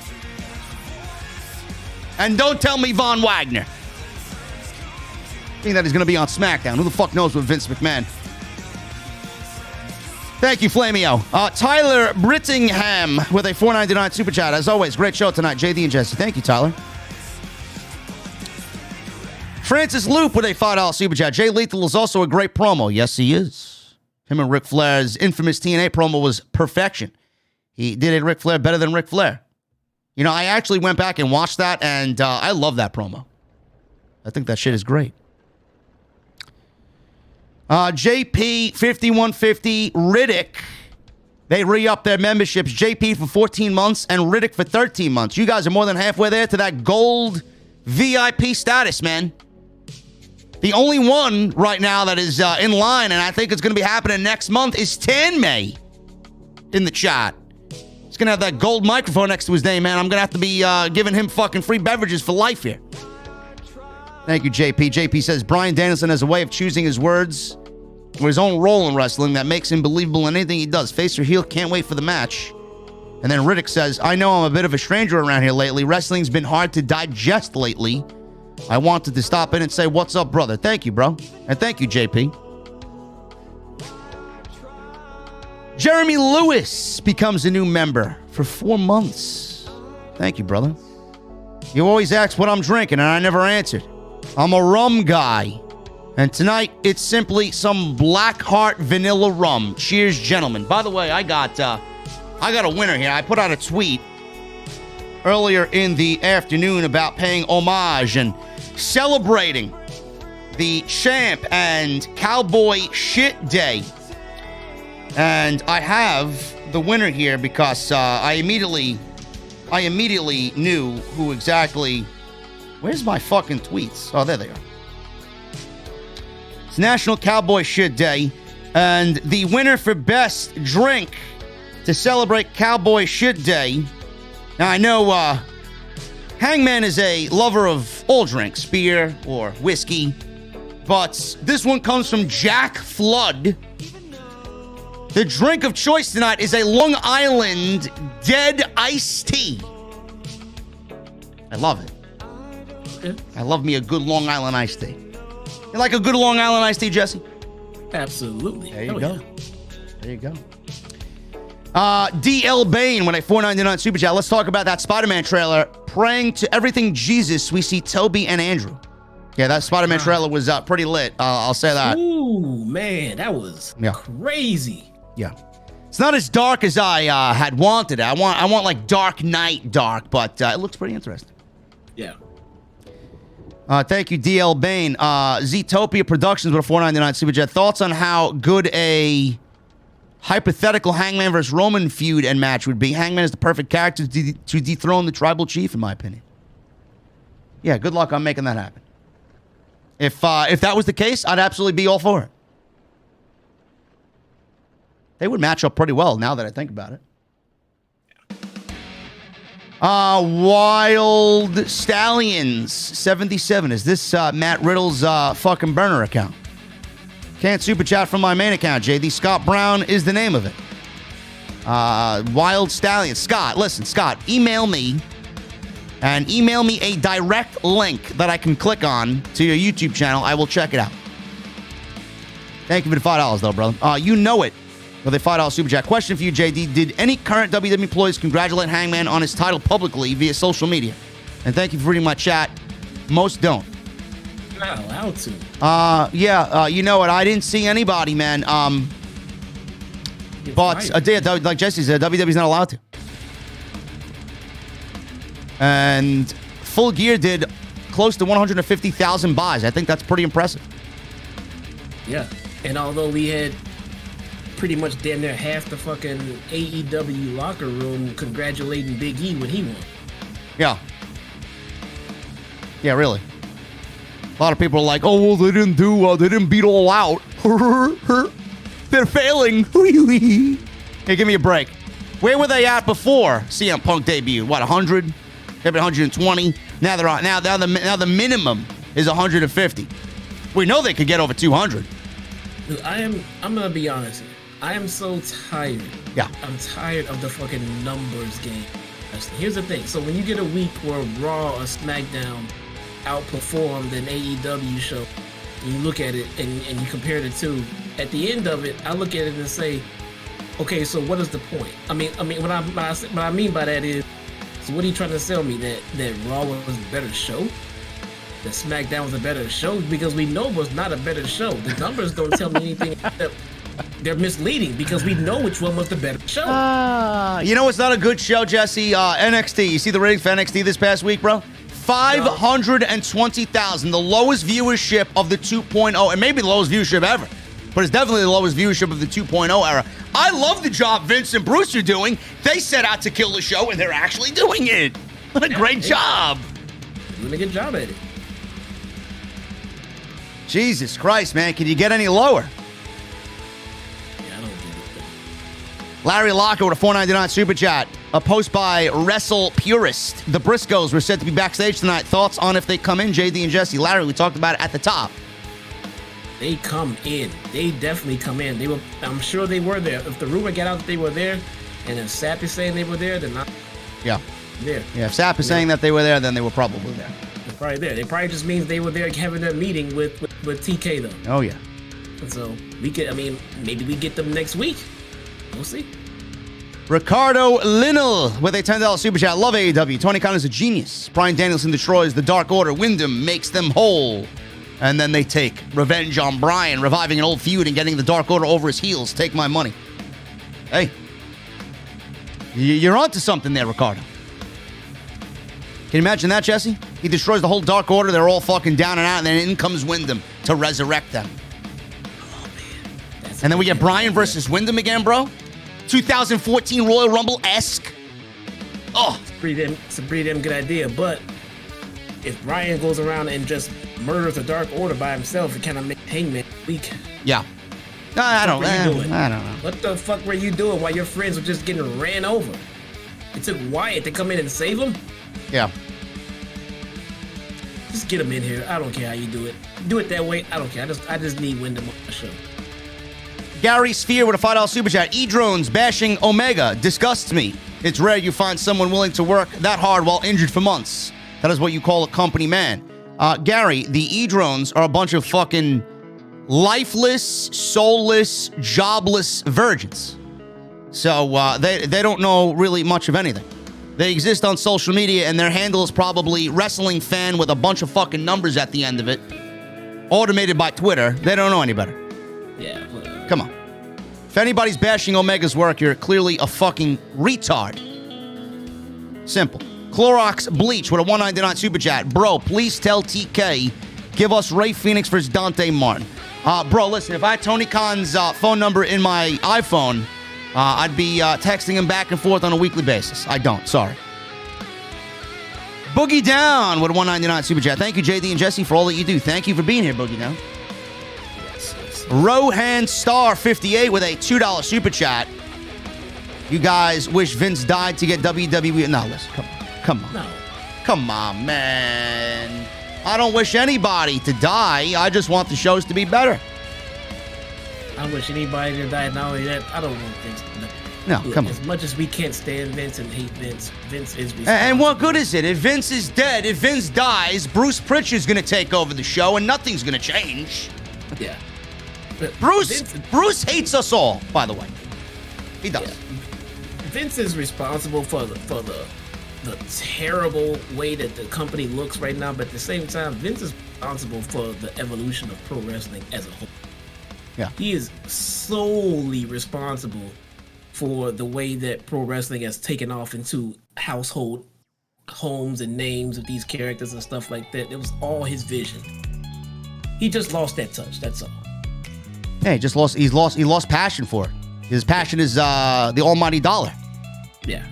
And don't tell me Von Wagner. Being that he's going to be on SmackDown. Who the fuck knows what Vince McMahon? Thank you, Flamio. Tyler Brittingham with a $4.99 super chat. As always, great show tonight, JD and Jesse. Thank you, Tyler. Francis Loop with a $5 super chat. Jay Lethal is also a great promo. Yes, he is. Him and Ric Flair's infamous TNA promo was perfection. He did a Ric Flair better than Ric Flair. You know, I actually went back and watched that, and I love that promo. I think that shit is great. JP5150 Riddick They re-upped their memberships. JP for 14 months and Riddick for 13 months. You guys are more than halfway there to that gold VIP status, man. The only one right now that is in line, and I think it's going to be happening next month, is Tanmay in the chat. He's going to have that gold microphone next to his name, man. I'm going to have to be giving him fucking free beverages for life here. Thank you, JP. JP says, Bryan Danielson has a way of choosing his words or his own role in wrestling that makes him believable in anything he does. Face or heel, can't wait for the match. And then Riddick says, I know I'm a bit of a stranger around here lately. Wrestling's been hard to digest lately. I wanted to stop in and say, what's up, brother? Thank you, bro. And thank you, JP. Jeremy Lewis becomes a new member for 4 months. Thank you, brother. You always ask what I'm drinking, and I never answered. I'm a rum guy. And tonight, it's simply some Blackheart vanilla rum. Cheers, gentlemen. By the way, I got a winner here. I put out a tweet earlier in the afternoon about paying homage and celebrating the champ and Cowboy Shit Day. And I have the winner here because I immediately knew who exactly... Where's my fucking tweets? Oh, there they are. It's National Cowboy Shit Day, and the winner for best drink to celebrate Cowboy Shit Day. Now, I know Hangman is a lover of all drinks, beer or whiskey, but this one comes from Jack Flood. The drink of choice tonight is a Long Island Dead Iced Tea. I love it. Yeah. I love me a good Long Island iced tea. You like a good Long Island iced tea, Jesse? Absolutely. There you go. Yeah. There you go. DL Bain with a $4.99 super chat. Let's talk about that Spider-Man trailer. Praying to everything Jesus, we see Toby and Andrew. Yeah, that Spider-Man trailer was pretty lit. I'll say that. Ooh, man, that was crazy. Yeah. It's not as dark as I had wanted. I want like Dark Knight dark, but it looks pretty interesting. Yeah. Thank you, DL Bain. Zootopia Productions with a $4.99 super chat. Thoughts on how good a hypothetical Hangman versus Roman feud and match would be? Hangman is the perfect character to dethrone the tribal chief, in my opinion. Yeah, good luck on making that happen. If that was the case, I'd absolutely be all for it. They would match up pretty well now that I think about it. Wild Stallions 77. Is this Matt Riddle's fucking burner account? Can't super chat from my main account, JD. Scott Brown is the name of it. Wild Stallions. Scott, listen, Scott, email me and email me a direct link that I can click on to your YouTube channel. I will check it out. Thank you for the $5, though, brother. You know it. With a $5 super chat. Question for you, JD. Did any current WWE employees congratulate Hangman on his title publicly via social media? And thank you for reading my chat. Most don't. You're not allowed to. You know what? I didn't see anybody, man. But like Jesse said, WWE's not allowed to. And Full Gear did close to 150,000 buys. I think that's pretty impressive. Yeah. And although we had pretty much damn near half the fucking AEW locker room congratulating Big E when he won. Yeah. Yeah, really. A lot of people are like, oh, well, they didn't beat All Out. They're failing. Hey, give me a break. Where were they at before CM Punk debuted? What, 100? Maybe 120? Now they're on. Now the minimum is 150. We know they could get over 200. Dude, I'm gonna be honest here. I am so tired. Yeah. I'm tired of the fucking numbers game. Here's the thing. So when you get a week where Raw or SmackDown outperformed an AEW show, and you look at it and you compare the two, at the end of it, I look at it and say, okay, so what is the point? I mean, what I mean by that is, so what are you trying to sell me? That Raw was a better show? That SmackDown was a better show? Because we know it was not a better show. The numbers don't tell me anything except they're misleading because we know which one was the better show. You know what's not a good show, Jesse? NXT. You see the ratings for NXT this past week, bro? 520,000, the lowest viewership of the 2.0, and maybe the lowest viewership ever. but it's definitely the lowest viewership of the 2.0 era. I love the job Vince and Bruce are doing. They set out to kill the show, and they're actually doing it. What a great job. Doing a good job at it. Jesus Christ, man. Can you get any lower? Yeah, I don't get it. Larry Locker with a $4.99 super chat. A post by Wrestle Purist. The Briscoes were said to be backstage tonight. Thoughts on if they come in, JD and Jesse? Larry, we talked about it at the top. They come in. They definitely come in. They were. I'm sure they were there. If the rumor got out that they were there, and if Sapp is saying they were there, they're not Yeah. there. Yeah, if Sapp is saying that they were there, then they were probably there. They're probably there. It probably just means they were there having their meeting with TK, though. Oh, yeah. And so, maybe we get them next week. We'll see. Ricardo Linnell with a $10 super chat. Love AEW. Tony Khan is a genius. Bryan Danielson destroys the Dark Order. Wyndham makes them whole. And then they take revenge on Bryan, reviving an old feud and getting the Dark Order over his heels. Take my money. Hey. You're onto something there, Ricardo. Can you imagine that, Jesse? He destroys the whole Dark Order. They're all fucking down and out. And then in comes Wyndham to resurrect them. Oh, man. And then we get Bryan versus Wyndham again, bro. 2014 Royal Rumble-esque. Oh. It's a pretty damn good idea, but if Bryan goes around and just murders the Dark Order by himself, it kind of makes Hangman weak. Yeah. I don't know. What the fuck were you doing while your friends were just getting ran over? It took Wyatt to come in and save them? Yeah. Just get him in here. I don't care how you do it. Do it that way. I don't care. I just need Wyndham on the show. Gary Sphere with a $5 super chat. E-drones bashing Omega disgusts me. It's rare you find someone willing to work that hard while injured for months. That is what you call a company man. Gary, the E-drones are a bunch of fucking lifeless, soulless, jobless virgins. So they don't know really much of anything. They exist on social media, and their handle is probably wrestling fan with a bunch of fucking numbers at the end of it. Automated by Twitter. They don't know any better. Yeah. Come on. If anybody's bashing Omega's work, you're clearly a fucking retard. Simple. Clorox Bleach with a $1.99 super chat. Bro, please tell TK, give us Ray Phoenix versus Dante Martin. Bro, listen, if I had Tony Khan's phone number in my iPhone, I'd be texting him back and forth on a weekly basis. I don't. Sorry. Boogie Down with a $1.99 super chat. Thank you, JD and Jesse, for all that you do. Thank you for being here, Boogie Down. Rohan Star 58 with a $2 super chat. You guys wish Vince died to get WWE. No, listen, come on. No. Come on, man. I don't wish anybody to die. I just want the shows to be better. I wish anybody to die. Not only that, I don't want Vince to die. No, come on. As much as we can't stand Vince and hate Vince, Vince is responsible. And what good is it? If Vince is dead, if Vince dies, Bruce Pritchard's going to take over the show and nothing's going to change. Yeah. Bruce hates us all, by the way. He does. Yeah. Vince is responsible for the terrible way that the company looks right now, but at the same time, Vince is responsible for the evolution of pro wrestling as a whole. Yeah. He is solely responsible for the way that pro wrestling has taken off into household homes and names of these characters and stuff like that. It was all his vision. He just lost that touch, that's all. Yeah, he lost passion for it. His passion is the almighty dollar. Yeah.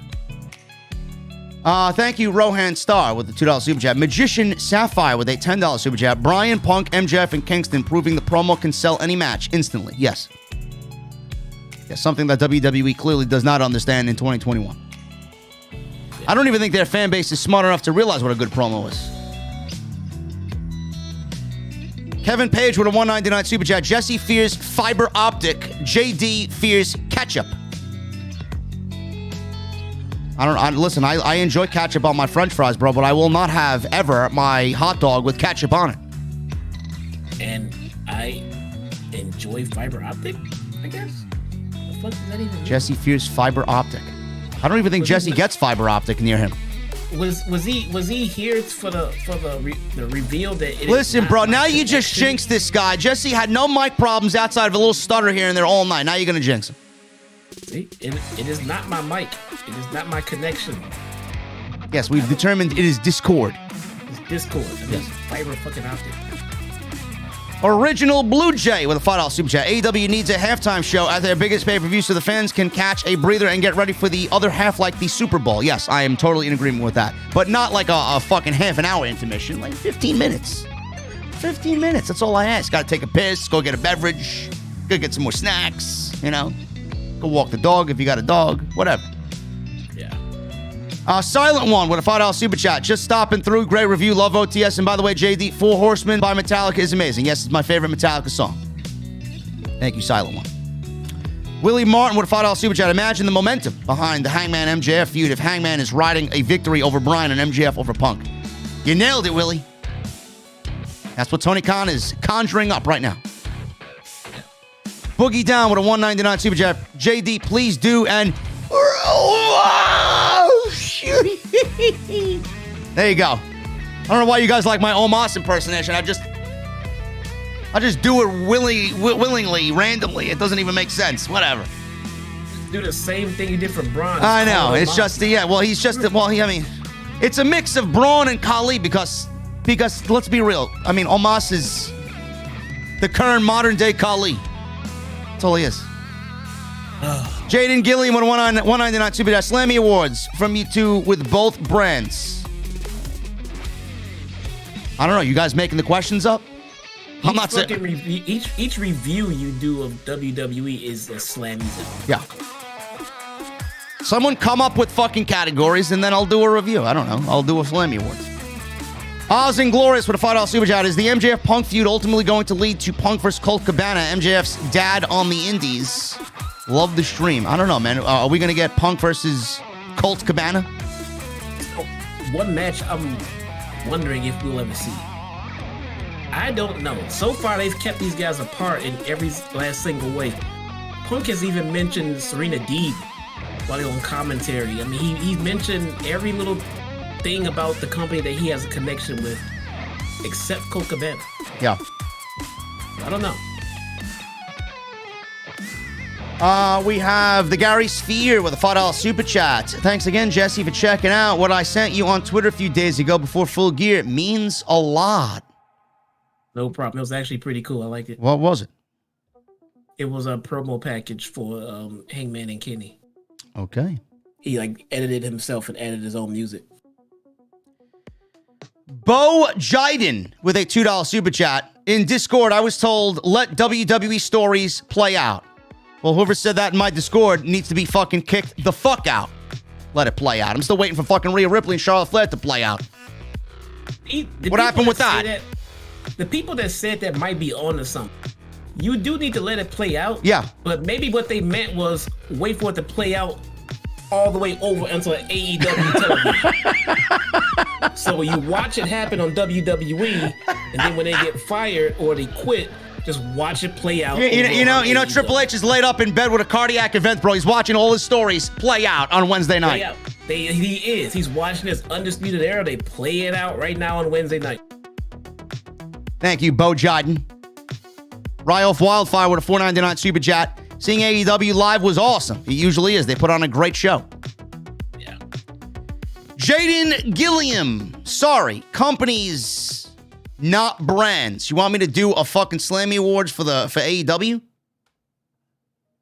Thank you, Rohan Star, with the $2 super chat. Magician Sapphire with a $10 super chat. Bryan, Punk, MJF, and Kingston proving the promo can sell any match instantly. Yes. Yes, something that WWE clearly does not understand in 2021. Yeah. I don't even think their fan base is smart enough to realize what a good promo is. Kevin Page with a $1.99 super chat. Jesse fears fiber optic. JD fears ketchup. Listen, I enjoy ketchup on my french fries, bro, but I will not have ever my hot dog with ketchup on it. And I enjoy fiber optic, I guess. The fuck does that even mean? Jesse fears fiber optic. I don't even think Jesse gets fiber optic near him. Was he here for the reveal that it Listen, is bro, now you just jinxed this guy. Jesse had no mic problems outside of a little stutter here and there all night. Now you're going to jinx him. See, it is not my mic. It is not my connection. Yes, we've determined it is Discord. It's Discord. I mean, yes. Fiber fucking optic. Original Blue Jay with a $5 super chat. AEW needs a halftime show at their biggest pay-per-view so the fans can catch a breather and get ready for the other half like the Super Bowl. Yes, I am totally in agreement with that. But not like a fucking half an hour intermission. Like 15 minutes. 15 minutes. That's all I ask. Gotta take a piss, go get a beverage, go get some more snacks, you know. Go walk the dog if you got a dog. Whatever. Silent One with a $5 super chat. Just stopping through. Great review. Love OTS. And by the way, JD, Four Horsemen by Metallica is amazing. Yes, it's my favorite Metallica song. Thank you, Silent One. Willie Martin with a $5 super chat. Imagine the momentum behind the Hangman MJF feud if Hangman is riding a victory over Bryan and MJF over Punk. You nailed it, Willie. That's what Tony Khan is conjuring up right now. Boogie Down with a $1.99 super chat. JD, please do and... There you go. I don't know why you guys like my Omos impersonation. I just do it willingly, randomly. It doesn't even make sense. Whatever. Do the same thing you did for Braun. I know. It's just I mean, it's a mix of Braun and Khali because let's be real. I mean, Omos is the current modern day Khali. That's all he is. Jaden Gilliam with a $1.99 super chat. Slammy Awards from you two with both brands. I don't know. You guys making the questions up? I'm not saying. Each review you do of WWE is a Slammy. Yeah. Someone come up with fucking categories and then I'll do a review. I don't know. I'll do a Slammy Awards. Oz and Glorious with a $5 super chat. Is the MJF Punk feud ultimately going to lead to Punk versus Colt Cabana, MJF's dad on the Indies? Love the stream. I don't know, man. Are we going to get Punk versus Colt Cabana? One match I'm wondering if we'll ever see. I don't know. So far, they've kept these guys apart in every last single way. Punk has even mentioned Serena Deeb while they're on commentary. I mean, he mentioned every little thing about the company that he has a connection with, except Colt Cabana. Yeah. I don't know. We have the Gary Sphere with a $5 super chat. Thanks again, Jesse, for checking out what I sent you on Twitter a few days ago before Full Gear. It means a lot. No problem. It was actually pretty cool. I liked it. What was it? It was a promo package for Hangman and Kenny. Okay. He edited himself and added his own music. Bo Jiden with a $2 super chat. In Discord, I was told, let WWE stories play out. Well, whoever said that in my Discord needs to be fucking kicked the fuck out. Let it play out. I'm still waiting for fucking Rhea Ripley and Charlotte Flair to play out. What happened with that? The people that said that might be on to something. You do need to let it play out. Yeah. But maybe what they meant was wait for it to play out all the way over until AEW television. So you watch it happen on WWE, and then when they get fired or they quit, just watch it play out. You know, Triple H is laid up in bed with a cardiac event, bro. He's watching all his stories play out on Wednesday night. He is. He's watching this Undisputed Era. They play it out right now on Wednesday night. Thank you, Bo Jiden. Ryoff Wildfire with a $4.99 super chat. Seeing AEW live was awesome. It usually is. They put on a great show. Yeah. Jaden Gilliam. Sorry, companies, not brands. You want me to do a fucking Slammy Awards for AEW?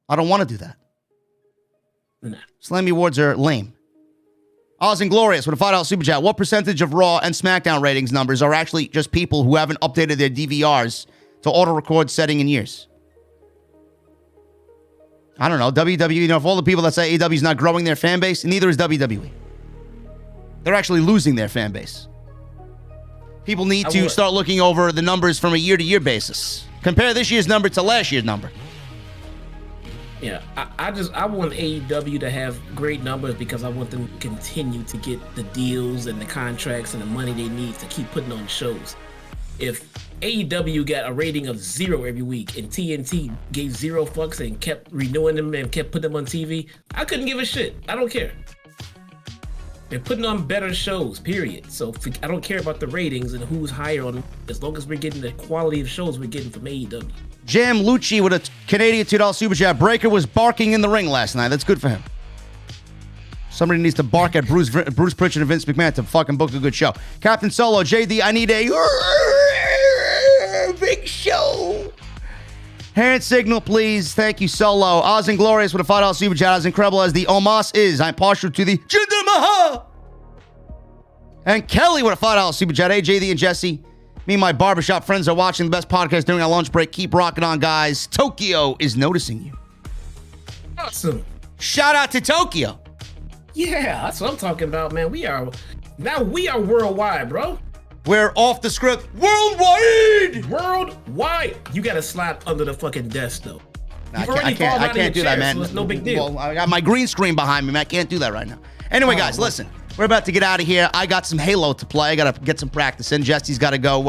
I don't want to do that. Nah. Slammy Awards are lame. Oz and Glorious with a $5 super chat. What percentage of Raw and SmackDown ratings numbers are actually just people who haven't updated their DVRs to auto-record setting in years? I don't know. WWE, of all the people that say AEW is not growing their fan base, neither is WWE. They're actually losing their fan base. People need to start looking over the numbers from a year-to-year basis. Compare this year's number to last year's number. Yeah, I want AEW to have great numbers because I want them to continue to get the deals and the contracts and the money they need to keep putting on shows. If AEW got a rating of 0 every week and TNT gave 0 fucks and kept renewing them and kept putting them on TV, I couldn't give a shit. I don't care. They're putting on better shows, period. So I don't care about the ratings and who's higher on them, as long as we're getting the quality of shows we're getting from AEW. Jam Lucci with a Canadian $2 super chat. Breaker was barking in the ring last night. That's good for him. Somebody needs to bark at Bruce Pritchard and Vince McMahon to fucking book a good show. Captain Solo, JD, I need a Big Show. Hand signal, please. Thank you, Solo. Oz and Glorious with a $5 super chat. As incredible as the Omos is, I'm partial to the Jinder Mahal. And Kelly with a $5 super chat. Hey, JD and Jesse. Me and my barbershop friends are watching the best podcast during our lunch break. Keep rocking on, guys. Tokyo is noticing you. Awesome. Shout out to Tokyo. Yeah, that's what I'm talking about, man. We are worldwide, bro. We're off the script. Worldwide. Worldwide. You got to slap under the fucking desk, though. I can't do that, man. So it's no big deal. Well, I got my green screen behind me, man. I can't do that right now. Anyway, guys, listen. We're about to get out of here. I got some Halo to play. I got to get some practice in. Jesse's got to go.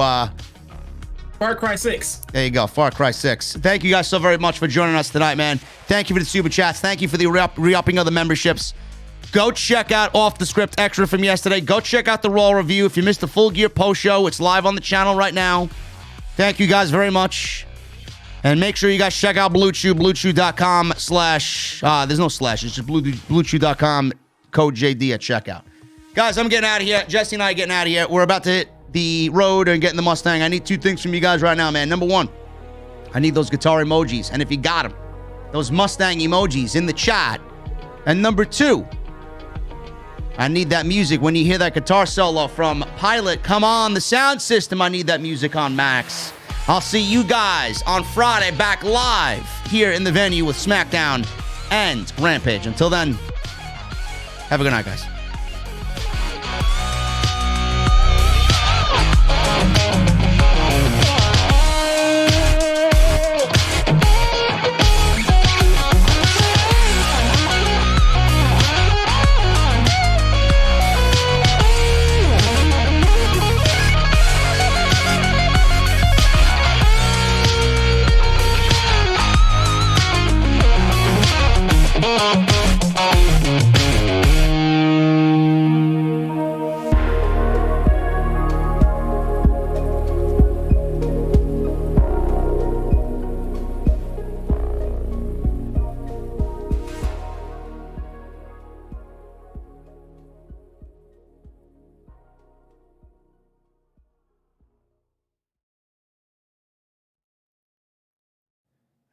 Far Cry 6. There you go. Far Cry 6. Thank you guys so very much for joining us tonight, man. Thank you for the super chats. Thank you for the re-upping of the memberships. Go check out Off the Script Extra from yesterday. Go check out the Raw review. If you missed the Full Gear post show, it's live on the channel right now. Thank you guys very much. And make sure you guys check out Blue Chew, bluechew.com/ there's no slash. It's just bluechew.com, code JD at checkout. Guys, I'm getting out of here. Jesse and I are getting out of here. We're about to hit the road and get in the Mustang. I need two things from you guys right now, man. Number one, I need those guitar emojis. And if you got them, those Mustang emojis in the chat. And number two, I need that music when you hear that guitar solo from Pilot. Come on, the sound system. I need that music on max. I'll see you guys on Friday back live here in the venue with SmackDown and Rampage. Until then, have a good night, guys.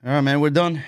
All right, man, we're done.